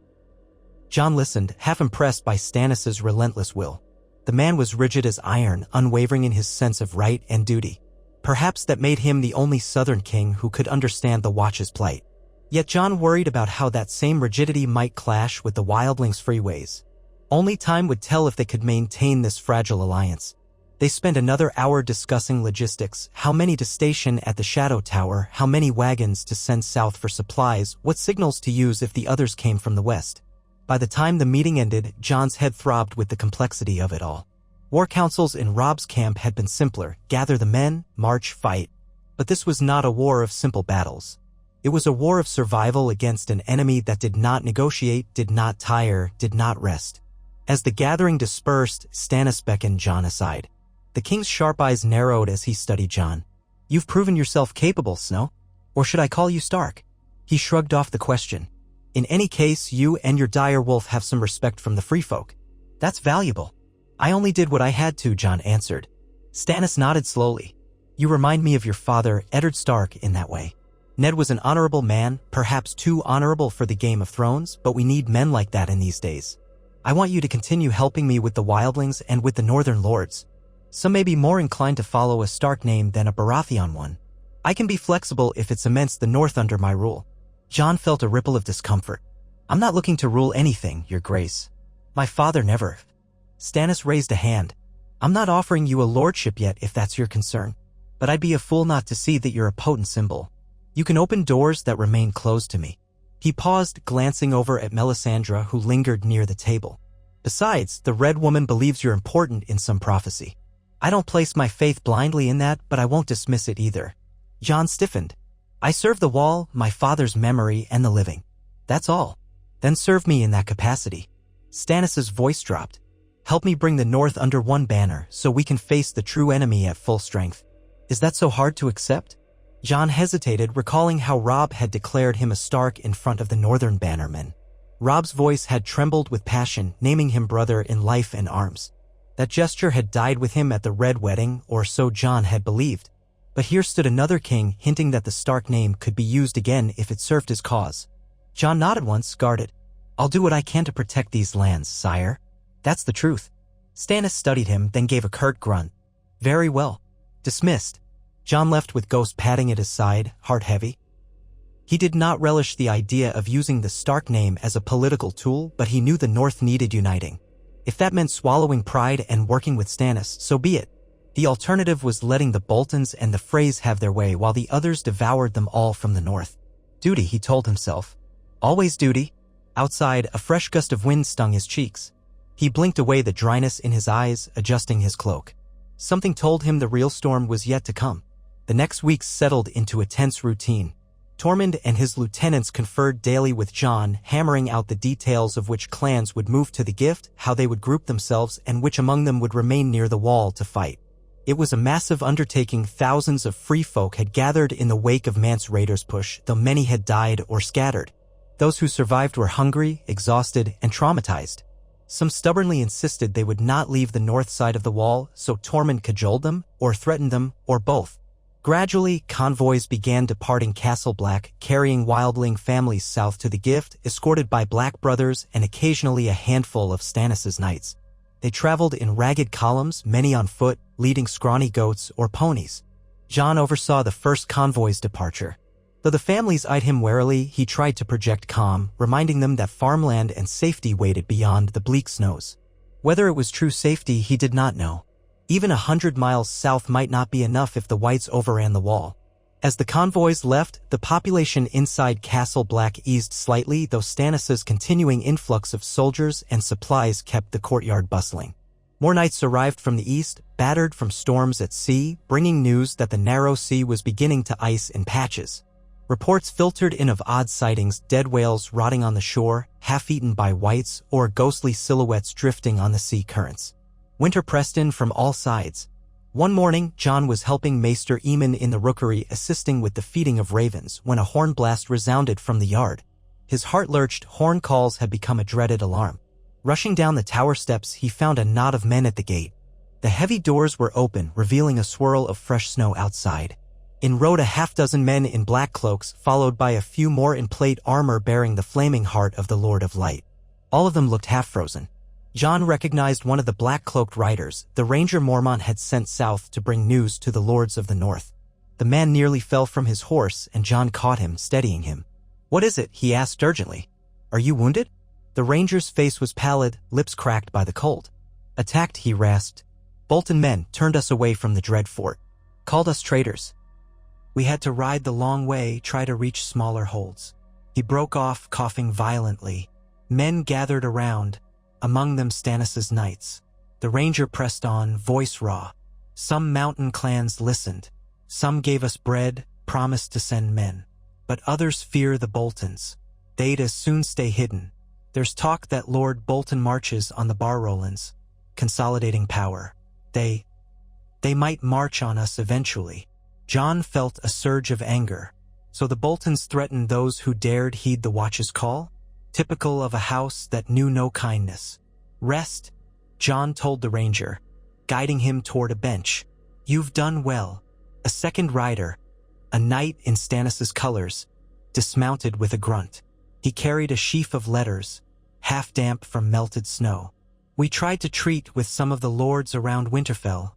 Jon listened, half impressed by Stannis' relentless will. The man was rigid as iron, unwavering in his sense of right and duty. Perhaps that made him the only Southern king who could understand the Watch's plight. Yet Jon worried about how that same rigidity might clash with the wildlings' free ways. Only time would tell if they could maintain this fragile alliance. They spent another hour discussing logistics, how many to station at the Shadow Tower, how many wagons to send south for supplies, what signals to use if the others came from the west. By the time the meeting ended, Jon's head throbbed with the complexity of it all. War councils in Robb's camp had been simpler: gather the men, march, fight. But this was not a war of simple battles. It was a war of survival against an enemy that did not negotiate, did not tire, did not rest. As the gathering dispersed, Stannis beckoned Jon aside. The king's sharp eyes narrowed as he studied Jon. "You've proven yourself capable, Snow. Or should I call you Stark?" He shrugged off the question. "In any case, you and your dire wolf have some respect from the free folk. That's valuable." "I only did what I had to," Jon answered. Stannis nodded slowly. "You remind me of your father, Eddard Stark, in that way. Ned was an honorable man, perhaps too honorable for the Game of Thrones, but we need men like that in these days. I want you to continue helping me with the wildlings and with the Northern Lords. Some may be more inclined to follow a Stark name than a Baratheon one. I can be flexible if it cements the North under my rule." Jon felt a ripple of discomfort. "I'm not looking to rule anything, Your Grace. My father never." Stannis raised a hand. "I'm not offering you a lordship yet if that's your concern. But I'd be a fool not to see that you're a potent symbol. You can open doors that remain closed to me." He paused, glancing over at Melisandre, who lingered near the table. "Besides, the Red Woman believes you're important in some prophecy. I don't place my faith blindly in that, but I won't dismiss it either." Jon stiffened. "I serve the Wall, my father's memory, and the living. That's all. Then serve me in that capacity." Stannis' voice dropped. "Help me bring the North under one banner so we can face the true enemy at full strength." "Is that so hard to accept?" Jon hesitated, recalling how Robb had declared him a Stark in front of the Northern bannermen. Robb's voice had trembled with passion, naming him brother in life and arms. That gesture had died with him at the Red Wedding, or so Jon had believed. But here stood another king, hinting that the Stark name could be used again if it served his cause. Jon nodded once, guarded. "I'll do what I can to protect these lands, sire. That's the truth." Stannis studied him, then gave a curt grunt. "Very well. Dismissed." Jon left with Ghost padding at his side, heart heavy. He did not relish the idea of using the Stark name as a political tool, but he knew the North needed uniting. If that meant swallowing pride and working with Stannis, so be it. The alternative was letting the Boltons and the Freys have their way while the others devoured them all from the north. Duty, he told himself. Always duty. Outside, a fresh gust of wind stung his cheeks. He blinked away the dryness in his eyes, adjusting his cloak. Something told him the real storm was yet to come. The next weeks settled into a tense routine. Tormund and his lieutenants conferred daily with Jon, hammering out the details of which clans would move to the Gift, how they would group themselves, and which among them would remain near the Wall to fight. It was a massive undertaking. Thousands of free folk had gathered in the wake of Mance Rayder's push, though many had died or scattered. Those who survived were hungry, exhausted, and traumatized. Some stubbornly insisted they would not leave the north side of the Wall, so Tormund cajoled them, or threatened them, or both. Gradually, convoys began departing Castle Black, carrying wildling families south to the Gift, escorted by Black brothers and occasionally a handful of Stannis' knights. They traveled in ragged columns, many on foot, leading scrawny goats or ponies. Jon oversaw the first convoy's departure. Though the families eyed him warily, he tried to project calm, reminding them that farmland and safety waited beyond the bleak snows. Whether it was true safety, he did not know. Even 100 miles south might not be enough if the Whites overran the Wall. As the convoys left, the population inside Castle Black eased slightly, though Stannis' continuing influx of soldiers and supplies kept the courtyard bustling. More knights arrived from the east, battered from storms at sea, bringing news that the narrow sea was beginning to ice in patches. Reports filtered in of odd sightings, dead whales rotting on the shore, half-eaten by Whites, or ghostly silhouettes drifting on the sea currents. Winter pressed in from all sides. One morning, Jon was helping Maester Aemon in the rookery, assisting with the feeding of ravens, when a horn blast resounded from the yard. His heart lurched. Horn calls had become a dreaded alarm. Rushing down the tower steps, he found a knot of men at the gate. The heavy doors were open, revealing a swirl of fresh snow outside. In rode a half-dozen men in black cloaks, followed by a few more in plate armor bearing the flaming heart of the Lord of Light. All of them looked half-frozen. Jon recognized one of the black-cloaked riders, the ranger Mormont had sent south to bring news to the lords of the north. The man nearly fell from his horse, and Jon caught him, steadying him. "What is it?" he asked urgently. "Are you wounded?" The ranger's face was pallid, lips cracked by the cold. "Attacked," he rasped. "Bolton men turned us away from the dread fort. Called us traitors. We had to ride the long way, try to reach smaller holds." He broke off, coughing violently. Men gathered around, among them Stannis's knights. The ranger pressed on, voice raw. "Some mountain clans listened. Some gave us bread, promised to send men. But others fear the Boltons. They'd as soon stay hidden. There's talk that Lord Bolton marches on the Barrowlands, consolidating power. They might march on us eventually." Jon felt a surge of anger. So the Boltons threatened those who dared heed the Watch's call? Typical of a house that knew no kindness. "Rest," Jon told the ranger, guiding him toward a bench. "You've done well." A second rider, a knight in Stannis's colors, dismounted with a grunt. He carried a sheaf of letters, half damp from melted snow. "We tried to treat with some of the lords around Winterfell,"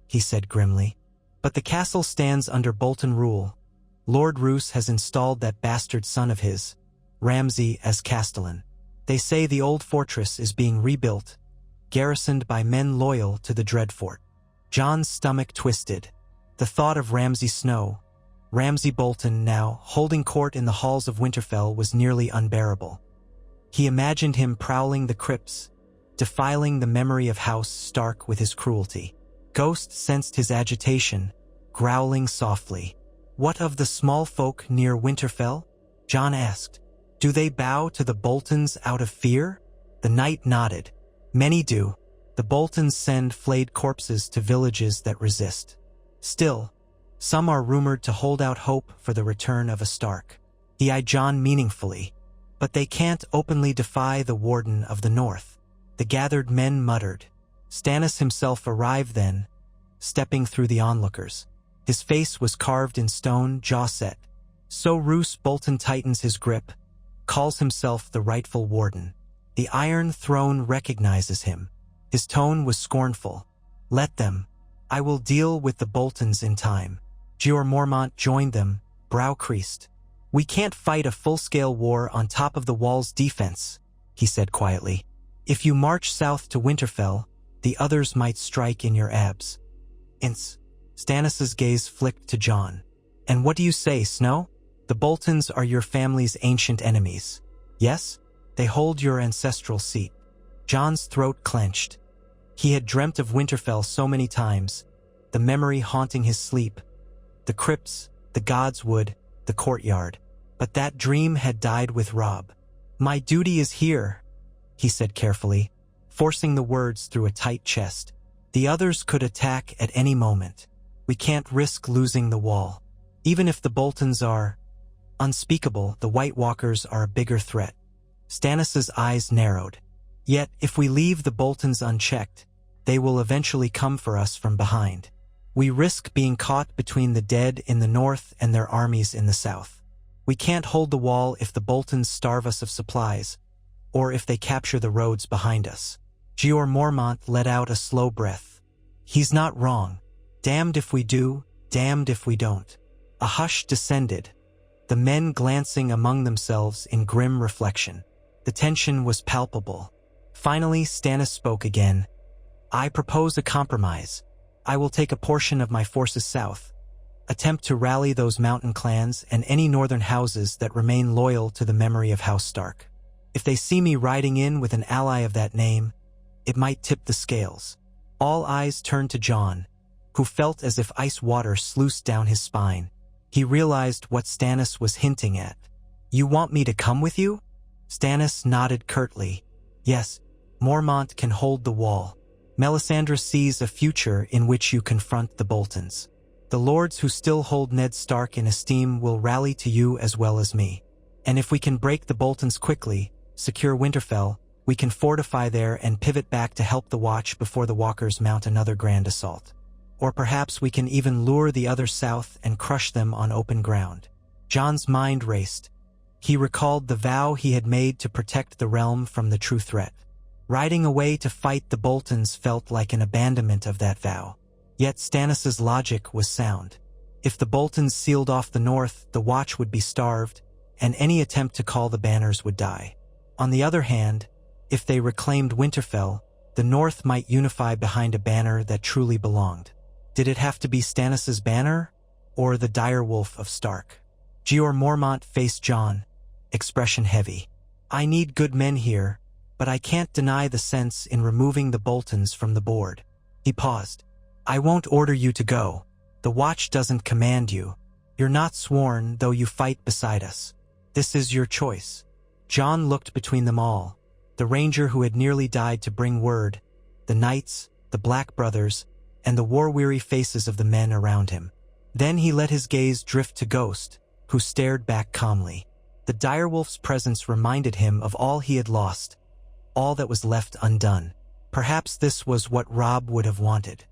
he said grimly. "But the castle stands under Bolton rule. Lord Roose has installed that bastard son of his, Ramsay, as castellan. They say the old fortress is being rebuilt, garrisoned by men loyal to the Dreadfort." Jon's stomach twisted. The thought of Ramsay Snow, Ramsay Bolton now, holding court in the halls of Winterfell was nearly unbearable. He imagined him prowling the crypts, defiling the memory of House Stark with his cruelty. Ghost sensed his agitation, growling softly. "What of the small folk near Winterfell?" Jon asked. "Do they bow to the Boltons out of fear?" The knight nodded. "Many do. The Boltons send flayed corpses to villages that resist. Still, some are rumored to hold out hope for the return of a Stark." He eyed Jon meaningfully. "But they can't openly defy the Warden of the North." The gathered men muttered. Stannis himself arrived then, stepping through the onlookers. His face was carved in stone, jaw set. So Roose Bolton tightens his grip, calls himself the rightful warden. The Iron Throne recognizes him. His tone was scornful. "Let them. I will deal with the Boltons in time." Jeor Mormont joined them, brow creased. "We can't fight a full-scale war on top of the wall's defense," he said quietly. "If you march south to Winterfell, the others might strike in your abs." Stannis's gaze flicked to Jon. "And what do you say, Snow? The Boltons are your family's ancient enemies. Yes? They hold your ancestral seat." Jon's throat clenched. He had dreamt of Winterfell so many times, the memory haunting his sleep. The crypts, the Godswood, the courtyard. But that dream had died with Robb. "My duty is here," he said carefully, forcing the words through a tight chest. "The others could attack at any moment. We can't risk losing the wall. Even if the Boltons are unspeakable, the White Walkers are a bigger threat." Stannis's eyes narrowed. "Yet, if we leave the Boltons unchecked, they will eventually come for us from behind. We risk being caught between the dead in the north and their armies in the south. We can't hold the wall if the Boltons starve us of supplies, or if they capture the roads behind us." Jeor Mormont let out a slow breath. "He's not wrong. Damned if we do, damned if we don't." A hush descended, the men glancing among themselves in grim reflection. The tension was palpable. Finally, Stannis spoke again. "I propose a compromise. I will take a portion of my forces south, attempt to rally those mountain clans and any northern houses that remain loyal to the memory of House Stark. If they see me riding in with an ally of that name, it might tip the scales." All eyes turned to Jon, who felt as if ice water sluiced down his spine. He realized what Stannis was hinting at. "You want me to come with you?" Stannis nodded curtly. "Yes, Mormont can hold the wall. Melisandre sees a future in which you confront the Boltons. The lords who still hold Ned Stark in esteem will rally to you as well as me. And if we can break the Boltons quickly, secure Winterfell, we can fortify there and pivot back to help the Watch before the Walkers mount another grand assault. Or perhaps we can even lure the others south and crush them on open ground." Jon's mind raced. He recalled the vow he had made to protect the realm from the true threat. Riding away to fight the Boltons felt like an abandonment of that vow. Yet Stannis' logic was sound. If the Boltons sealed off the north, the Watch would be starved, and any attempt to call the banners would die. On the other hand, if they reclaimed Winterfell, the north might unify behind a banner that truly belonged. Did it have to be Stannis' banner, or the direwolf of Stark? Jeor Mormont faced Jon, expression heavy. I need good men here, but I can't deny the sense in removing the Boltons from the board. He paused. I won't order you to go. The Watch doesn't command you. You're not sworn, though you fight beside us. This is your choice. Jon looked between them all. The ranger who had nearly died to bring word, the knights, the Black Brothers, and the war-weary faces of the men around him. Then he let his gaze drift to Ghost, who stared back calmly. The direwolf's presence reminded him of all he had lost, all that was left undone. Perhaps this was what Robb would have wanted.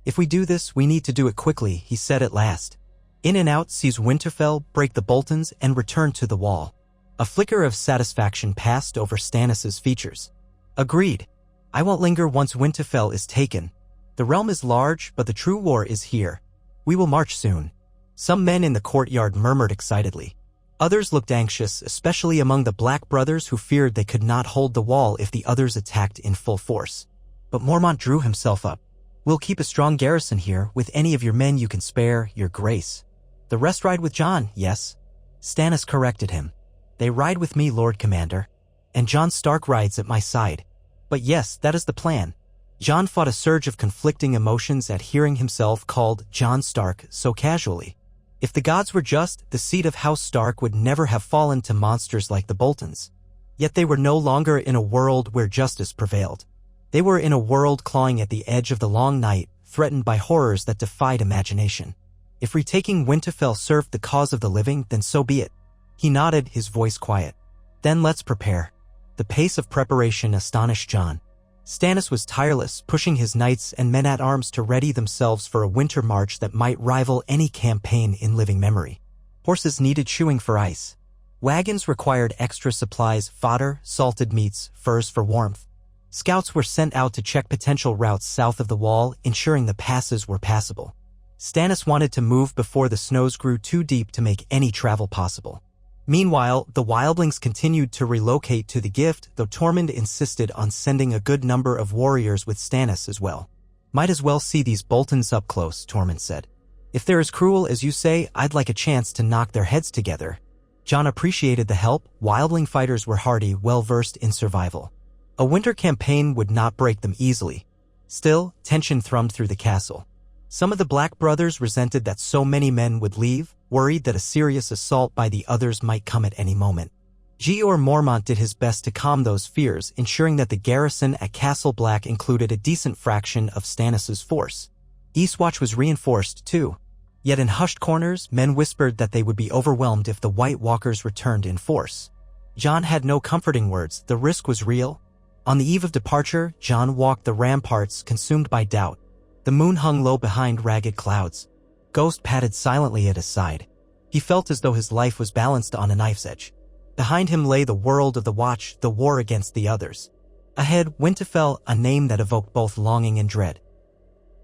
If we do this, we need to do it quickly, he said at last. In and Out sees Winterfell break the Boltons and return to the Wall. A flicker of satisfaction passed over Stannis' features. Agreed. I won't linger once Winterfell is taken. The realm is large, but the true war is here. We will march soon. Some men in the courtyard murmured excitedly. Others looked anxious, especially among the Black Brothers who feared they could not hold the wall if the others attacked in full force. But Mormont drew himself up. We'll keep a strong garrison here, with any of your men you can spare, your grace. The rest ride with Jon, yes? Stannis corrected him. They ride with me, Lord Commander. And Jon Stark rides at my side. But yes, that is the plan. Jon fought a surge of conflicting emotions at hearing himself called Jon Stark so casually. If the gods were just, the seat of House Stark would never have fallen to monsters like the Boltons. Yet they were no longer in a world where justice prevailed. They were in a world clawing at the edge of the long night, threatened by horrors that defied imagination. If retaking Winterfell served the cause of the living, then so be it. He nodded, his voice quiet. Then let's prepare. The pace of preparation astonished Jon. Stannis was tireless, pushing his knights and men-at-arms to ready themselves for a winter march that might rival any campaign in living memory. Horses needed shoeing for ice. Wagons required extra supplies, fodder, salted meats, furs for warmth. Scouts were sent out to check potential routes south of the wall, ensuring the passes were passable. Stannis wanted to move before the snows grew too deep to make any travel possible. Meanwhile, the wildlings continued to relocate to the Gift, though Tormund insisted on sending a good number of warriors with Stannis as well. Might as well see these Boltons up close, Tormund said. If they're as cruel as you say, I'd like a chance to knock their heads together. Jon appreciated the help. Wildling fighters were hardy, well-versed in survival. A winter campaign would not break them easily. Still, tension thrummed through the castle. Some of the Black Brothers resented that so many men would leave, worried that a serious assault by the others might come at any moment. Jeor Mormont did his best to calm those fears, ensuring that the garrison at Castle Black included a decent fraction of Stannis' force. Eastwatch was reinforced, too. Yet in hushed corners, men whispered that they would be overwhelmed if the White Walkers returned in force. Jon had no comforting words. The risk was real. On the eve of departure, Jon walked the ramparts, consumed by doubt. The moon hung low behind ragged clouds. Ghost padded silently at his side. He felt as though his life was balanced on a knife's edge. Behind him lay the world of the Watch, the war against the others. Ahead, Winterfell, a name that evoked both longing and dread.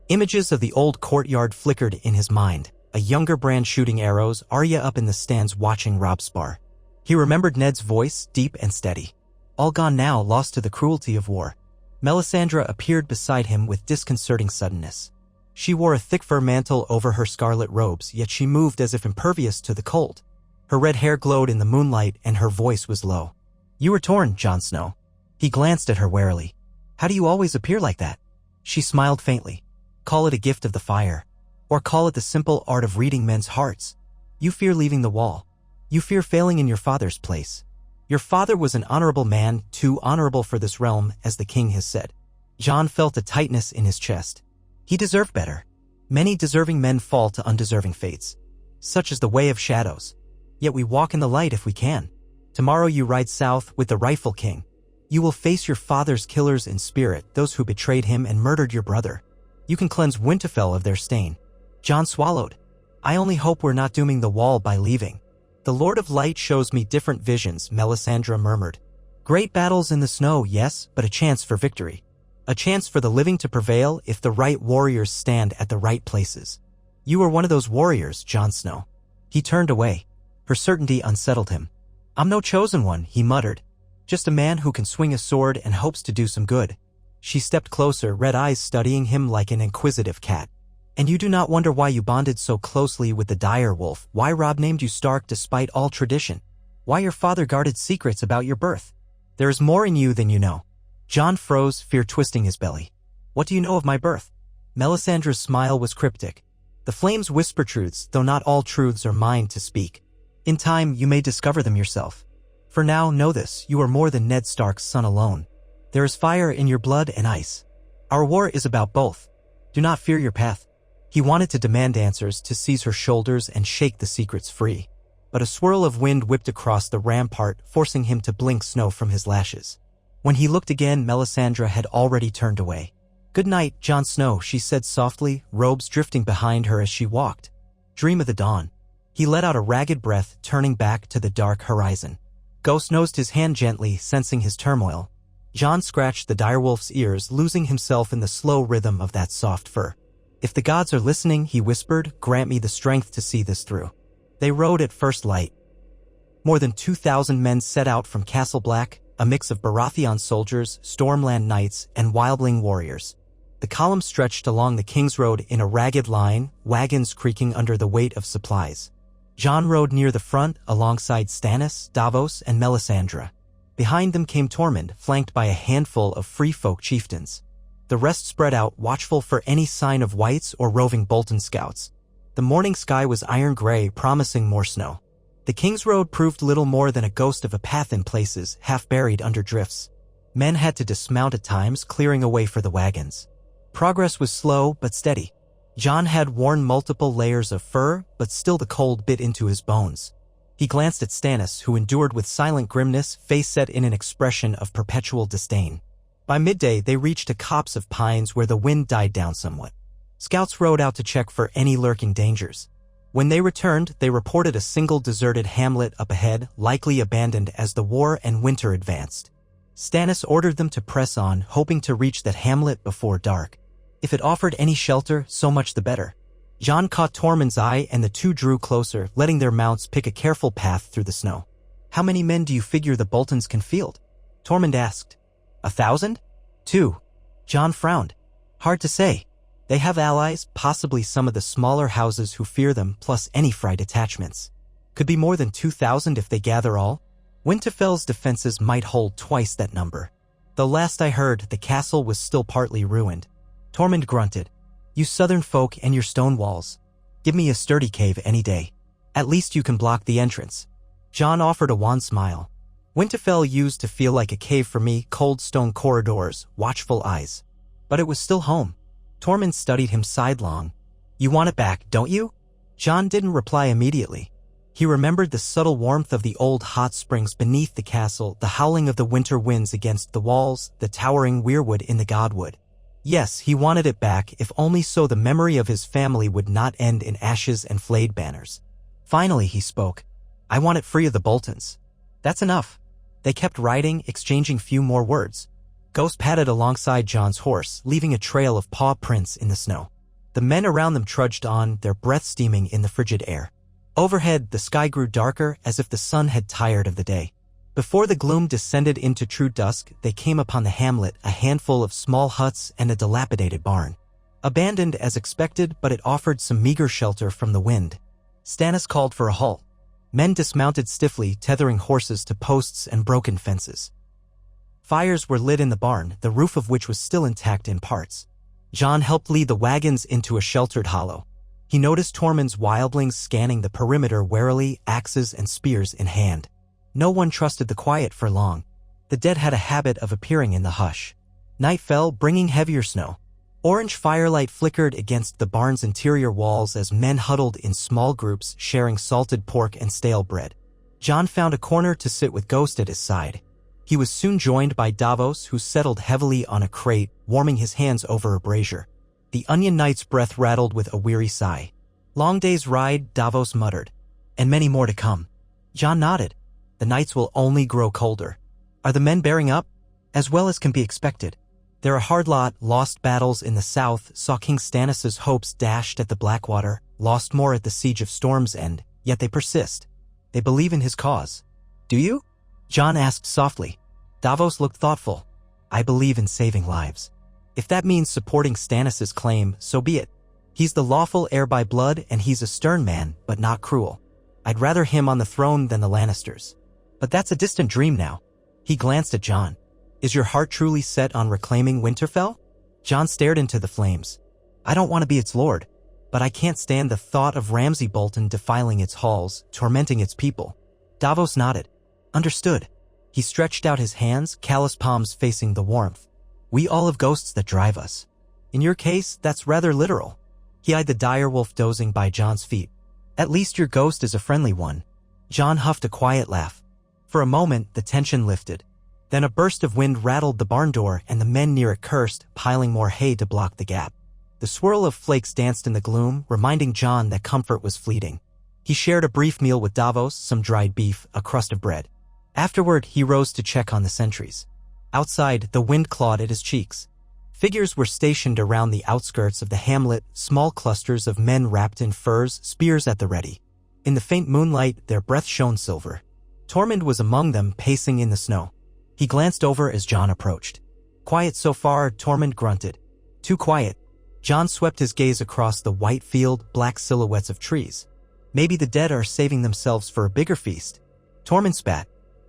Images of the old courtyard flickered in his mind. A younger Bran shooting arrows, Arya up in the stands watching Robb spar. He remembered Ned's voice, deep and steady. All gone now, lost to the cruelty of war. Melisandre appeared beside him with disconcerting suddenness. She wore a thick fur mantle over her scarlet robes, yet she moved as if impervious to the cold. Her red hair glowed in the moonlight and her voice was low. You were torn, Jon Snow. He glanced at her warily. How do you always appear like that? She smiled faintly. Call it a gift of the fire. Or call it the simple art of reading men's hearts. You fear leaving the wall. You fear failing in your father's place. Your father was an honorable man, too honorable for this realm, as the king has said. Jon felt a tightness in his chest. He deserved better. Many deserving men fall to undeserving fates. Such is the way of shadows. Yet we walk in the light if we can. Tomorrow you ride south with the rightful king. You will face your father's killers in spirit, those who betrayed him and murdered your brother. You can cleanse Winterfell of their stain. Jon swallowed. I only hope we're not dooming the wall by leaving. The Lord of Light shows me different visions, Melisandre murmured. Great battles in the snow, yes, but a chance for victory. A chance for the living to prevail if the right warriors stand at the right places. You are one of those warriors, Jon Snow. He turned away. Her certainty unsettled him. I'm no chosen one, he muttered. Just a man who can swing a sword and hopes to do some good. She stepped closer, red eyes studying him like an inquisitive cat. And you do not wonder why you bonded so closely with the dire wolf, why Robb named you Stark despite all tradition, why your father guarded secrets about your birth. There is more in you than you know. Jon froze, fear twisting his belly. What do you know of my birth? Melisandre's smile was cryptic. The flames whisper truths, though not all truths are mine to speak. In time, you may discover them yourself. For now, know this, you are more than Ned Stark's son alone. There is fire in your blood and ice. Our war is about both. Do not fear your path. He wanted to demand answers, to seize her shoulders and shake the secrets free. But a swirl of wind whipped across the rampart, forcing him to blink snow from his lashes. When he looked again, Melisandre had already turned away. Good night, Jon Snow, she said softly, robes drifting behind her as she walked. Dream of the dawn. He let out a ragged breath, turning back to the dark horizon. Ghost nosed his hand gently, sensing his turmoil. Jon scratched the direwolf's ears, losing himself in the slow rhythm of that soft fur. If the gods are listening, he whispered, grant me the strength to see this through. They rode at first light. More than 2,000 men set out from Castle Black, a mix of Baratheon soldiers, Stormland knights, and wildling warriors. The column stretched along the King's Road in a ragged line, wagons creaking under the weight of supplies. Jon rode near the front, alongside Stannis, Davos, and Melisandre. Behind them came Tormund, flanked by a handful of free folk chieftains. The rest spread out, watchful for any sign of wights or roving Bolton scouts. The morning sky was iron gray, promising more snow. The King's Road proved little more than a ghost of a path in places, half buried under drifts. Men had to dismount at times, clearing a way for the wagons. Progress was slow but steady. Jon had worn multiple layers of fur, but still the cold bit into his bones. He glanced at Stannis, who endured with silent grimness, face set in an expression of perpetual disdain. By midday, they reached a copse of pines where the wind died down somewhat. Scouts rode out to check for any lurking dangers. When they returned, they reported a single deserted hamlet up ahead, likely abandoned as the war and winter advanced. Stannis ordered them to press on, hoping to reach that hamlet before dark. If it offered any shelter, so much the better. Jon caught Tormund's eye and the two drew closer, letting their mounts pick a careful path through the snow. How many men do you figure the Boltons can field? Tormund asked. 1,000? 2. Jon frowned. Hard to say. They have allies, possibly some of the smaller houses who fear them, plus any Frey detachments. Could be more than 2,000 if they gather all. Winterfell's defenses might hold twice that number. Though last I heard, the castle was still partly ruined. Tormund grunted. You southern folk and your stone walls. Give me a sturdy cave any day. At least you can block the entrance. Jon offered a wan smile. Winterfell used to feel like a cave for me, cold stone corridors, watchful eyes. But it was still home. Tormund studied him sidelong. You want it back, don't you? Jon didn't reply immediately. He remembered the subtle warmth of the old hot springs beneath the castle, the howling of the winter winds against the walls, the towering weirwood in the godwood. Yes, he wanted it back, if only so the memory of his family would not end in ashes and flayed banners. Finally, he spoke. I want it free of the Boltons. That's enough. They kept riding, exchanging few more words. Ghost padded alongside Jon's horse, leaving a trail of paw prints in the snow. The men around them trudged on, their breath steaming in the frigid air. Overhead, the sky grew darker, as if the sun had tired of the day. Before the gloom descended into true dusk, they came upon the hamlet, a handful of small huts and a dilapidated barn. Abandoned as expected, but it offered some meager shelter from the wind. Stannis called for a halt. Men dismounted stiffly, tethering horses to posts and broken fences. Fires were lit in the barn, the roof of which was still intact in parts. Jon helped lead the wagons into a sheltered hollow. He noticed Tormund's wildlings scanning the perimeter warily, axes and spears in hand. No one trusted the quiet for long. The dead had a habit of appearing in the hush. Night fell, bringing heavier snow. Orange firelight flickered against the barn's interior walls as men huddled in small groups, sharing salted pork and stale bread. Jon found a corner to sit with Ghost at his side. He was soon joined by Davos, who settled heavily on a crate, warming his hands over a brazier. The Onion Knight's breath rattled with a weary sigh. Long day's ride, Davos muttered. And many more to come. Jon nodded. The nights will only grow colder. Are the men bearing up? As well as can be expected. They're a hard lot. Lost battles in the south saw King Stannis' hopes dashed at the Blackwater, lost more at the Siege of Storm's End, yet they persist. They believe in his cause. Do you? Jon asked softly. Davos looked thoughtful. I believe in saving lives. If that means supporting Stannis' claim, so be it. He's the lawful heir by blood and he's a stern man, but not cruel. I'd rather him on the throne than the Lannisters. But that's a distant dream now. He glanced at Jon. Is your heart truly set on reclaiming Winterfell? Jon stared into the flames. I don't want to be its lord, but I can't stand the thought of Ramsay Bolton defiling its halls, tormenting its people. Davos nodded. Understood. He stretched out his hands, callous palms facing the warmth. We all have ghosts that drive us. In your case, that's rather literal. He eyed the direwolf dozing by Jon's feet. At least your ghost is a friendly one. Jon huffed a quiet laugh. For a moment, the tension lifted. Then a burst of wind rattled the barn door and the men near it cursed, piling more hay to block the gap. The swirl of flakes danced in the gloom, reminding Jon that comfort was fleeting. He shared a brief meal with Davos, some dried beef, a crust of bread. Afterward, he rose to check on the sentries. Outside, the wind clawed at his cheeks. Figures were stationed around the outskirts of the hamlet, small clusters of men wrapped in furs, spears at the ready. In the faint moonlight, their breath shone silver. Tormund was among them, pacing in the snow. He glanced over as Jon approached. Quiet so far, Tormund grunted. Too quiet. Jon swept his gaze across the white field, black silhouettes of trees. Maybe the dead are saving themselves for a bigger feast. Tormund spat.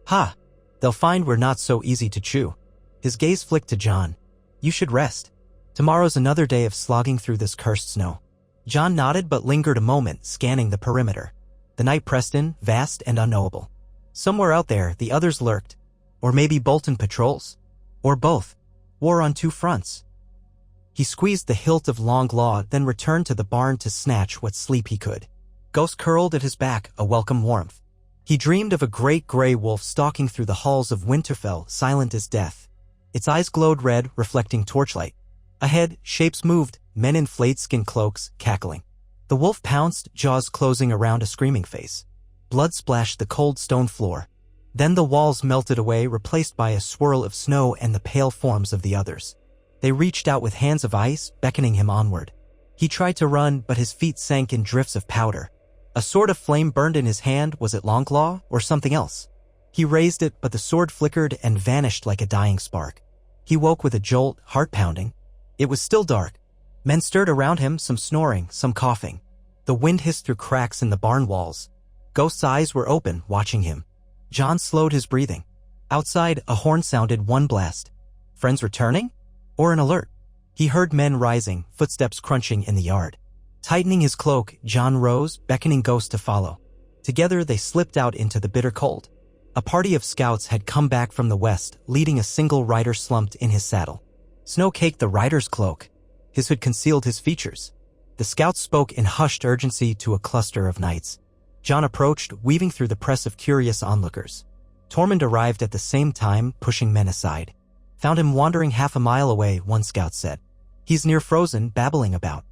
Ha! They'll find we're not so easy to chew. His gaze flicked to Jon. You should rest. Tomorrow's another day of slogging through this cursed snow. Jon nodded but lingered a moment, scanning the perimeter. The night pressed in, vast and unknowable. Somewhere out there, the others lurked. Or maybe Bolton patrols. Or both. War on two fronts. He squeezed the hilt of long claw, then returned to the barn to snatch what sleep he could. Ghost curled at his back, a welcome warmth. He dreamed of a great gray wolf stalking through the halls of Winterfell, silent as death. Its eyes glowed red, reflecting torchlight. Ahead, shapes moved, men in flayed-skin cloaks, cackling. The wolf pounced, jaws closing around a screaming face. Blood splashed the cold stone floor. Then the walls melted away, replaced by a swirl of snow and the pale forms of the others. They reached out with hands of ice, beckoning him onward. He tried to run, but his feet sank in drifts of powder. A sword of flame burned in his hand. Was it Longclaw or something else? He raised it, but the sword flickered and vanished like a dying spark. He woke with a jolt, heart pounding. It was still dark. Men stirred around him, some snoring, some coughing. The wind hissed through cracks in the barn walls. Ghost's eyes were open, watching him. Jon slowed his breathing. Outside, a horn sounded one blast. Friends returning? Or an alert? He heard men rising, footsteps crunching in the yard. Tightening his cloak, Jon rose, beckoning Ghost to follow. Together they slipped out into the bitter cold. A party of scouts had come back from the west, leading a single rider slumped in his saddle. Snow caked the rider's cloak. His hood concealed his features. The scouts spoke in hushed urgency to a cluster of knights. Jon approached, weaving through the press of curious onlookers. Tormund arrived at the same time, pushing men aside. Found him wandering half a mile away, one scout said. He's near frozen, babbling about.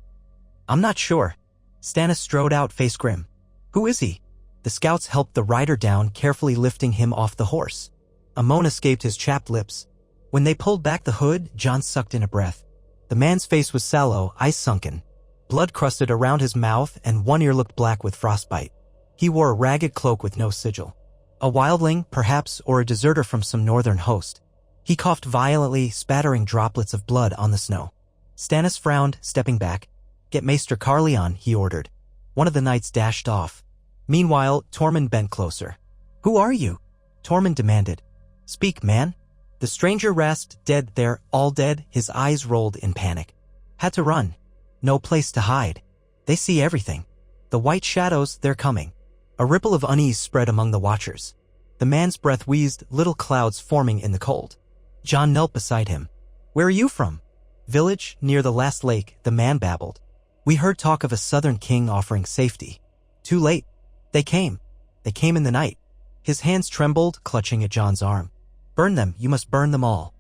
I'm not sure. Stannis strode out, face grim. Who is he? The scouts helped the rider down, carefully lifting him off the horse. A moan escaped his chapped lips. When they pulled back the hood, Jon sucked in a breath. The man's face was sallow, eyes sunken. Blood crusted around his mouth and one ear looked black with frostbite. He wore a ragged cloak with no sigil. A wildling, perhaps, or a deserter from some northern host. He coughed violently, spattering droplets of blood on the snow. Stannis frowned, stepping back. Get Maester Carleon, he ordered. One of the knights dashed off. Meanwhile, Tormund bent closer. Who are you? Tormund demanded. Speak, man. The stranger rasped, dead there, all dead, his eyes rolled in panic. Had to run. No place to hide. They see everything. The white shadows, they're coming. A ripple of unease spread among the watchers. The man's breath wheezed, little clouds forming in the cold. Jon knelt beside him. Where are you from? Village, near the last lake, the man babbled. We heard talk of a southern king offering safety. Too late. They came. They came in the night. His hands trembled, clutching at Jon's arm. Burn them, you must burn them all.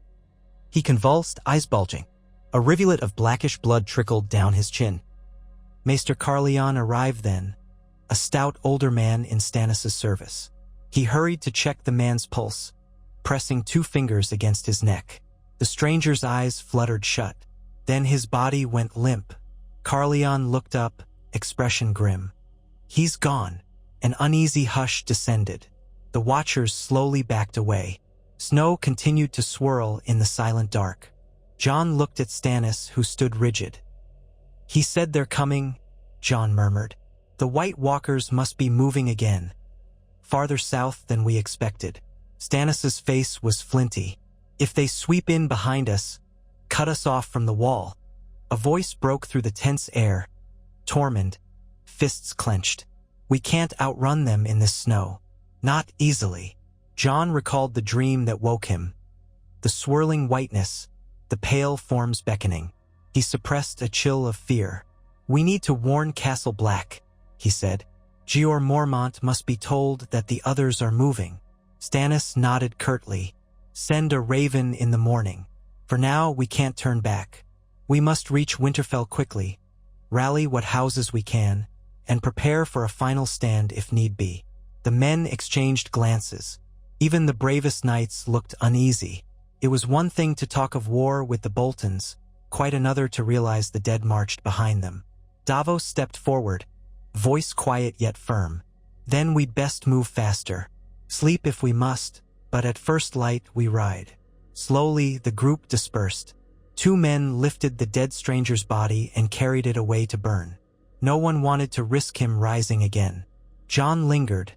He convulsed, eyes bulging. A rivulet of blackish blood trickled down his chin. Maester Carleon arrived then, a stout older man in Stannis' service. He hurried to check the man's pulse, pressing 2 fingers against his neck. The stranger's eyes fluttered shut. Then his body went limp. Carleon looked up, expression grim. "He's gone." An uneasy hush descended. The watchers slowly backed away. Snow continued to swirl in the silent dark. Jon looked at Stannis, who stood rigid. "He said they're coming," Jon murmured. "The White Walkers must be moving again. Farther south than we expected." Stannis's face was flinty. "If they sweep in behind us, cut us off from the wall." A voice broke through the tense air. Tormund, fists clenched. "We can't outrun them in this snow. Not easily." Jon recalled the dream that woke him. The swirling whiteness, the pale forms beckoning. He suppressed a chill of fear. "We need to warn Castle Black," he said. "Jeor Mormont must be told that the others are moving." Stannis nodded curtly. "Send a raven in the morning. For now, we can't turn back. We must reach Winterfell quickly, rally what houses we can, and prepare for a final stand if need be." The men exchanged glances. Even the bravest knights looked uneasy. It was one thing to talk of war with the Boltons, quite another to realize the dead marched behind them. Davos stepped forward, voice quiet yet firm. "Then we'd best move faster. Sleep if we must, but at first light we ride." Slowly, the group dispersed. 2 men lifted the dead stranger's body and carried it away to burn. No one wanted to risk him rising again. Jon lingered,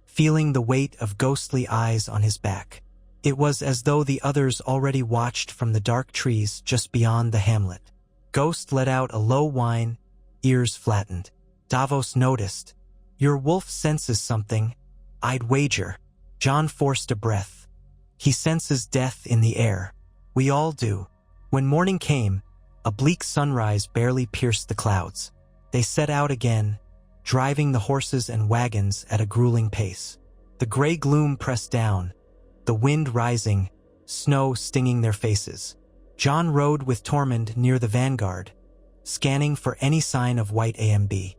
feeling the weight of ghostly eyes on his back. It was as though the others already watched from the dark trees just beyond the hamlet. Ghost let out a low whine, ears flattened. Davos noticed. "Your wolf senses something, I'd wager." Jon forced a breath. "He senses death in the air. We all do." When morning came, a bleak sunrise barely pierced the clouds. They set out again, driving the horses and wagons at a grueling pace. The gray gloom pressed down, the wind rising, snow stinging their faces. Jon rode with Tormund near the vanguard, scanning for any sign of White AMB.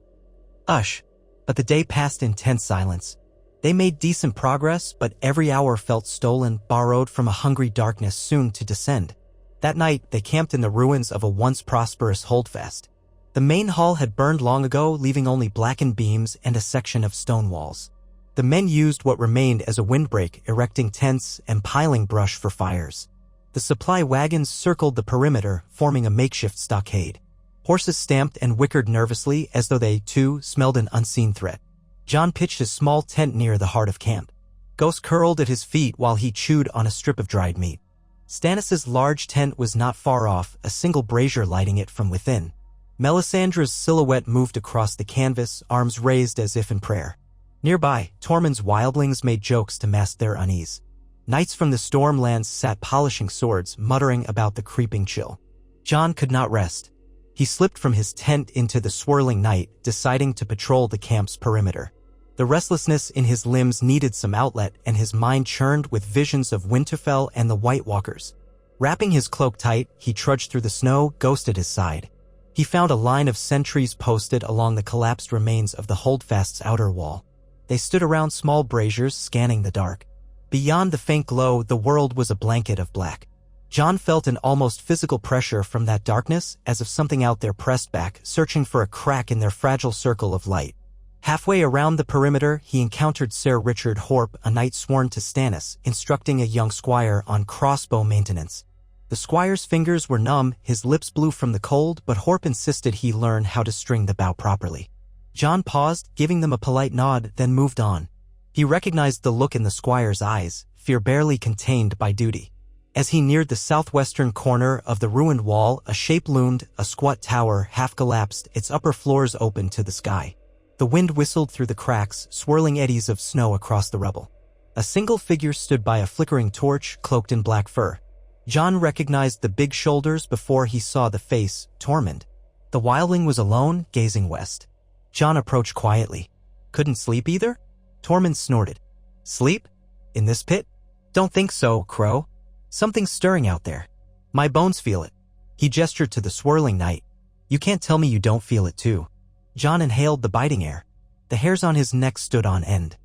But the day passed in tense silence. They made decent progress, but every hour felt stolen, borrowed from a hungry darkness soon to descend. That night, they camped in the ruins of a once prosperous holdfast. The main hall had burned long ago, leaving only blackened beams and a section of stone walls. The men used what remained as a windbreak, erecting tents and piling brush for fires. The supply wagons circled the perimeter, forming a makeshift stockade. Horses stamped and whickered nervously as though they, too, smelled an unseen threat. Jon pitched a small tent near the heart of camp. Ghost curled at his feet while he chewed on a strip of dried meat. Stannis' large tent was not far off, a single brazier lighting it from within. Melisandre's silhouette moved across the canvas, arms raised as if in prayer. Nearby, Tormund's wildlings made jokes to mask their unease. Knights from the Stormlands sat polishing swords, muttering about the creeping chill. Jon could not rest. He slipped from his tent into the swirling night, deciding to patrol the camp's perimeter. The restlessness in his limbs needed some outlet, and his mind churned with visions of Winterfell and the White Walkers. Wrapping his cloak tight, he trudged through the snow, Ghost at his side. He found a line of sentries posted along the collapsed remains of the holdfast's outer wall. They stood around small braziers, scanning the dark. Beyond the faint glow, the world was a blanket of black. Jon felt an almost physical pressure from that darkness, as if something out there pressed back, searching for a crack in their fragile circle of light. Halfway around the perimeter, he encountered Ser Richard Horp, a knight sworn to Stannis, instructing a young squire on crossbow maintenance. The squire's fingers were numb, his lips blue from the cold, but Horp insisted he learn how to string the bow properly. Jon paused, giving them a polite nod, then moved on. He recognized the look in the squire's eyes, fear barely contained by duty. As he neared the southwestern corner of the ruined wall, a shape loomed, a squat tower, half collapsed, its upper floors open to the sky. The wind whistled through the cracks, swirling eddies of snow across the rubble. A single figure stood by a flickering torch, cloaked in black fur. Jon recognized the big shoulders before he saw the face, Tormund. The wildling was alone, gazing west. Jon approached quietly. "Couldn't sleep either?" Tormund snorted. "Sleep? In this pit? Don't think so, Crow. Something's stirring out there. My bones feel it." He gestured to the swirling night. "You can't tell me you don't feel it too." Jon inhaled the biting air. The hairs on his neck stood on end.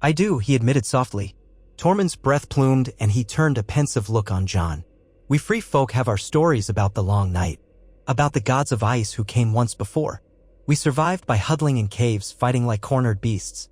I do, he admitted softly. Tormund's breath plumed and he turned a pensive look on Jon. We free folk have our stories about the long night. About the gods of ice who came once before. We survived by huddling in caves fighting like cornered beasts.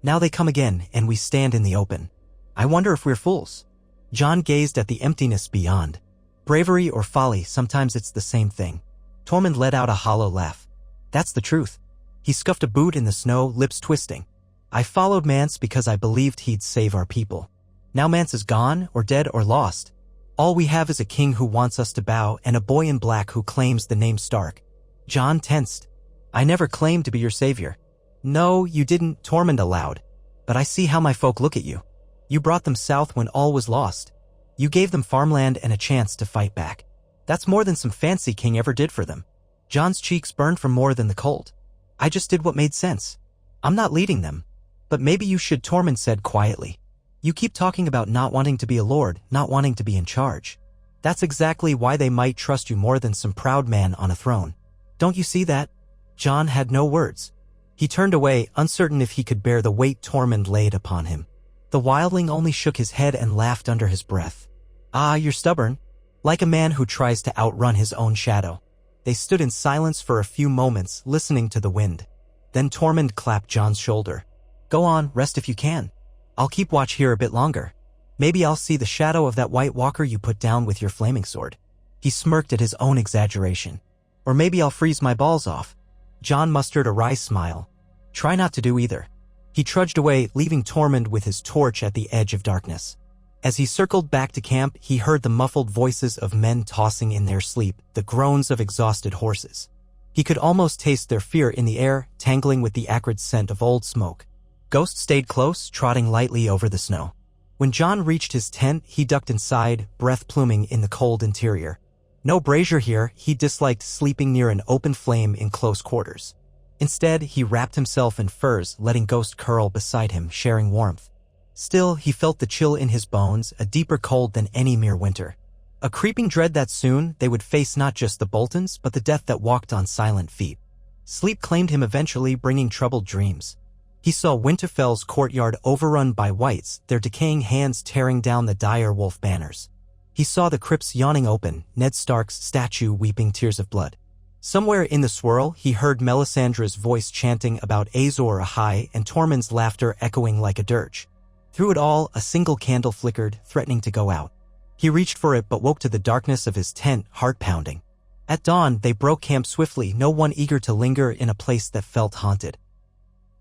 Now they come again and we stand in the open. I wonder if we're fools. Jon gazed at the emptiness beyond. Bravery or folly, sometimes it's the same thing. Tormund let out a hollow laugh. That's the truth. He scuffed a boot in the snow, lips twisting. I followed Mance because I believed he'd save our people. Now Mance is gone, or dead, or lost. All we have is a king who wants us to bow and a boy in black who claims the name Stark. Jon tensed. I never claimed to be your savior. No, you didn't, Tormund allowed. But I see how my folk look at you. You brought them south when all was lost. You gave them farmland and a chance to fight back. That's more than some fancy king ever did for them. Jon's cheeks burned from more than the cold. I just did what made sense. I'm not leading them. But maybe you should, Tormund said quietly. You keep talking about not wanting to be a lord, not wanting to be in charge. That's exactly why they might trust you more than some proud man on a throne. Don't you see that? Jon had no words. He turned away, uncertain if he could bear the weight Tormund laid upon him. The wildling only shook his head and laughed under his breath. Ah, you're stubborn. Like a man who tries to outrun his own shadow. They stood in silence for a few moments, listening to the wind. Then Tormund clapped Jon's shoulder. Go on, rest if you can. I'll keep watch here a bit longer. Maybe I'll see the shadow of that White Walker you put down with your flaming sword. He smirked at his own exaggeration. Or maybe I'll freeze my balls off. Jon mustered a wry smile. Try not to do either. He trudged away, leaving Tormund with his torch at the edge of darkness. As he circled back to camp, he heard the muffled voices of men tossing in their sleep, the groans of exhausted horses. He could almost taste their fear in the air, tangling with the acrid scent of old smoke. Ghost stayed close, trotting lightly over the snow. When Jon reached his tent, he ducked inside, breath pluming in the cold interior. No brazier here, he disliked sleeping near an open flame in close quarters. Instead, he wrapped himself in furs, letting Ghost curl beside him, sharing warmth. Still, he felt the chill in his bones, a deeper cold than any mere winter. A creeping dread that soon they would face not just the Boltons, but the death that walked on silent feet. Sleep claimed him eventually, bringing troubled dreams. He saw Winterfell's courtyard overrun by wights, their decaying hands tearing down the dire wolf banners. He saw the crypts yawning open, Ned Stark's statue weeping tears of blood. Somewhere in the swirl, he heard Melisandre's voice chanting about Azor Ahai and Tormund's laughter echoing like a dirge. Through it all, a single candle flickered, threatening to go out. He reached for it but woke to the darkness of his tent, heart pounding. At dawn, they broke camp swiftly, no one eager to linger in a place that felt haunted.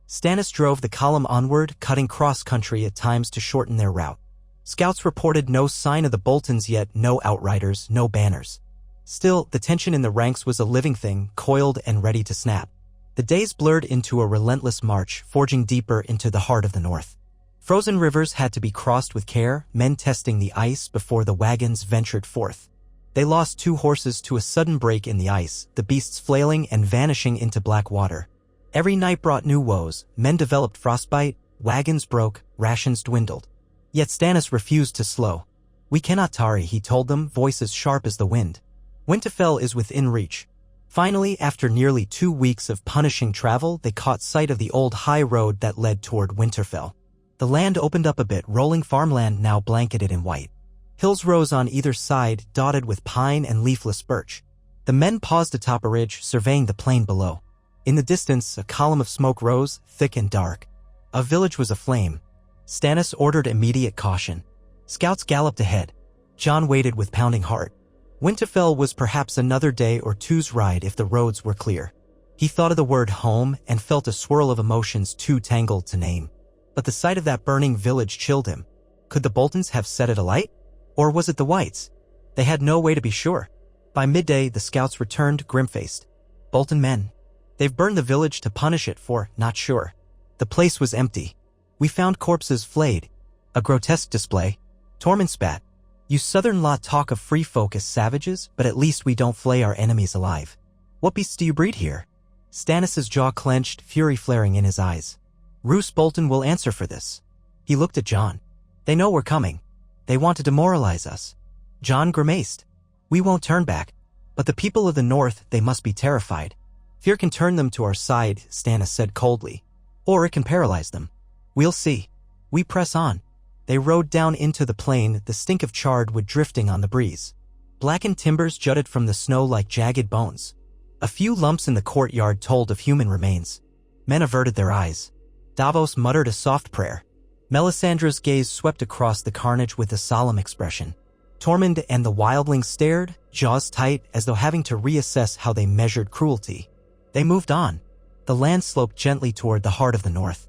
Stannis drove the column onward, cutting cross-country at times to shorten their route. Scouts reported no sign of the Boltons yet, no outriders, no banners. Still, the tension in the ranks was a living thing, coiled and ready to snap. The days blurred into a relentless march, forging deeper into the heart of the north. Frozen rivers had to be crossed with care, men testing the ice before the wagons ventured forth. They lost 2 horses to a sudden break in the ice, the beasts flailing and vanishing into black water. Every night brought new woes, men developed frostbite, wagons broke, rations dwindled. Yet Stannis refused to slow. We cannot tarry, he told them, voices sharp as the wind. Winterfell is within reach. Finally, after nearly 2 weeks of punishing travel, they caught sight of the old high road that led toward Winterfell. The land opened up a bit, rolling farmland now blanketed in white. Hills rose on either side, dotted with pine and leafless birch. The men paused atop a ridge, surveying the plain below. In the distance, a column of smoke rose, thick and dark. A village was aflame. Stannis ordered immediate caution. Scouts galloped ahead. Jon waited with pounding heart. Winterfell was perhaps another day or two's ride if the roads were clear. He thought of the word home and felt a swirl of emotions too tangled to name. But the sight of that burning village chilled him. Could the Boltons have set it alight? Or was it the Whites? They had no way to be sure. By midday, the scouts returned grim-faced. Bolton men. They've burned the village to punish it for, not sure. The place was empty. We found corpses flayed. A grotesque display. Tormund spat. You southern lot talk of free folk as savages, but at least we don't flay our enemies alive. What beasts do you breed here? Stannis' jaw clenched, fury flaring in his eyes. Roose Bolton will answer for this. He looked at Jon. They know we're coming. They want to demoralize us. Jon grimaced. We won't turn back. But the people of the north, they must be terrified. Fear can turn them to our side, Stannis said coldly. Or it can paralyze them. We'll see. We press on. They rode down into the plain, the stink of charred wood drifting on the breeze. Blackened timbers jutted from the snow like jagged bones. A few lumps in the courtyard told of human remains. Men averted their eyes. Davos muttered a soft prayer. Melisandre's gaze swept across the carnage with a solemn expression. Tormund and the wildlings stared, jaws tight, as though having to reassess how they measured cruelty. They moved on. The land sloped gently toward the heart of the north.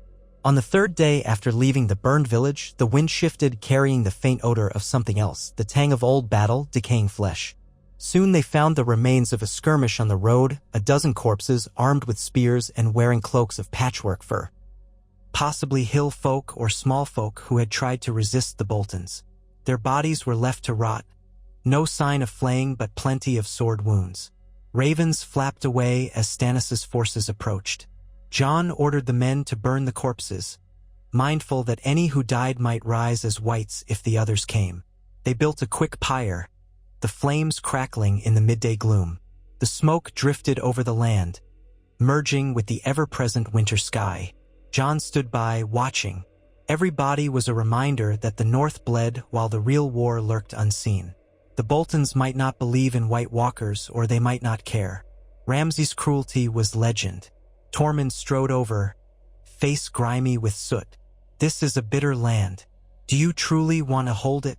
On the third day after leaving the burned village, the wind shifted, carrying the faint odor of something else, the tang of old battle, decaying flesh. Soon they found the remains of a skirmish on the road, a dozen corpses armed with spears and wearing cloaks of patchwork fur. Possibly hill folk or small folk who had tried to resist the Boltons. Their bodies were left to rot. No sign of flaying, but plenty of sword wounds. Ravens flapped away as Stannis' forces approached. Jon ordered the men to burn the corpses, mindful that any who died might rise as whites if the others came. They built a quick pyre, the flames crackling in the midday gloom. The smoke drifted over the land, merging with the ever-present winter sky. Jon stood by, watching. Every body was a reminder that the North bled while the real war lurked unseen. The Boltons might not believe in White Walkers, or they might not care. Ramsay's cruelty was legend. Tormund strode over, face grimy with soot. This is a bitter land. Do you truly want to hold it?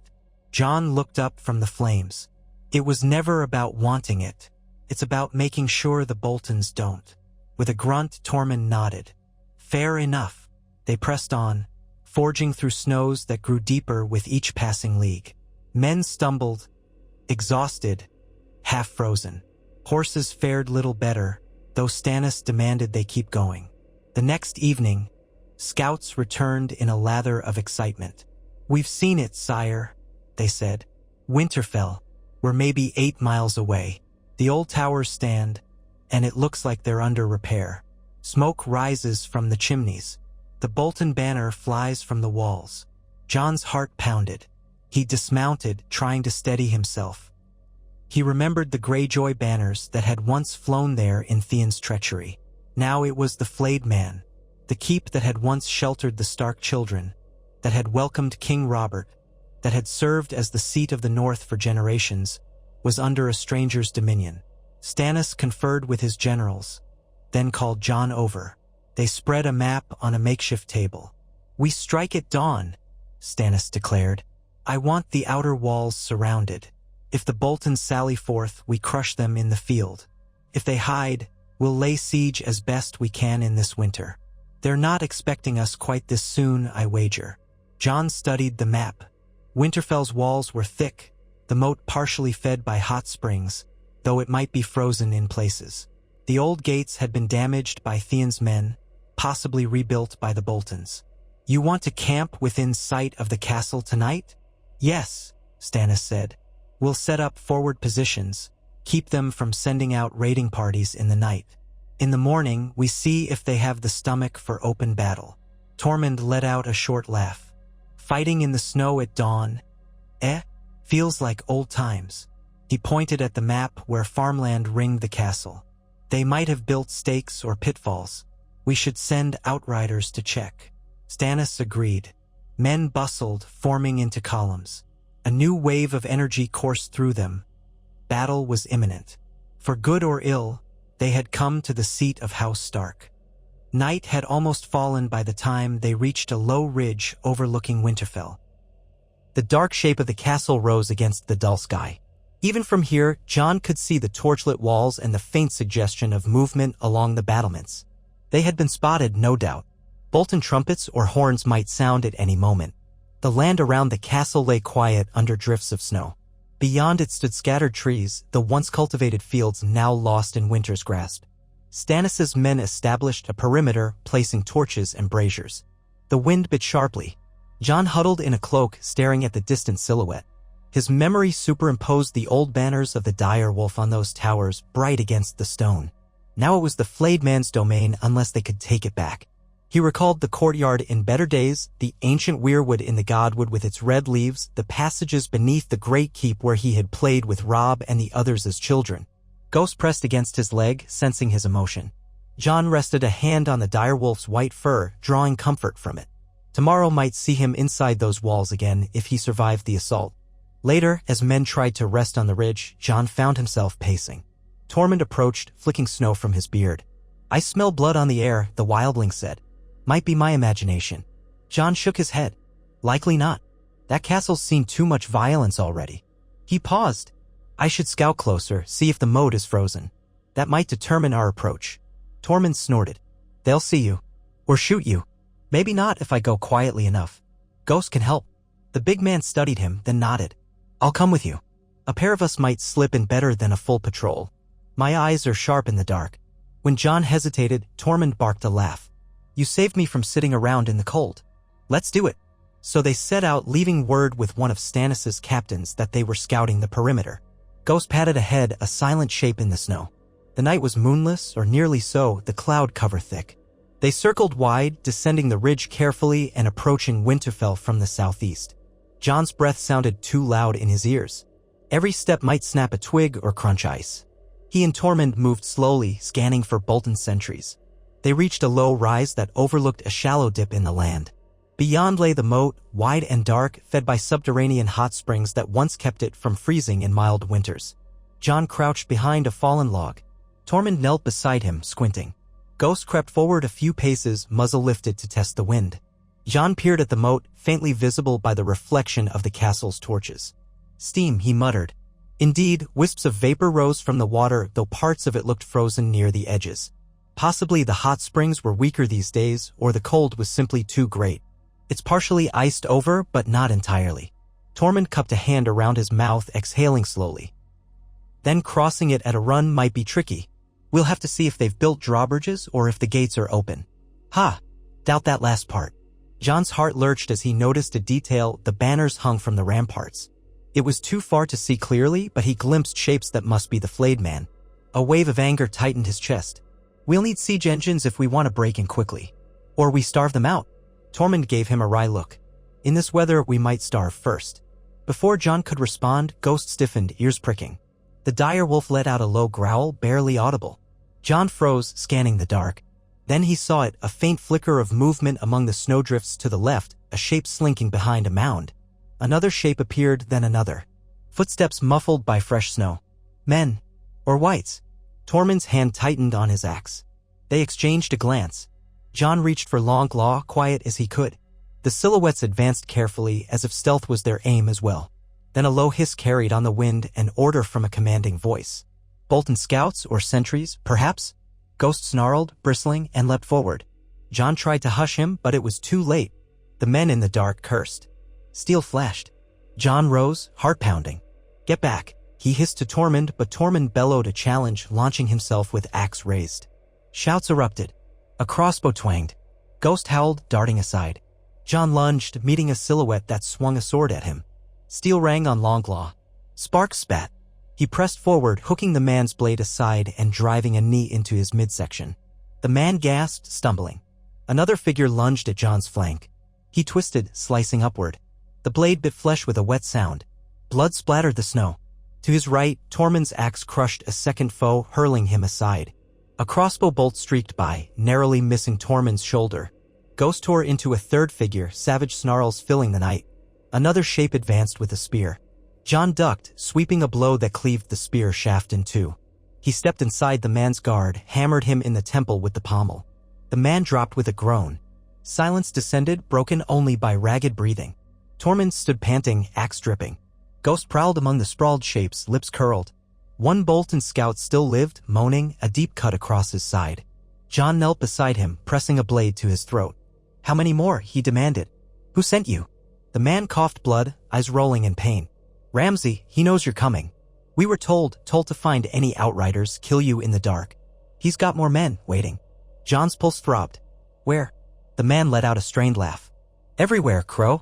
Jon looked up from the flames. It was never about wanting it. It's about making sure the Boltons don't. With a grunt, Tormund nodded. Fair enough. They pressed on, forging through snows that grew deeper with each passing league. Men stumbled, exhausted, half-frozen. Horses fared little better, though Stannis demanded they keep going. The next evening, scouts returned in a lather of excitement. We've seen it, sire, they said. Winterfell. We're maybe 8 miles away. The old towers stand, and it looks like they're under repair. Smoke rises from the chimneys. The Bolton banner flies from the walls. Jon's heart pounded. He dismounted, trying to steady himself. He remembered the Greyjoy banners that had once flown there in Theon's treachery. Now it was the flayed man, the keep that had once sheltered the Stark children, that had welcomed King Robert, that had served as the seat of the North for generations, was under a stranger's dominion. Stannis conferred with his generals, then called Jon over. They spread a map on a makeshift table. We strike at dawn, Stannis declared. I want the outer walls surrounded. If the Boltons sally forth, we crush them in the field. If they hide, we'll lay siege as best we can in this winter. They're not expecting us quite this soon, I wager. Jon studied the map. Winterfell's walls were thick, the moat partially fed by hot springs, though it might be frozen in places. The old gates had been damaged by Theon's men, possibly rebuilt by the Boltons. You want to camp within sight of the castle tonight? Yes, Stannis said. We'll set up forward positions, keep them from sending out raiding parties in the night. In the morning, we see if they have the stomach for open battle. Tormund let out a short laugh. Fighting in the snow at dawn? Feels like old times. He pointed at the map where farmland ringed the castle. They might have built stakes or pitfalls. We should send outriders to check. Stannis agreed. Men bustled, forming into columns. A new wave of energy coursed through them. Battle was imminent. For good or ill, they had come to the seat of House Stark. Night had almost fallen by the time they reached a low ridge overlooking Winterfell. The dark shape of the castle rose against the dull sky. Even from here, Jon could see the torchlit walls and the faint suggestion of movement along the battlements. They had been spotted, no doubt. Bolton trumpets or horns might sound at any moment. The land around the castle lay quiet under drifts of snow. Beyond it stood scattered trees, the once cultivated fields now lost in winter's grasp. Stannis' men established a perimeter, placing torches and braziers. The wind bit sharply. Jon huddled in a cloak, staring at the distant silhouette. His memory superimposed the old banners of the dire wolf on those towers, bright against the stone. Now it was the flayed man's domain unless they could take it back. He recalled the courtyard in better days, the ancient weirwood in the godwood with its red leaves, the passages beneath the great keep where he had played with Robb and the others as children. Ghost pressed against his leg, sensing his emotion. Jon rested a hand on the direwolf's white fur, drawing comfort from it. Tomorrow might see him inside those walls again if he survived the assault. Later, as men tried to rest on the ridge, Jon found himself pacing. Tormund approached, flicking snow from his beard. "I smell blood on the air," the wildling said. "Might be my imagination." Jon shook his head. "Likely not. That castle's seen too much violence already." He paused. "I should scout closer, see if the moat is frozen. That might determine our approach." Tormund snorted. "They'll see you. Or shoot you. Maybe not if I go quietly enough. Ghost can help." The big man studied him, then nodded. "I'll come with you. A pair of us might slip in better than a full patrol. My eyes are sharp in the dark." When Jon hesitated, Tormund barked a laugh. "You saved me from sitting around in the cold. Let's do it." So they set out, leaving word with one of Stannis' captains that they were scouting the perimeter. Ghost padded ahead, a silent shape in the snow. The night was moonless, or nearly so, the cloud cover thick. They circled wide, descending the ridge carefully and approaching Winterfell from the southeast. Jon's breath sounded too loud in his ears. Every step might snap a twig or crunch ice. He and Tormund moved slowly, scanning for Bolton sentries. They reached a low rise that overlooked a shallow dip in the land. Beyond lay the moat, wide and dark, fed by subterranean hot springs that once kept it from freezing in mild winters. Jon crouched behind a fallen log. Tormund knelt beside him, squinting. Ghost crept forward a few paces, muzzle lifted to test the wind. Jon peered at the moat, faintly visible by the reflection of the castle's torches. "Steam," he muttered. Indeed, wisps of vapor rose from the water, though parts of it looked frozen near the edges. Possibly the hot springs were weaker these days, or the cold was simply too great. "It's partially iced over, but not entirely." Tormund cupped a hand around his mouth, exhaling slowly. "Then crossing it at a run might be tricky. We'll have to see if they've built drawbridges or if the gates are open." "Ha! Doubt that last part." Jon's heart lurched as he noticed a detail: the banners hung from the ramparts. It was too far to see clearly, but he glimpsed shapes that must be the flayed man. A wave of anger tightened his chest. "We'll need siege engines if we want to break in quickly. Or we starve them out." Tormund gave him a wry look. "In this weather, we might starve first." Before Jon could respond, Ghost stiffened, ears pricking. The dire wolf let out a low growl, barely audible. Jon froze, scanning the dark. Then he saw it, a faint flicker of movement among the snowdrifts to the left, a shape slinking behind a mound. Another shape appeared, then another. Footsteps muffled by fresh snow. Men. Or whites. Tormund's hand tightened on his axe. They exchanged a glance. Jon reached for Longclaw, quiet as he could. The silhouettes advanced carefully, as if stealth was their aim as well. Then a low hiss carried on the wind, an order from a commanding voice. Bolton scouts or sentries, perhaps? Ghost snarled, bristling, and leapt forward. Jon tried to hush him, but it was too late. The men in the dark cursed. Steel flashed. Jon rose, heart pounding. "Get back," he hissed to Tormund, but Tormund bellowed a challenge, launching himself with axe raised. Shouts erupted. A crossbow twanged. Ghost howled, darting aside. Jon lunged, meeting a silhouette that swung a sword at him. Steel rang on Longclaw. Sparks spat. He pressed forward, hooking the man's blade aside and driving a knee into his midsection. The man gasped, stumbling. Another figure lunged at Jon's flank. He twisted, slicing upward. The blade bit flesh with a wet sound. Blood splattered the snow. To his right, Tormund's axe crushed a second foe, hurling him aside. A crossbow bolt streaked by, narrowly missing Tormund's shoulder. Ghost tore into a third figure, savage snarls filling the night. Another shape advanced with a spear. Jon ducked, sweeping a blow that cleaved the spear shaft in two. He stepped inside the man's guard, hammered him in the temple with the pommel. The man dropped with a groan. Silence descended, broken only by ragged breathing. Tormund stood panting, axe dripping. Ghost prowled among the sprawled shapes, lips curled. One Bolton scout still lived, moaning, a deep cut across his side. Jon knelt beside him, pressing a blade to his throat. "How many more?" he demanded. "Who sent you?" The man coughed blood, eyes rolling in pain. "Ramsay, he knows you're coming. We were told to find any outriders, kill you in the dark. He's got more men, waiting." Jon's pulse throbbed. "Where?" The man let out a strained laugh. "Everywhere, Crow.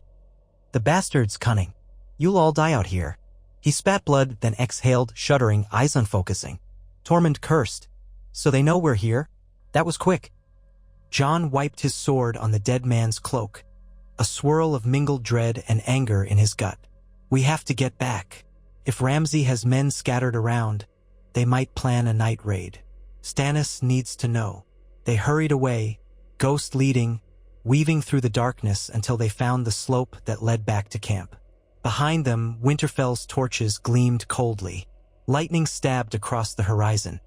The bastard's cunning. You'll all die out here." He spat blood, then exhaled, shuddering, eyes unfocusing. Tormund cursed. "So they know we're here? That was quick." Jon wiped his sword on the dead man's cloak. A swirl of mingled dread and anger in his gut. "We have to get back. If Ramsay has men scattered around, they might plan a night raid. Stannis needs to know." They hurried away, Ghost leading, weaving through the darkness until they found the slope that led back to camp. Behind them, Winterfell's torches gleamed coldly. Lightning stabbed across the horizon.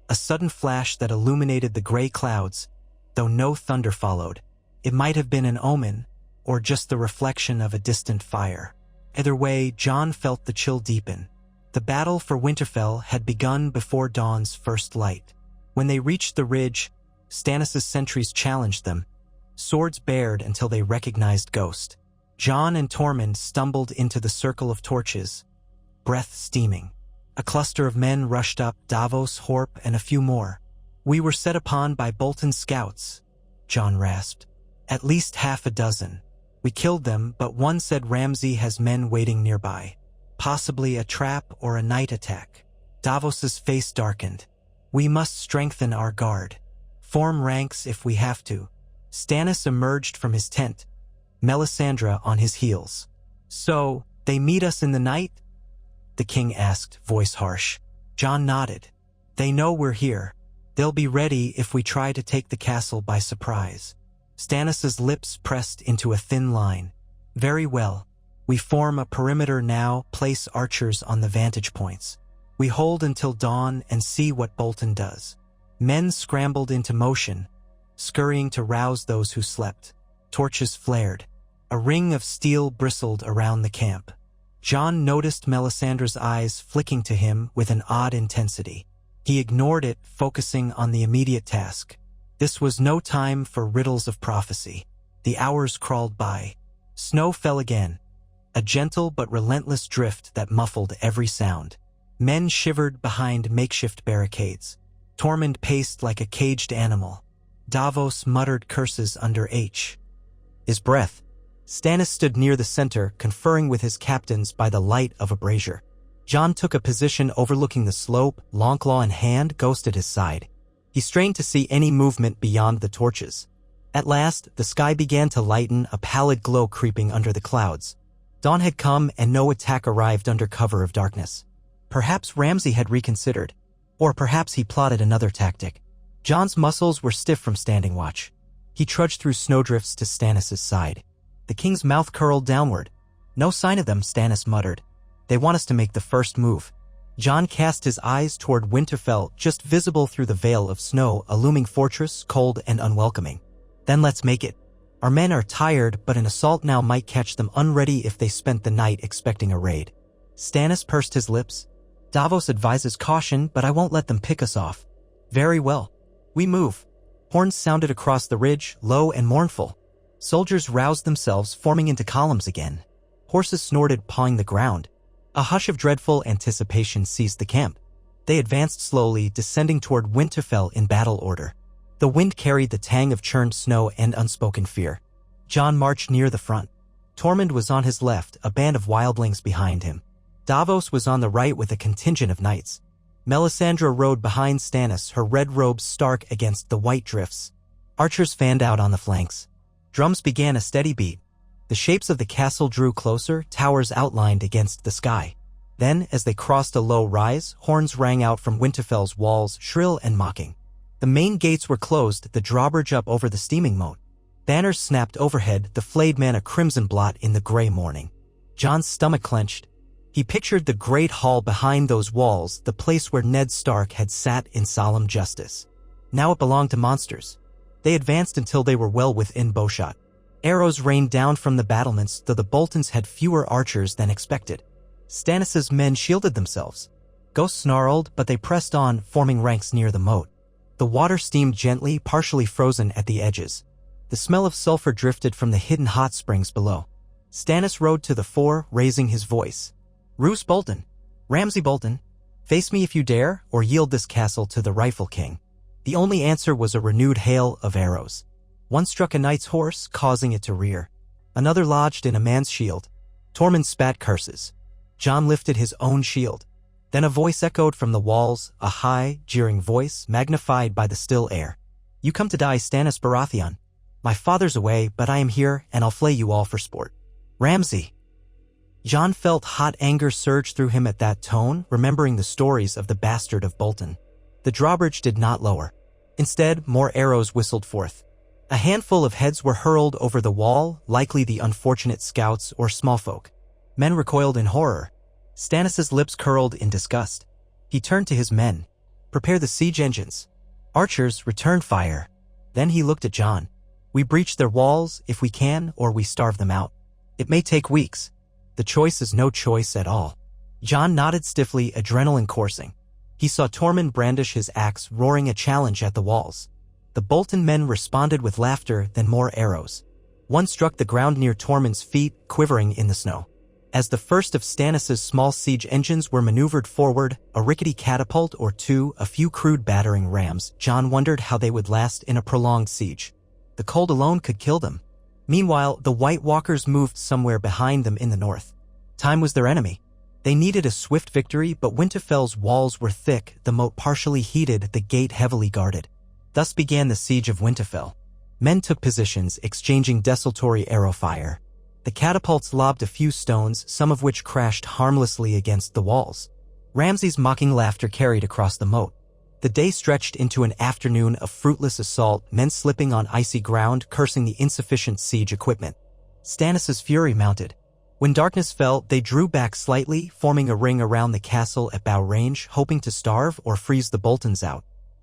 A sudden flash that illuminated the gray clouds, though no thunder followed. It might have been an omen, or just the reflection of a distant fire. Either way, Jon felt the chill deepen. The battle for Winterfell had begun before dawn's first light. When they reached the ridge, Stannis' sentries challenged them, swords bared until they recognized Ghost. Jon and Tormund stumbled into the circle of torches, breath steaming. A cluster of men rushed up, Davos, Horp, and a few more. "We were set upon by Bolton's scouts," Jon rasped. "At least half a dozen. We killed them, but one said Ramsay has men waiting nearby. Possibly a trap or a night attack." Davos's face darkened. "We must strengthen our guard. Form ranks if we have to." Stannis emerged from his tent, Melisandre on his heels. "So, they meet us in the night?" the king asked, voice harsh. Jon nodded. "They know we're here. They'll be ready if we try to take the castle by surprise." Stannis' lips pressed into a thin line. "Very well. We form a perimeter now, place archers on the vantage points. We hold until dawn and see what Bolton does." Men scrambled into motion, scurrying to rouse those who slept. Torches flared. A ring of steel bristled around the camp. Jon noticed Melisandre's eyes flicking to him with an odd intensity. He ignored it, focusing on the immediate task. This was no time for riddles of prophecy. The hours crawled by. Snow fell again, a gentle but relentless drift that muffled every sound. Men shivered behind makeshift barricades. Tormund paced like a caged animal. Davos muttered curses under his breath. Stannis stood near the center, conferring with his captains by the light of a brazier. Jon took a position overlooking the slope, Longclaw in hand, Ghost at his side. He strained to see any movement beyond the torches. At last, the sky began to lighten, a pallid glow creeping under the clouds. Dawn had come and no attack arrived under cover of darkness. Perhaps Ramsay had reconsidered, or perhaps he plotted another tactic. Jon's muscles were stiff from standing watch. He trudged through snowdrifts to Stannis' side. The king's mouth curled downward. "No sign of them," Stannis muttered. "They want us to make the first move." Jon cast his eyes toward Winterfell, just visible through the veil of snow, a looming fortress, cold and unwelcoming. "Then let's make it. Our men are tired, but an assault now might catch them unready if they spent the night expecting a raid." Stannis pursed his lips. "Davos advises caution, but I won't let them pick us off." "Very well. We move." Horns sounded across the ridge, low and mournful. Soldiers roused themselves, forming into columns again. Horses snorted, pawing the ground. A hush of dreadful anticipation seized the camp. They advanced slowly, descending toward Winterfell in battle order. The wind carried the tang of churned snow and unspoken fear. Jon marched near the front. Tormund was on his left, a band of wildlings behind him. Davos was on the right with a contingent of knights. Melisandre rode behind Stannis, her red robes stark against the white drifts. Archers fanned out on the flanks. Drums began a steady beat. The shapes of the castle drew closer, towers outlined against the sky. Then, as they crossed a low rise, horns rang out from Winterfell's walls, shrill and mocking. The main gates were closed, the drawbridge up over the steaming moat. Banners snapped overhead, the flayed man a crimson blot in the gray morning. Jon's stomach clenched. He pictured the great hall behind those walls, the place where Ned Stark had sat in solemn justice. Now it belonged to monsters. They advanced until they were well within bowshot. Arrows rained down from the battlements, though the Boltons had fewer archers than expected. Stannis' men shielded themselves. Ghosts snarled, but they pressed on, forming ranks near the moat. The water steamed gently, partially frozen at the edges. The smell of sulfur drifted from the hidden hot springs below. Stannis rode to the fore, raising his voice. "Roose Bolton, Ramsay Bolton, face me if you dare, or yield this castle to the Rifle King." The only answer was a renewed hail of arrows. One struck a knight's horse, causing it to rear. Another lodged in a man's shield. Tormund spat curses. Jon lifted his own shield. Then a voice echoed from the walls, a high, jeering voice, magnified by the still air. "You come to die, Stannis Baratheon. My father's away, but I am here, and I'll flay you all for sport." "Ramsay!" Jon felt hot anger surge through him at that tone, remembering the stories of the bastard of Bolton. The drawbridge did not lower. Instead, more arrows whistled forth. A handful of heads were hurled over the wall, likely the unfortunate scouts or small folk. Men recoiled in horror. Stannis' lips curled in disgust. He turned to his men. "Prepare the siege engines. Archers, return fire." Then he looked at Jon. "We breach their walls if we can, or we starve them out. It may take weeks. The choice is no choice at all." Jon nodded stiffly, adrenaline coursing. He saw Tormund brandish his axe, roaring a challenge at the walls. The Bolton men responded with laughter, then more arrows. One struck the ground near Tormund's feet, quivering in the snow. As the first of Stannis' small siege engines were maneuvered forward, a rickety catapult or two, a few crude battering rams, Jon wondered how they would last in a prolonged siege. The cold alone could kill them. Meanwhile, the White Walkers moved somewhere behind them in the north. Time was their enemy. They needed a swift victory, but Winterfell's walls were thick, the moat partially heated, the gate heavily guarded. Thus began the siege of Winterfell. Men took positions, exchanging desultory arrow fire. The catapults lobbed a few stones, some of which crashed harmlessly against the walls. Ramsay's mocking laughter carried across the moat. The day stretched into an afternoon of fruitless assault, men slipping on icy ground, cursing the insufficient siege equipment. Stannis' fury mounted. When darkness fell, they drew back slightly, forming a ring around the castle at bow range, hoping to starve or freeze the Boltons out.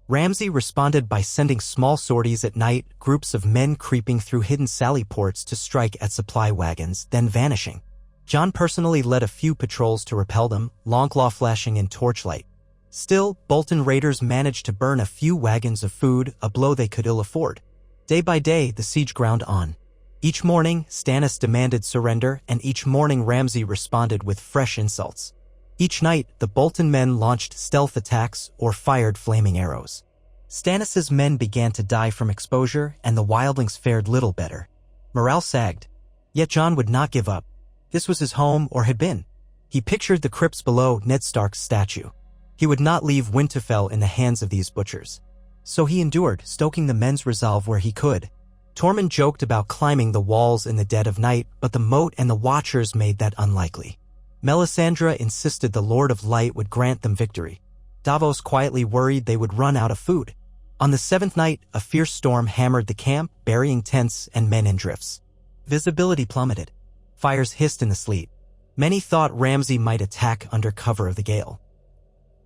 Ramsay responded by sending small sorties at night, groups of men creeping through hidden sally ports to strike at supply wagons, then vanishing. Jon personally led a few patrols to repel them, Longclaw flashing in torchlight. Still, Bolton raiders managed to burn a few wagons of food, a blow they could ill afford. Day by day, the siege ground on. Each morning, Stannis demanded surrender, and each morning Ramsay responded with fresh insults. Each night, the Bolton men launched stealth attacks or fired flaming arrows. Stannis' men began to die from exposure, and the wildlings fared little better. Morale sagged. Yet Jon would not give up. This was his home, or had been. He pictured the crypts below Ned Stark's statue. He would not leave Winterfell in the hands of these butchers. So he endured, stoking the men's resolve where he could. Tormund joked about climbing the walls in the dead of night, but the moat and the Watchers made that unlikely. Melisandre insisted the Lord of Light would grant them victory. Davos quietly worried they would run out of food. On the seventh night, a fierce storm hammered the camp, burying tents and men in drifts. Visibility plummeted. Fires hissed in the sleet. Many thought Ramsay might attack under cover of the gale.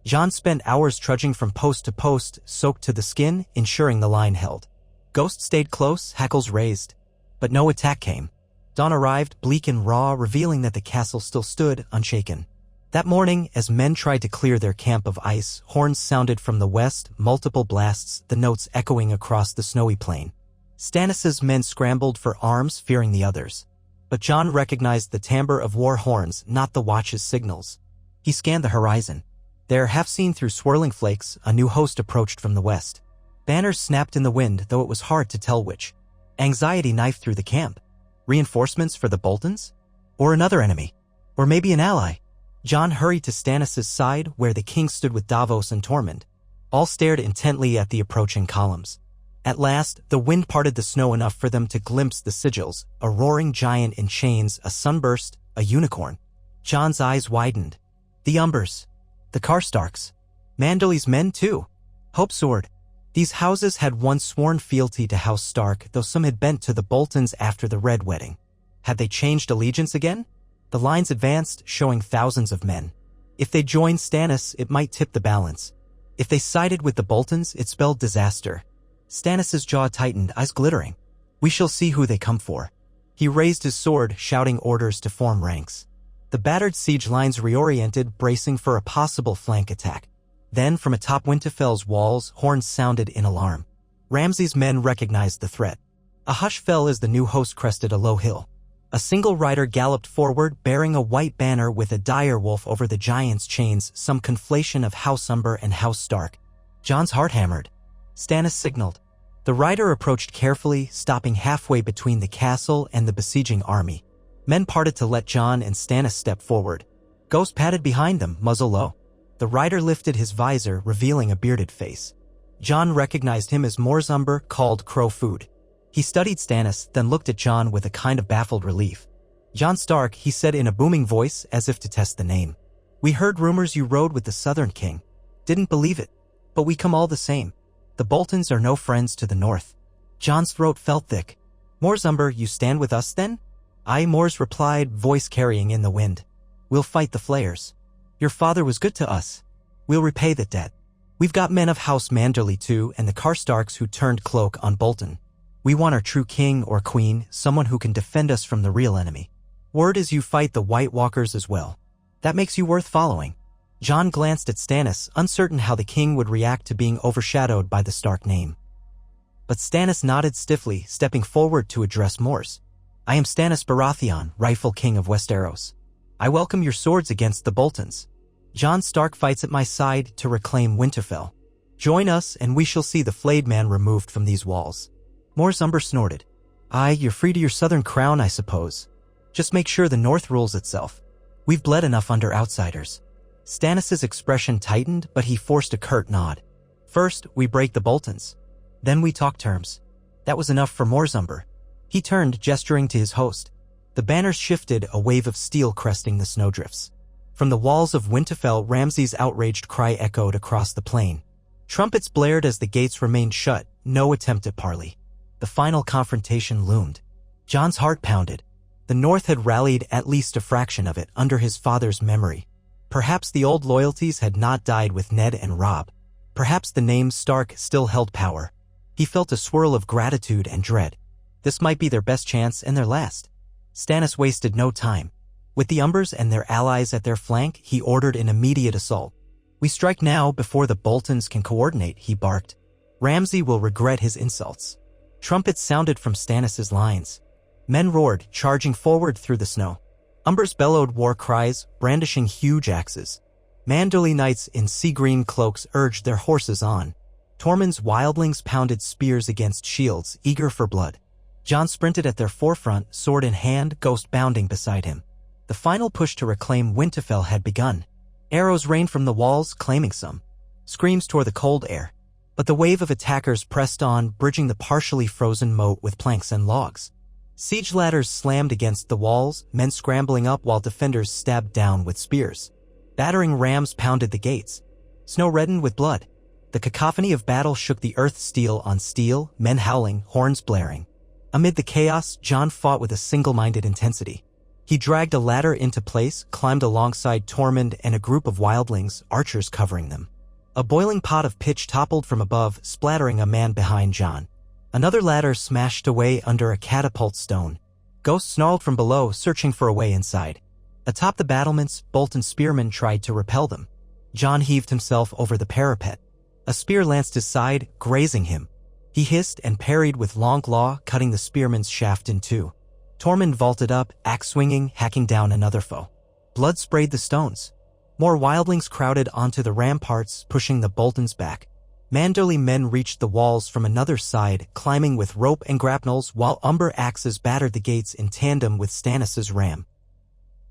Jon spent hours trudging from post to post, soaked to the skin, ensuring the line held. Ghost stayed close, hackles raised. But no attack came. Dawn arrived, bleak and raw, revealing that the castle still stood, unshaken. That morning, as men tried to clear their camp of ice, horns sounded from the west, multiple blasts, the notes echoing across the snowy plain. Stannis' men scrambled for arms, fearing the others. But Jon recognized the timbre of war horns, not the Watch's signals. He scanned the horizon. There, half seen through swirling flakes, a new host approached from the west. Banners snapped in the wind, though it was hard to tell which. Anxiety knifed through the camp. Reinforcements for the Boltons? Or another enemy? Or maybe an ally? Jon hurried to Stannis' side, where the king stood with Davos and Tormund. All stared intently at the approaching columns. At last, the wind parted the snow enough for them to glimpse the sigils, a roaring giant in chains, a sunburst, a unicorn. Jon's eyes widened. The Umbers. The Karstarks. Manderly's men, too. Hope soared. These houses had once sworn fealty to House Stark, though some had bent to the Boltons after the Red Wedding. Had they changed allegiance again? The lines advanced, showing thousands of men. If they joined Stannis, it might tip the balance. If they sided with the Boltons, it spelled disaster. Stannis' jaw tightened, eyes glittering. We shall see who they come for. He raised his sword, shouting orders to form ranks. The battered siege lines reoriented, bracing for a possible flank attack. Then, from atop Winterfell's walls, horns sounded in alarm. Ramsay's men recognized the threat. A hush fell as the new host crested a low hill. A single rider galloped forward, bearing a white banner with a dire wolf over the giant's chains, some conflation of House Umber and House Stark. Jon's heart hammered. Stannis signaled. The rider approached carefully, stopping halfway between the castle and the besieging army. Men parted to let Jon and Stannis step forward. Ghost padded behind them, muzzle low. The rider lifted his visor, revealing a bearded face. Jon recognized him as Mors Umber, called Crow Food. He studied Stannis, then looked at Jon with a kind of baffled relief. Jon Stark, he said in a booming voice, as if to test the name. We heard rumors you rode with the Southern King. Didn't believe it. But we come all the same. The Boltons are no friends to the north. Jon's throat felt thick. "Morzumber, you stand with us then?" "Aye," Mors replied, voice carrying in the wind. "We'll fight the flayers. Your father was good to us. We'll repay that debt. We've got men of House Manderley too, and the Karstarks who turned cloak on Bolton. We want our true king or queen, someone who can defend us from the real enemy. Word is you fight the White Walkers as well. That makes you worth following." Jon glanced at Stannis, uncertain how the king would react to being overshadowed by the Stark name. But Stannis nodded stiffly, stepping forward to address Mors. "I am Stannis Baratheon, rightful king of Westeros. I welcome your swords against the Boltons. Jon Stark fights at my side to reclaim Winterfell. Join us and we shall see the flayed man removed from these walls." Mors Umber snorted. "Aye, you're free to your southern crown, I suppose. Just make sure the north rules itself. We've bled enough under outsiders." Stannis' expression tightened, but he forced a curt nod. "First, we break the Boltons. Then we talk terms." That was enough for Mors Umber. He turned, gesturing to his host. The banners shifted, a wave of steel cresting the snowdrifts. From the walls of Winterfell, Ramsay's outraged cry echoed across the plain. Trumpets blared as the gates remained shut, no attempt at parley. The final confrontation loomed. Jon's heart pounded. The North had rallied at least a fraction of it under his father's memory. Perhaps the old loyalties had not died with Ned and Robb. Perhaps the name Stark still held power. He felt a swirl of gratitude and dread. This might be their best chance and their last. Stannis wasted no time. With the Umbers and their allies at their flank, he ordered an immediate assault. "We strike now before the Boltons can coordinate," he barked. "Ramsay will regret his insults." Trumpets sounded from Stannis' lines. Men roared, charging forward through the snow. Umbers bellowed war cries, brandishing huge axes. Manderley knights in sea-green cloaks urged their horses on. Tormund's wildlings pounded spears against shields, eager for blood. Jon sprinted at their forefront, sword in hand, ghost bounding beside him. The final push to reclaim Winterfell had begun. Arrows rained from the walls, claiming some. Screams tore the cold air. But the wave of attackers pressed on, bridging the partially frozen moat with planks and logs. Siege ladders slammed against the walls, men scrambling up while defenders stabbed down with spears. Battering rams pounded the gates. Snow reddened with blood. The cacophony of battle shook the earth, steel on steel, men howling, horns blaring. Amid the chaos, Jon fought with a single-minded intensity. He dragged a ladder into place, climbed alongside Tormund and a group of wildlings, archers covering them. A boiling pot of pitch toppled from above, splattering a man behind Jon. Another ladder smashed away under a catapult stone. Ghosts snarled from below, searching for a way inside. Atop the battlements, Bolton spearmen tried to repel them. Jon heaved himself over the parapet. A spear lanced his side, grazing him. He hissed and parried with Longclaw, cutting the spearman's shaft in two. Tormund vaulted up, axe swinging, hacking down another foe. Blood sprayed the stones. More wildlings crowded onto the ramparts, pushing the Boltons back. Manderley men reached the walls from another side, climbing with rope and grapnels, while Umber axes battered the gates in tandem with Stannis' ram.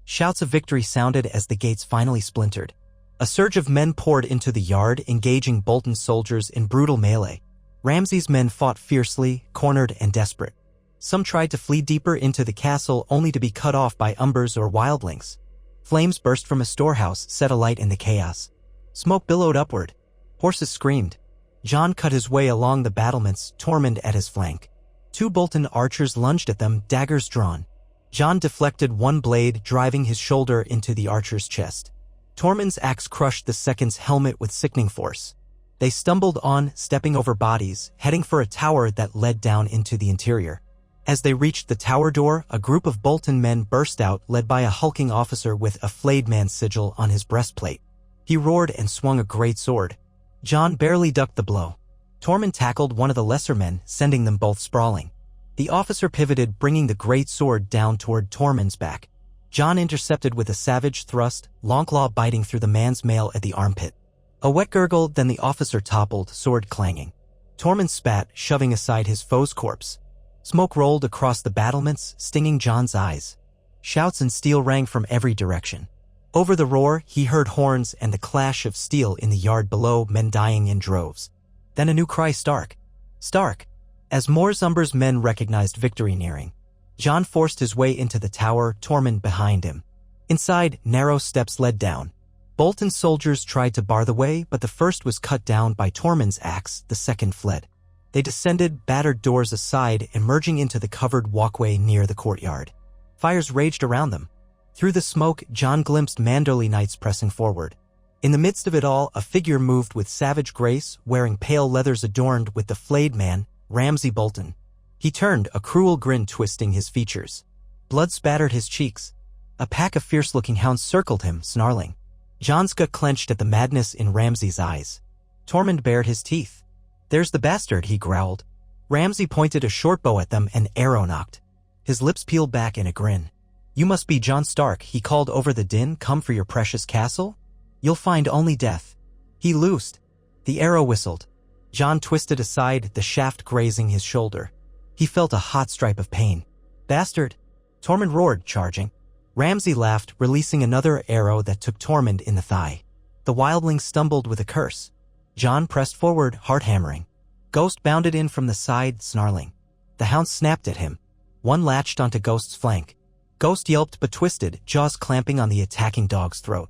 Shouts of victory sounded as the gates finally splintered. A surge of men poured into the yard, engaging Bolton soldiers in brutal melee. Ramsay's men fought fiercely, cornered and desperate. Some tried to flee deeper into the castle only to be cut off by Umbers or wildlings. Flames burst from a storehouse, set alight in the chaos. Smoke billowed upward. Horses screamed. Jon cut his way along the battlements, Tormund at his flank. Two Bolton archers lunged at them, daggers drawn. Jon deflected one blade, driving his shoulder into the archer's chest. Tormund's axe crushed the second's helmet with sickening force. They stumbled on, stepping over bodies, heading for a tower that led down into the interior. As they reached the tower door, a group of Bolton men burst out, led by a hulking officer with a flayed man's sigil on his breastplate. He roared and swung a great sword. Jon barely ducked the blow. Tormund tackled one of the lesser men, sending them both sprawling. The officer pivoted, bringing the great sword down toward Tormund's back. Jon intercepted with a savage thrust, Longclaw biting through the man's mail at the armpit. A wet gurgle, then the officer toppled, sword clanging. Tormund spat, shoving aside his foe's corpse. Smoke rolled across the battlements, stinging Jon's eyes. Shouts and steel rang from every direction. Over the roar, he heard horns and the clash of steel in the yard below, men dying in droves. Then a new cry, "Stark! Stark!" As Mors Umber's men recognized victory nearing. Jon forced his way into the tower, Tormund behind him. Inside, narrow steps led down. Bolton soldiers tried to bar the way, but the first was cut down by Tormund's axe, the second fled. They descended, battered doors aside, emerging into the covered walkway near the courtyard. Fires raged around them. Through the smoke, Jon glimpsed Manderley knights pressing forward. In the midst of it all, a figure moved with savage grace, wearing pale leathers adorned with the flayed man, Ramsay Bolton. He turned, a cruel grin twisting his features. Blood spattered his cheeks. A pack of fierce-looking hounds circled him, snarling. Jon's gut clenched at the madness in Ramsay's eyes. Tormund bared his teeth. "There's the bastard," he growled. Ramsay pointed a short bow at them and arrow knocked. His lips peeled back in a grin. "You must be Jon Stark," he called over the din. "Come for your precious castle? You'll find only death." He loosed. The arrow whistled. Jon twisted aside, the shaft grazing his shoulder. He felt a hot stripe of pain. "Bastard!" Tormund roared, charging. Ramsay laughed, releasing another arrow that took Tormund in the thigh. The wildling stumbled with a curse. Jon pressed forward, heart hammering. Ghost bounded in from the side, snarling. The hounds snapped at him. One latched onto Ghost's flank. Ghost yelped but twisted, jaws clamping on the attacking dog's throat.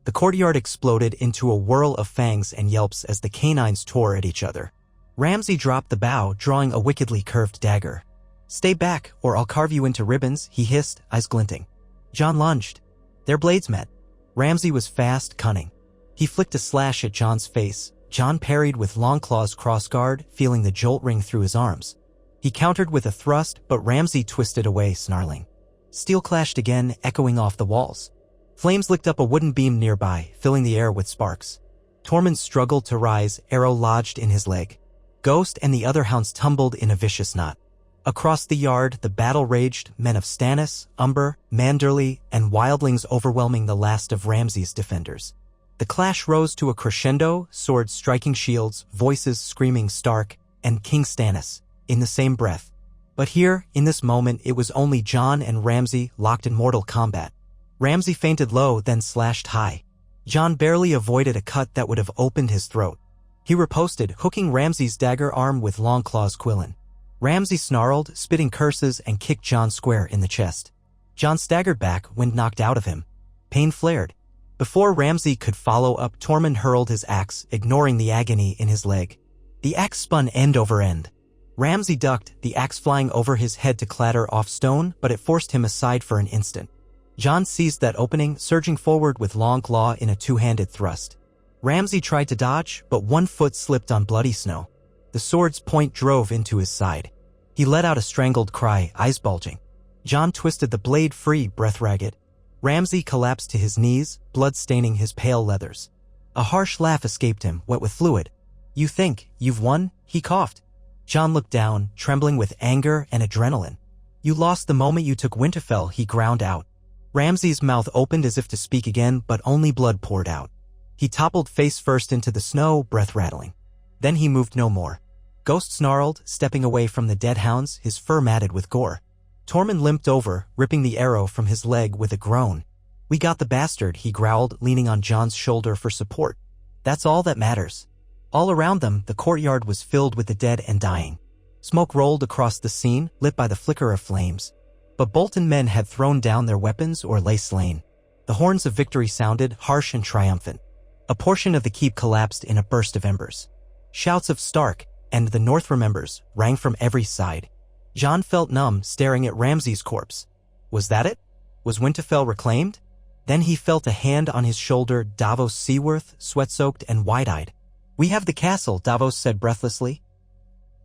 The courtyard exploded into a whirl of fangs and yelps as the canines tore at each other. Ramsay dropped the bow, drawing a wickedly curved dagger. "Stay back, or I'll carve you into ribbons," he hissed, eyes glinting. Jon lunged. Their blades met. Ramsay was fast, cunning. He flicked a slash at Jon's face. Jon parried with Longclaw's crossguard, feeling the jolt ring through his arms. He countered with a thrust, but Ramsay twisted away, snarling. Steel clashed again, echoing off the walls. Flames licked up a wooden beam nearby, filling the air with sparks. Tormund struggled to rise, arrow lodged in his leg. Ghost and the other hounds tumbled in a vicious knot. Across the yard, the battle raged, men of Stannis, Umber, Manderley, and wildlings overwhelming the last of Ramsay's defenders. The clash rose to a crescendo, swords striking shields, voices screaming Stark and King Stannis in the same breath. But here, in this moment, it was only Jon and Ramsay locked in mortal combat. Ramsay feinted low, then slashed high. Jon barely avoided a cut that would have opened his throat. He riposted, hooking Ramsay's dagger arm with Longclaw's quillin. Ramsay snarled, spitting curses, and kicked Jon square in the chest. Jon staggered back, wind knocked out of him. Pain flared. Before Ramsay could follow up, Tormund hurled his axe, ignoring the agony in his leg. The axe spun end over end. Ramsay ducked, the axe flying over his head to clatter off stone, but it forced him aside for an instant. Jon seized that opening, surging forward with Longclaw in a two-handed thrust. Ramsay tried to dodge, but one foot slipped on bloody snow. The sword's point drove into his side. He let out a strangled cry, eyes bulging. Jon twisted the blade free, breath ragged. Ramsay collapsed to his knees, blood staining his pale leathers. A harsh laugh escaped him, wet with fluid. "You think you've won?" he coughed. Jon looked down, trembling with anger and adrenaline. "You lost the moment you took Winterfell," he ground out. Ramsay's mouth opened as if to speak again, but only blood poured out. He toppled face first into the snow, breath rattling. Then he moved no more. Ghost snarled, stepping away from the dead hounds, his fur matted with gore. Tormund limped over, ripping the arrow from his leg with a groan. "We got the bastard," he growled, leaning on Jon's shoulder for support. "That's all that matters." All around them, the courtyard was filled with the dead and dying. Smoke rolled across the scene, lit by the flicker of flames. But Bolton men had thrown down their weapons or lay slain. The horns of victory sounded, harsh and triumphant. A portion of the keep collapsed in a burst of embers. Shouts of "Stark" and "The North remembers" rang from every side. Jon felt numb, staring at Ramsay's corpse. Was that it? Was Winterfell reclaimed? Then he felt a hand on his shoulder, Davos Seaworth, sweat-soaked and wide-eyed. "We have the castle," Davos said breathlessly.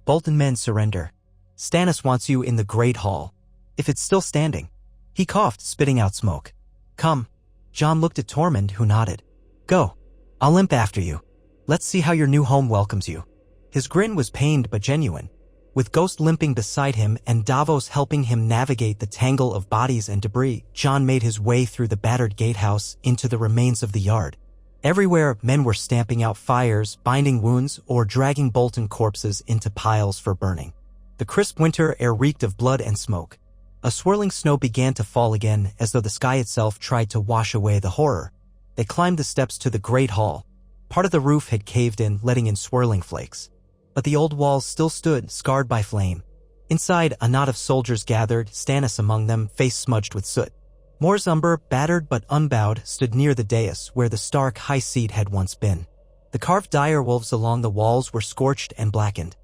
"Bolton men surrender. Stannis wants you in the Great Hall. If it's still standing." He coughed, spitting out smoke. "Come." Jon looked at Tormund, who nodded. "Go. I'll limp after you. Let's see how your new home welcomes you." His grin was pained but genuine. With Ghost limping beside him and Davos helping him navigate the tangle of bodies and debris, Jon made his way through the battered gatehouse into the remains of the yard. Everywhere, men were stamping out fires, binding wounds, or dragging Bolton corpses into piles for burning. The crisp winter air reeked of blood and smoke. A swirling snow began to fall again, as though the sky itself tried to wash away the horror. They climbed the steps to the Great Hall. Part of the roof had caved in, letting in swirling flakes. But the old walls still stood, scarred by flame. Inside, a knot of soldiers gathered, Stannis among them, face smudged with soot. Mors Umber, battered but unbowed, stood near the dais where the Stark high seat had once been. The carved direwolves along the walls were scorched and blackened.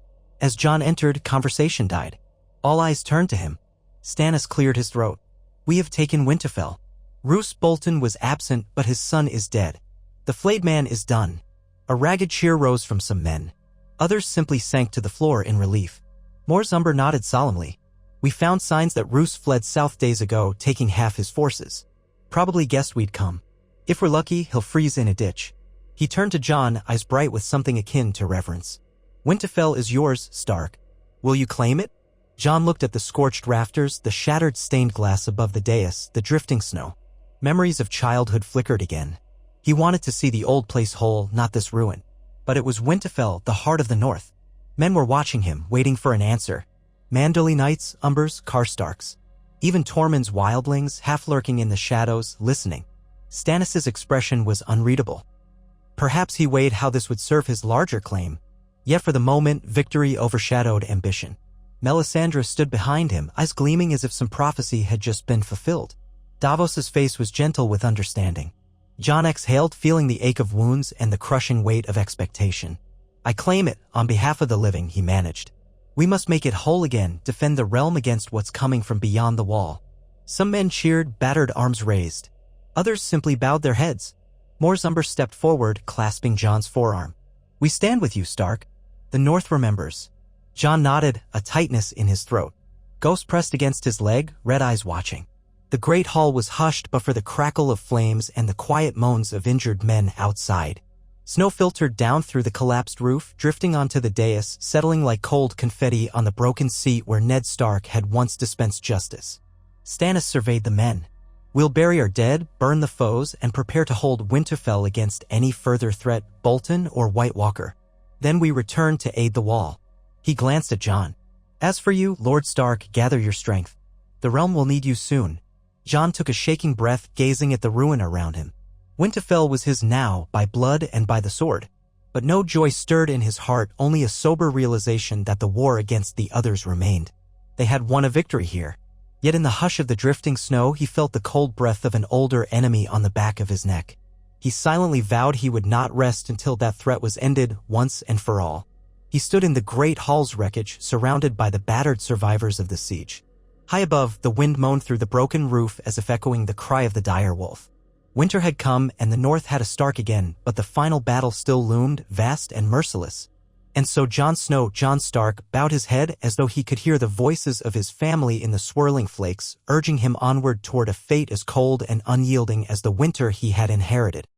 As Jon entered, conversation died. All eyes turned to him. Stannis cleared his throat. "We have taken Winterfell. Roose Bolton was absent, but his son is dead. The flayed man is done." A ragged cheer rose from some men. Others simply sank to the floor in relief. Mors Umber nodded solemnly. "We found signs that Roose fled south days ago, taking half his forces. Probably guessed we'd come. If we're lucky, he'll freeze in a ditch." He turned to Jon, eyes bright with something akin to reverence. "Winterfell is yours, Stark. Will you claim it?" Jon looked at the scorched rafters, the shattered stained glass above the dais, the drifting snow. Memories of childhood flickered again. He wanted to see the old place whole, not this ruin. But it was Winterfell, the heart of the North. Men were watching him, waiting for an answer. Manderley Knights, Umbers, Karstarks. Even Tormund's wildlings, half-lurking in the shadows, listening. Stannis' expression was unreadable. Perhaps he weighed how this would serve his larger claim. Yet for the moment, victory overshadowed ambition. Melisandre stood behind him, eyes gleaming as if some prophecy had just been fulfilled. Davos's face was gentle with understanding. Jon exhaled, feeling the ache of wounds and the crushing weight of expectation. "I claim it, on behalf of the living," he managed. "We must make it whole again, defend the realm against what's coming from beyond the wall." Some men cheered, battered arms raised. Others simply bowed their heads. Mors Umber stepped forward, clasping Jon's forearm. "We stand with you, Stark. The North remembers." Jon nodded, a tightness in his throat. Ghost pressed against his leg, red eyes watching. The great hall was hushed but for the crackle of flames and the quiet moans of injured men outside. Snow filtered down through the collapsed roof, drifting onto the dais, settling like cold confetti on the broken seat where Ned Stark had once dispensed justice. Stannis surveyed the men. "We'll bury our dead, burn the foes, and prepare to hold Winterfell against any further threat, Bolton or White Walker. Then we return to aid the wall." He glanced at Jon. "As for you, Lord Stark, gather your strength. The realm will need you soon." Jon took a shaking breath, gazing at the ruin around him. Winterfell was his now, by blood and by the sword. But no joy stirred in his heart, only a sober realization that the war against the others remained. They had won a victory here. Yet in the hush of the drifting snow, he felt the cold breath of an older enemy on the back of his neck. He silently vowed he would not rest until that threat was ended, once and for all. He stood in the great hall's wreckage, surrounded by the battered survivors of the siege. High above, the wind moaned through the broken roof as if echoing the cry of the dire wolf. Winter had come, and the North had a Stark again, but the final battle still loomed, vast and merciless. And so Jon Snow, Jon Stark, bowed his head as though he could hear the voices of his family in the swirling flakes, urging him onward toward a fate as cold and unyielding as the winter he had inherited.